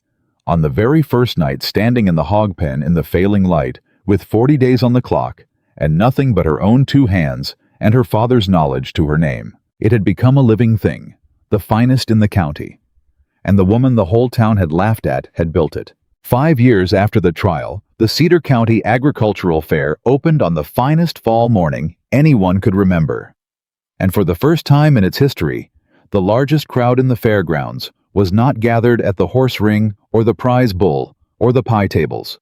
On the very first night standing in the hog pen in the failing light, with 40 days on the clock, and nothing but her own 2 hands and her father's knowledge to her name, it had become a living thing, the finest in the county. And the woman the whole town had laughed at had built it. 5 years after the trial, the Cedar County Agricultural Fair opened on the finest fall morning anyone could remember. And for the first time in its history, the largest crowd in the fairgrounds was not gathered at the horse ring or the prize bull or the pie tables.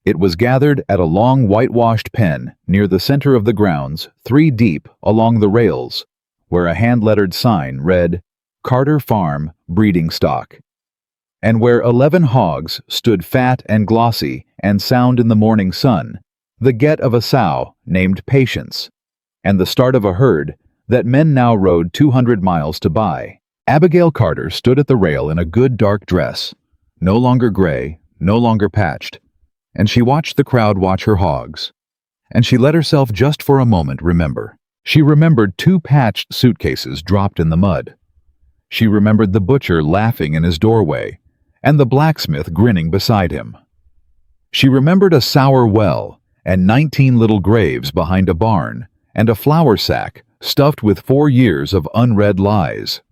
It was gathered at a long whitewashed pen near the center of the grounds, 3 deep along the rails, where a hand-lettered sign read, "Carter Farm Breeding Stock," and where 11 hogs stood fat and glossy and sound in the morning sun, the get of a sow named Patience, and the start of a herd that men now rode 200 miles to buy. Abigail Carter stood at the rail in a good dark dress, no longer gray, no longer patched, and she watched the crowd watch her hogs. And she let herself just for a moment remember. She remembered 2 patched suitcases dropped in the mud. She remembered the butcher laughing in his doorway, and the blacksmith grinning beside him. She remembered a sour well, and 19 little graves behind a barn, and a flour sack stuffed with 4 years of unread lies.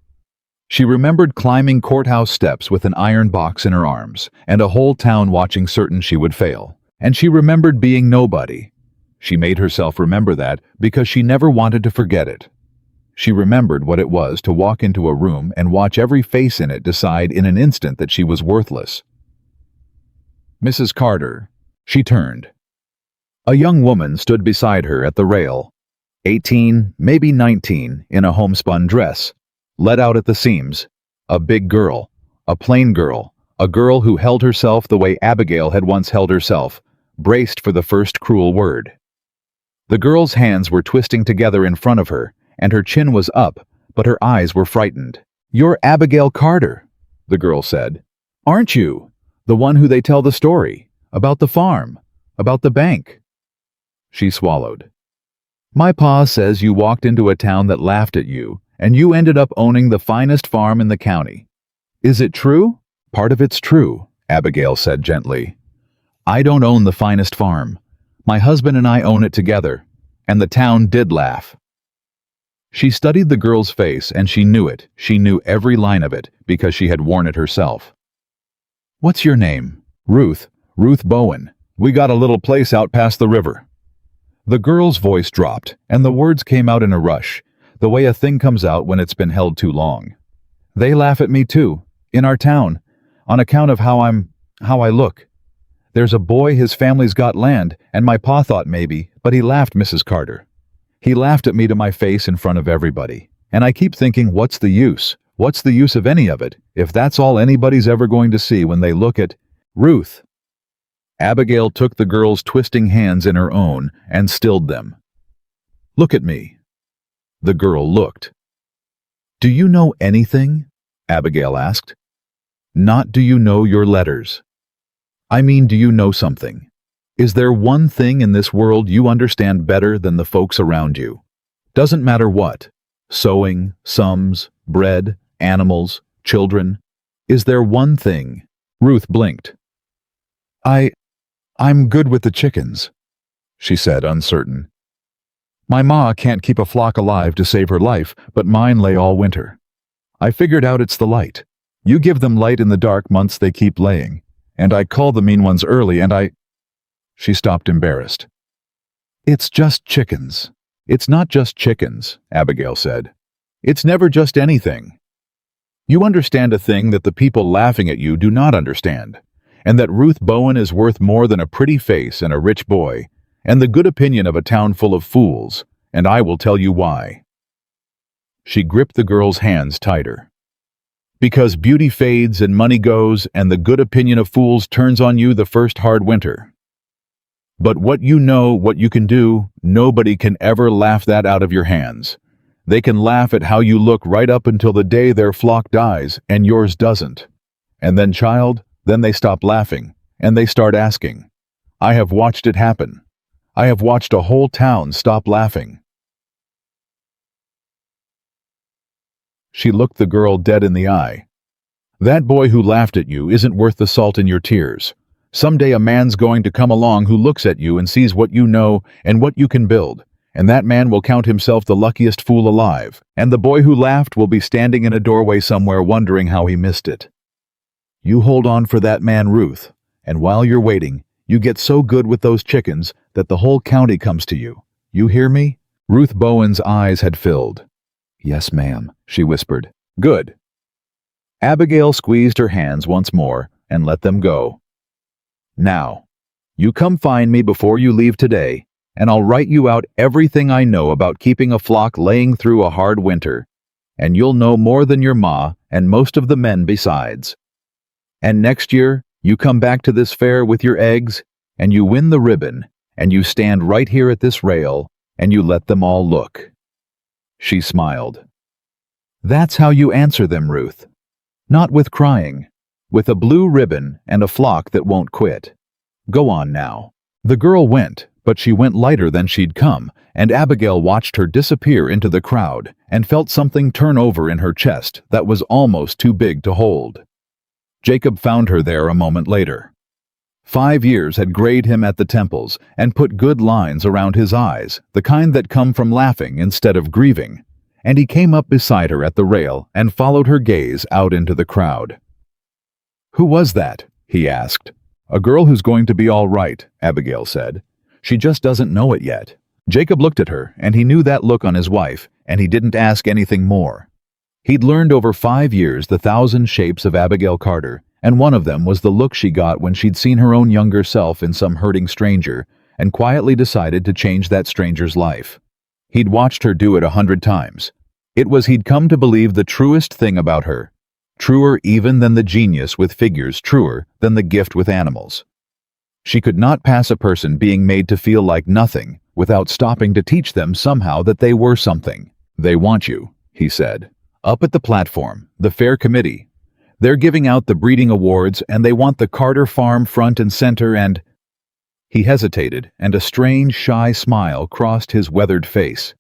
She remembered climbing courthouse steps with an iron box in her arms, and a whole town watching certain she would fail. And she remembered being nobody. She made herself remember that because she never wanted to forget it. She remembered what it was to walk into a room and watch every face in it decide in an instant that she was worthless. "Mrs. Carter," she turned. A young woman stood beside her at the rail, 18, maybe 19, in a homespun dress, let out at the seams. A big girl, a plain girl, a girl who held herself the way Abigail had once held herself, braced for the first cruel word. The girl's hands were twisting together in front of her, and her chin was up, but her eyes were frightened. "You're Abigail Carter," the girl said. "Aren't you? The one who they tell the story, about the farm, about the bank." She swallowed. "My pa says you walked into a town that laughed at you, and you ended up owning the finest farm in the county. Is it true?" "Part of it's true," Abigail said gently. I don't own the finest farm. My husband and I own it together. And the town did laugh. She studied the girl's face and she knew it. She knew every line of it because she had worn it herself. What's your name? Ruth. Ruth Bowen. We got a little place out past the river. The girl's voice dropped, and the words came out in a rush, the way a thing comes out when it's been held too long. They laugh at me too, in our town, on account of how I look. There's a boy, his family's got land, and my pa thought maybe, but he laughed, Mrs. Carter. He laughed at me to my face in front of everybody. And I keep thinking, what's the use? What's the use of any of it, if that's all anybody's ever going to see when they look at Ruth? Abigail took the girl's twisting hands in her own and stilled them. Look at me. The girl looked. Do you know anything? Abigail asked. Not do you know your letters. I mean, do you know something? Is there one thing in this world you understand better than the folks around you? Doesn't matter what. Sewing, sums, bread, animals, children. Is there one thing? Ruth blinked. I'm good with the chickens, she said, uncertain. My ma can't keep a flock alive to save her life, but mine lay all winter. I figured out it's the light. You give them light in the dark months they keep laying, and I call the mean ones early and She stopped embarrassed. It's just chickens. It's not just chickens, Abigail said. It's never just anything. You understand a thing that the people laughing at you do not understand, and that Ruth Bowen is worth more than a pretty face and a rich boy, and the good opinion of a town full of fools, and I will tell you why. She gripped the girl's hands tighter. Because beauty fades and money goes, and the good opinion of fools turns on you the first hard winter. But what you know, what you can do, nobody can ever laugh that out of your hands. They can laugh at how you look right up until the day their flock dies, and yours doesn't. And then, child, then they stop laughing, and they start asking. I have watched it happen. I have watched a whole town stop laughing. She looked the girl dead in the eye. That boy who laughed at you isn't worth the salt in your tears. Someday a man's going to come along who looks at you and sees what you know and what you can build, and that man will count himself the luckiest fool alive, and the boy who laughed will be standing in a doorway somewhere wondering how he missed it. You hold on for that man, Ruth, and while you're waiting, you get so good with those chickens that the whole county comes to you. You hear me? Ruth Bowen's eyes had filled. Yes, ma'am, she whispered. Good. Abigail squeezed her hands once more and let them go. Now, you come find me before you leave today, and I'll write you out everything I know about keeping a flock laying through a hard winter, and you'll know more than your ma and most of the men besides. And next year, you come back to this fair with your eggs, and you win the ribbon, and you stand right here at this rail, and you let them all look. She smiled. That's how you answer them, Ruth. Not with crying, with a blue ribbon and a flock that won't quit. Go on now. The girl went, but she went lighter than she'd come, and Abigail watched her disappear into the crowd and felt something turn over in her chest that was almost too big to hold. Jacob found her there a moment later. 5 years had grayed him at the temples and put good lines around his eyes, the kind that come from laughing instead of grieving, and he came up beside her at the rail and followed her gaze out into the crowd. Who was that? He asked. A girl who's going to be all right, Abigail said. She just doesn't know it yet. Jacob looked at her, and he knew that look on his wife, and he didn't ask anything more. He'd learned over 5 years the 1,000 shapes of Abigail Carter, and one of them was the look she got when she'd seen her own younger self in some hurting stranger and quietly decided to change that stranger's life. He'd watched her do it 100 times. It was he'd come to believe the truest thing about her, truer even than the genius with figures, truer than the gift with animals. She could not pass a person being made to feel like nothing without stopping to teach them somehow that they were something. They want you, he said. Up at the platform, the fair committee. They're giving out the breeding awards and they want the Carter farm front and center and... He hesitated and a strange, shy smile crossed his weathered face.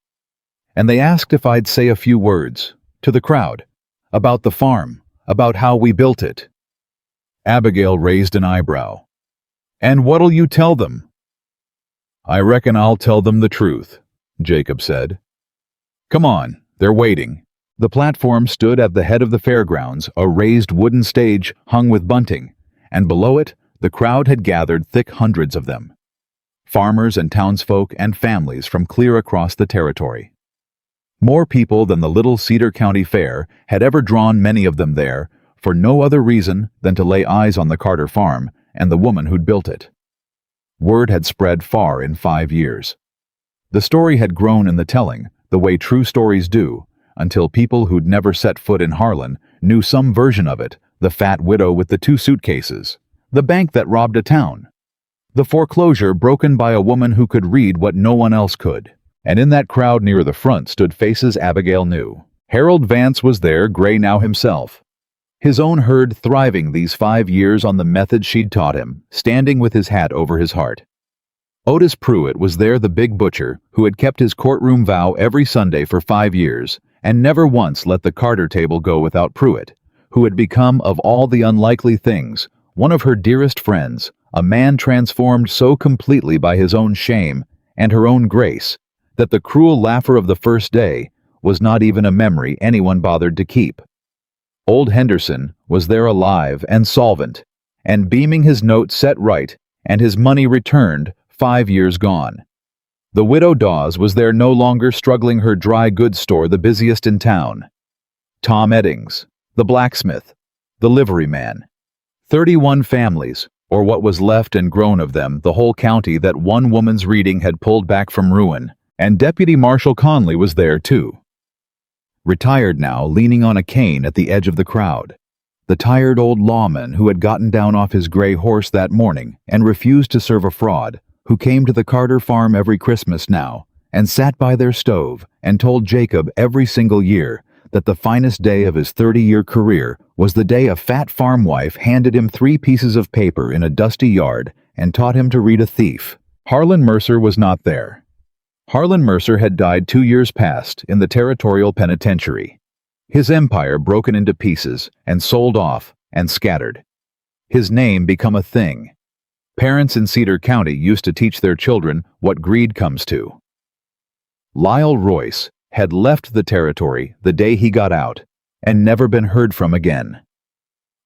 And they asked if I'd say a few words, to the crowd, about the farm, about how we built it. Abigail raised an eyebrow. "And what'll you tell them?" "I reckon I'll tell them the truth," Jacob said. "Come on, they're waiting." The platform stood at the head of the fairgrounds, a raised wooden stage hung with bunting, and below it, the crowd had gathered thick hundreds of them. Farmers and townsfolk and families from clear across the territory. More people than the little Cedar County Fair had ever drawn many of them there, for no other reason than to lay eyes on the Carter farm and the woman who'd built it. Word had spread far in 5 years. The story had grown in the telling, the way true stories do, until people who'd never set foot in Harlan knew some version of it: the fat widow with the 2 suitcases, the bank that robbed a town, the foreclosure broken by a woman who could read what no one else could. And in that crowd near the front stood faces Abigail knew. Harold Vance was there, gray now himself. His own herd thriving these 5 years on the methods she'd taught him, standing with his hat over his heart. Otis Pruitt was there, the big butcher, who had kept his courtroom vow every Sunday for 5 years, and never once let the Carter table go without Pruitt, who had become, of all the unlikely things, one of her dearest friends, a man transformed so completely by his own shame and her own grace that the cruel laugher of the first day was not even a memory anyone bothered to keep. Old Henderson was there, alive and solvent, and beaming, his note set right and his money returned, 5 years gone. The widow Dawes was there, no longer struggling, her dry goods store the busiest in town. Tom Eddings, the blacksmith, the liveryman. 31 families, or what was left and grown of them, the whole county that one woman's reading had pulled back from ruin. And Deputy Marshal Conley was there too. Retired now, leaning on a cane at the edge of the crowd. The tired old lawman who had gotten down off his gray horse that morning and refused to serve a fraud, who came to the Carter farm every Christmas now and sat by their stove and told Jacob every single year that the finest day of his 30-year career was the day a fat farm wife handed him 3 pieces of paper in a dusty yard and taught him to read a thief. Harlan Mercer was not there. Harlan Mercer had died 2 years past in the Territorial Penitentiary. His empire broken into pieces and sold off and scattered. His name become a thing. Parents in Cedar County used to teach their children what greed comes to. Lyle Royce had left the territory the day he got out and never been heard from again.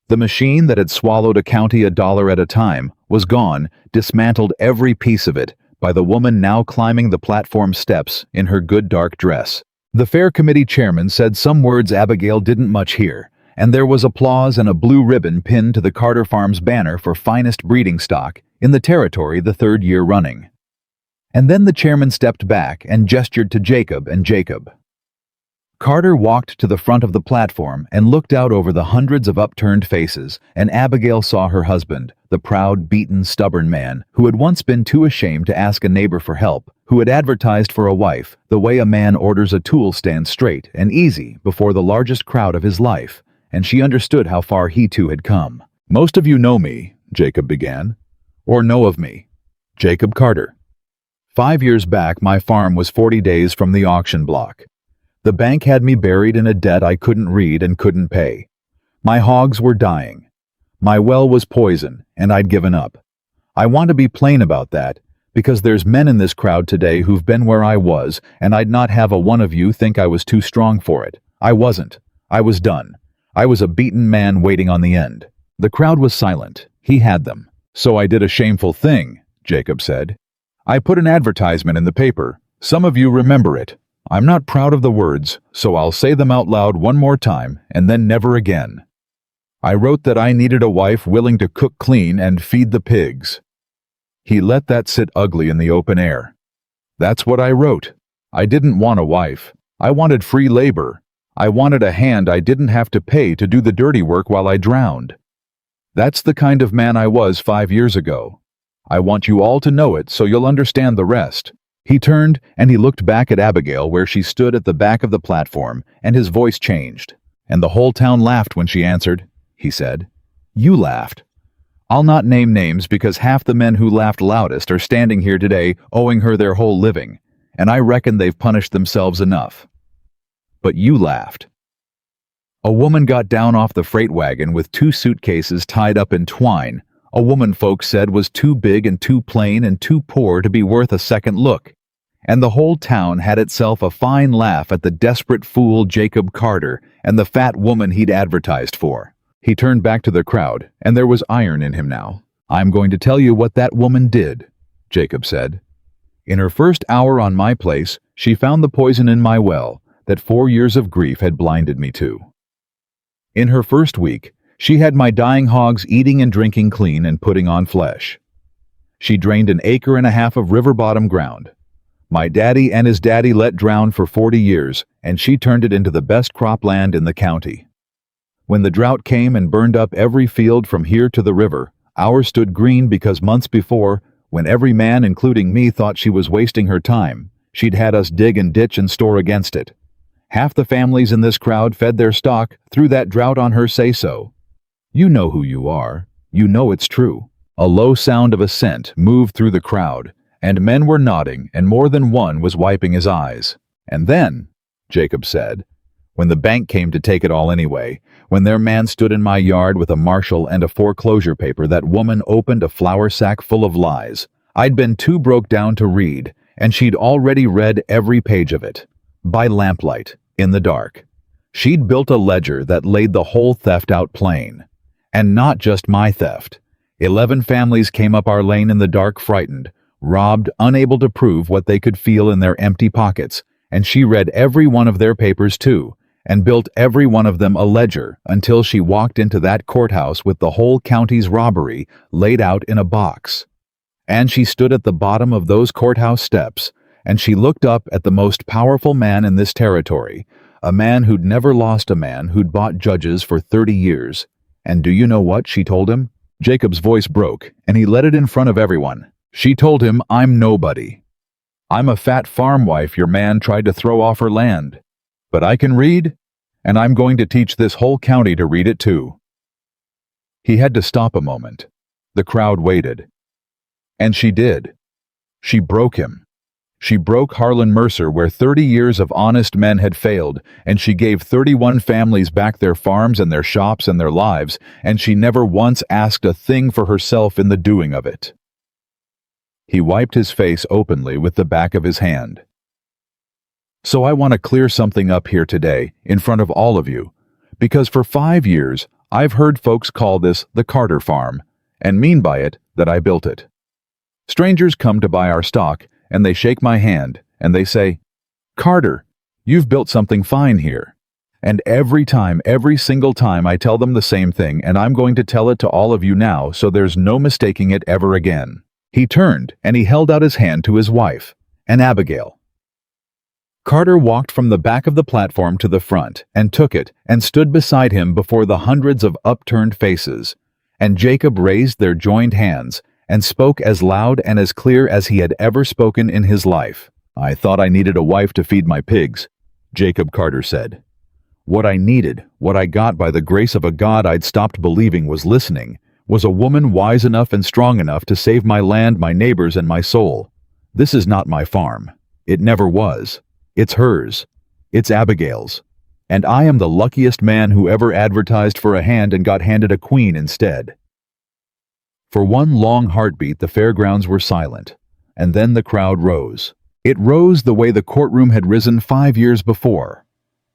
The machine that had swallowed a county $1 at a time was gone, dismantled every piece of it by the woman now climbing the platform steps in her good dark dress. The fair committee chairman said some words Abigail didn't much hear, and there was applause and a blue ribbon pinned to the Carter Farms banner for finest breeding stock in the territory the 3rd year running. And then the chairman stepped back and gestured to Jacob and Jacob. Carter walked to the front of the platform and looked out over the hundreds of upturned faces, and Abigail saw her husband, the proud, beaten, stubborn man who had once been too ashamed to ask a neighbor for help, who had advertised for a wife the way a man orders a tool stand straight and easy before the largest crowd of his life, and she understood how far he too had come. "Most of you know me," Jacob began, "or know of me. Jacob Carter. 5 years back, my farm was 40 days from the auction block. The bank had me buried in a debt I couldn't read and couldn't pay. My hogs were dying. My well was poison, and I'd given up. I want to be plain about that, because there's men in this crowd today who've been where I was, and I'd not have a one of you think I was too strong for it. I wasn't. I was done. I was a beaten man waiting on the end." The crowd was silent. He had them. "So I did a shameful thing," Jacob said. "I put an advertisement in the paper. Some of you remember it. I'm not proud of the words, so I'll say them out loud one more time and then never again. I wrote that I needed a wife willing to cook clean and feed the pigs." He let that sit ugly in the open air. "That's what I wrote. I didn't want a wife. I wanted free labor. I wanted a hand I didn't have to pay to do the dirty work while I drowned. That's the kind of man I was 5 years ago. I want you all to know it so you'll understand the rest." He turned and he looked back at Abigail where she stood at the back of the platform, and his voice changed. "And the whole town laughed when she answered," he said. "You laughed. I'll not name names because half the men who laughed loudest are standing here today owing her their whole living, and I reckon they've punished themselves enough. But you laughed." A woman got down off the freight wagon with 2 suitcases tied up in twine. A woman folks said was too big and too plain and too poor to be worth a second look. And the whole town had itself a fine laugh at the desperate fool Jacob Carter and the fat woman he'd advertised for. He turned back to the crowd, and there was iron in him now. "I'm going to tell you what that woman did," Jacob said. "In her first hour on my place, she found the poison in my well that 4 years of grief had blinded me to. In her first week, she had my dying hogs eating and drinking clean and putting on flesh. She drained 1.5 acres of river-bottom ground. My daddy and his daddy let drown for 40 years, and she turned it into the best cropland in the county. When the drought came and burned up every field from here to the river, ours stood green because months before, when every man, including me, thought she was wasting her time, she'd had us dig and ditch and store against it. Half the families in this crowd fed their stock through that drought on her say-so. You know who you are. You know it's true." A low sound of assent moved through the crowd, and men were nodding, and more than one was wiping his eyes. "And then," Jacob said, "when the bank came to take it all anyway, when their man stood in my yard with a marshal and a foreclosure paper, that woman opened a flour sack full of lies. I'd been too broke down to read, and she'd already read every page of it. By lamplight, in the dark. She'd built a ledger that laid the whole theft out plain. And not just my theft. 11 families came up our lane in the dark, frightened, robbed, unable to prove what they could feel in their empty pockets, and she read every one of their papers too, and built every one of them a ledger until she walked into that courthouse with the whole county's robbery laid out in a box. And she stood at the bottom of those courthouse steps, and she looked up at the most powerful man in this territory, a man who'd never lost a man, who'd bought judges for 30 years. And do you know what she told him?" Jacob's voice broke, and he let it in front of everyone. She told him, "I'm nobody. I'm a fat farm wife your man tried to throw off her land. But I can read, and I'm going to teach this whole county to read it too." He had to stop a moment. The crowd waited. And she did. She broke him. She broke Harlan Mercer where 30 years of honest men had failed, and she gave 31 families back their farms and their shops and their lives, and she never once asked a thing for herself in the doing of it. He wiped his face openly with the back of his hand. "So I want to clear something up here today, in front of all of you, because for 5 years I've heard folks call this the Carter Farm, and mean by it that I built it. Strangers come to buy our stock, and they shake my hand, and they say, 'Carter, you've built something fine here.' And every single time I tell them the same thing, and I'm going to tell it to all of you now so there's no mistaking it ever again." He turned, and he held out his hand to his wife, and Abigail. Carter walked from the back of the platform to the front, and took it, and stood beside him before the hundreds of upturned faces, and Jacob raised their joined hands, and spoke as loud and as clear as he had ever spoken in his life. "I thought I needed a wife to feed my pigs," Jacob Carter said. "What I needed, what I got by the grace of a God I'd stopped believing was listening, was a woman wise enough and strong enough to save my land, my neighbors, and my soul. This is not my farm. It never was. It's hers. It's Abigail's. And I am the luckiest man who ever advertised for a hand and got handed a queen instead." For one long heartbeat the fairgrounds were silent, and then the crowd rose. It rose the way the courtroom had risen 5 years before.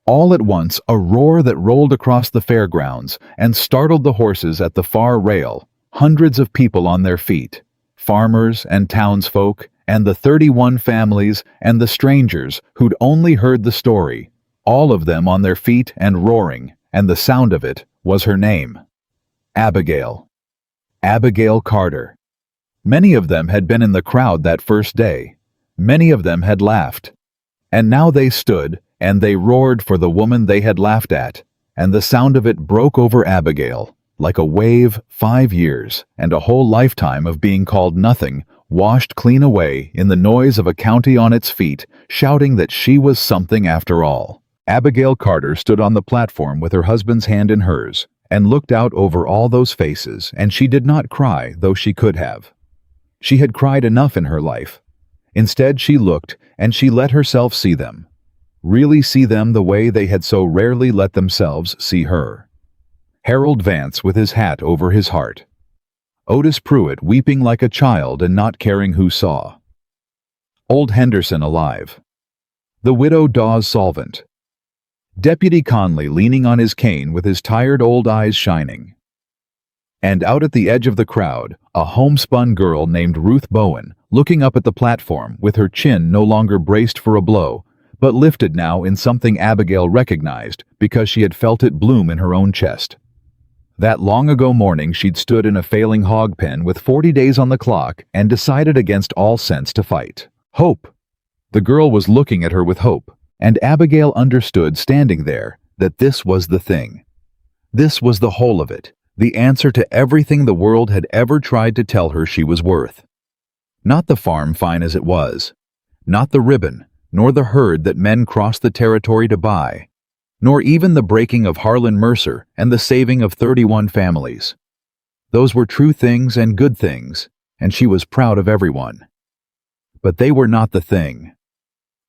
All at once a roar that rolled across the fairgrounds and startled the horses at the far rail, hundreds of people on their feet, farmers and townsfolk, and the 31 families and the strangers who'd only heard the story, all of them on their feet and roaring, and the sound of it was her name. Abigail. Abigail Carter. Many of them had been in the crowd that first day. Many of them had laughed. And now they stood, and they roared for the woman they had laughed at, and the sound of it broke over Abigail, like a wave. 5 years, and a whole lifetime of being called nothing, washed clean away in the noise of a county on its feet, shouting that she was something after all. Abigail Carter stood on the platform with her husband's hand in hers, and looked out over all those faces, and she did not cry, though she could have. She had cried enough in her life. Instead she looked, and she let herself see them. really see them the way they had so rarely let themselves see her. Harold Vance with his hat over his heart. Otis Pruitt weeping like a child and not caring who saw. Old Henderson alive. The widow Dawes solvent. Deputy Conley leaning on his cane with his tired old eyes shining. And out at the edge of the crowd, a homespun girl named Ruth Bowen, looking up at the platform with her chin no longer braced for a blow, but lifted now in something Abigail recognized because she had felt it bloom in her own chest. That long ago morning she'd stood in a failing hog pen with 40 days on the clock and decided against all sense to fight. Hope. The girl was looking at her with hope, and Abigail understood standing there that this was the thing. This was the whole of it, the answer to everything the world had ever tried to tell her she was worth. Not the farm fine as it was, not the ribbon, nor the herd that men crossed the territory to buy, nor even the breaking of Harlan Mercer and the saving of 31 families. Those were true things and good things, and she was proud of everyone. But they were not the thing.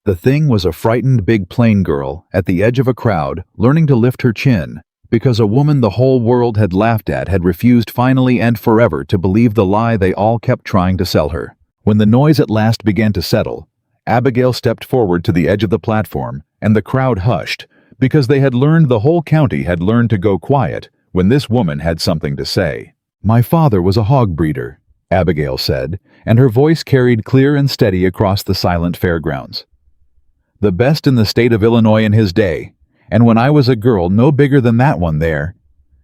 The thing was a frightened big plain girl at the edge of a crowd learning to lift her chin because a woman the whole world had laughed at had refused finally and forever to believe the lie they all kept trying to sell her. When the noise at last began to settle, Abigail stepped forward to the edge of the platform, and the crowd hushed because they had learned the whole county had learned to go quiet when this woman had something to say. "My father was a hog breeder," Abigail said, and her voice carried clear and steady across the silent fairgrounds. "The best in the state of Illinois in his day, and when I was a girl no bigger than that one there."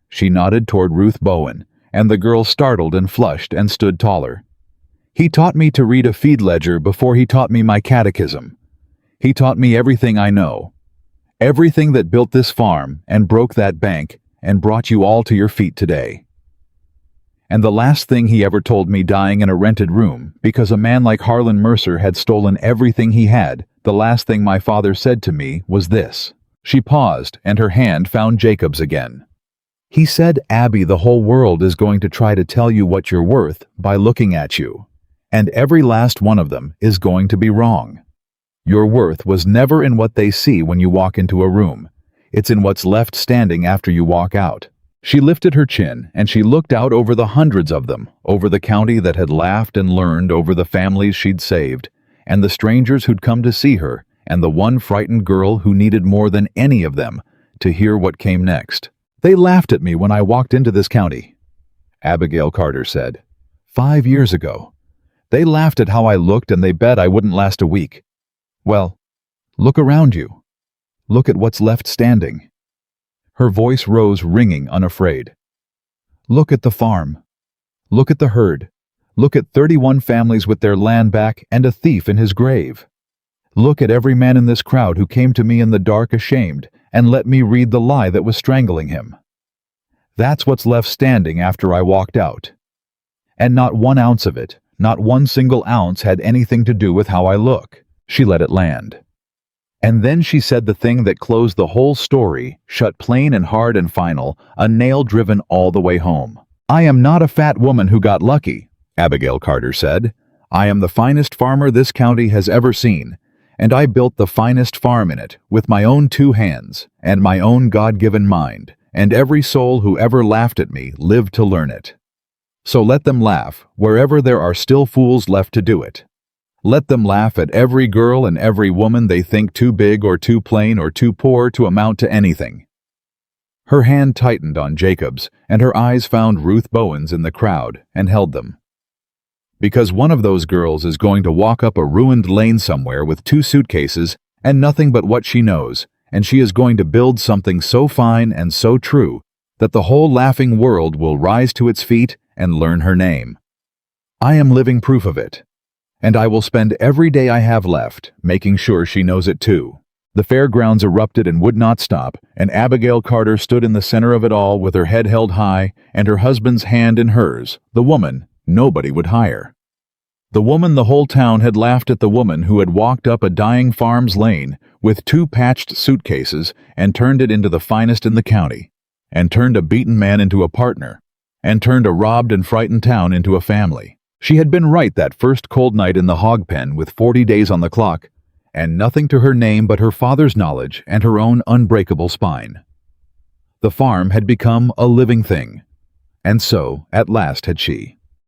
She nodded toward Ruth Bowen, and the girl startled and flushed and stood taller. "He taught me to read a feed ledger before he taught me my catechism. He taught me everything I know. Everything that built this farm and broke that bank and brought you all to your feet today. And the last thing he ever told me dying in a rented room because a man like Harlan Mercer had stolen everything he had, the last thing my father said to me was this." She paused, and her hand found Jacob's again. "He said, Abby, the whole world is going to try to tell you what you're worth by looking at you. And every last one of them is going to be wrong. Your worth was never in what they see when you walk into a room. It's in what's left standing after you walk out." She lifted her chin, and she looked out over the hundreds of them, over the county that had laughed and learned, over the families she'd saved, and the strangers who'd come to see her, and the one frightened girl who needed more than any of them to hear what came next. "They laughed at me when I walked into this county," Abigail Carter said. 5 years ago. "They laughed at how I looked and they bet I wouldn't last a week. Well, look around you. Look at what's left standing." Her voice rose ringing, unafraid. "Look at the farm. Look at the herd. Look at 31 families with their land back and a thief in his grave. Look at every man in this crowd who came to me in the dark ashamed and let me read the lie that was strangling him. That's what's left standing after I walked out. And not 1 ounce of it, not 1 single ounce had anything to do with how I look." She let it land. And then she said the thing that closed the whole story, shut plain and hard and final, a nail driven all the way home. "I am not a fat woman who got lucky," Abigail Carter said. "I am the finest farmer this county has ever seen, and I built the finest farm in it with my own 2 hands and my own God-given mind, and every soul who ever laughed at me lived to learn it. So let them laugh wherever there are still fools left to do it. Let them laugh at every girl and every woman they think too big or too plain or too poor to amount to anything." Her hand tightened on Jacob's, and her eyes found Ruth Bowen's in the crowd and held them. "Because one of those girls is going to walk up a ruined lane somewhere with 2 suitcases and nothing but what she knows, and she is going to build something so fine and so true that the whole laughing world will rise to its feet and learn her name. I am living proof of it. And I will spend every day I have left making sure she knows it too." The fairgrounds erupted and would not stop, and Abigail Carter stood in the center of it all with her head held high and her husband's hand in hers, the woman nobody would hire. The woman the whole town had laughed at, the woman who had walked up a dying farm's lane with 2 patched suitcases and turned it into the finest in the county, and turned a beaten man into a partner, and turned a robbed and frightened town into a family. She had been right that first cold night in the hog pen with 40 days on the clock, and nothing to her name but her father's knowledge and her own unbreakable spine. The farm had become a living thing, and so, at last, had she.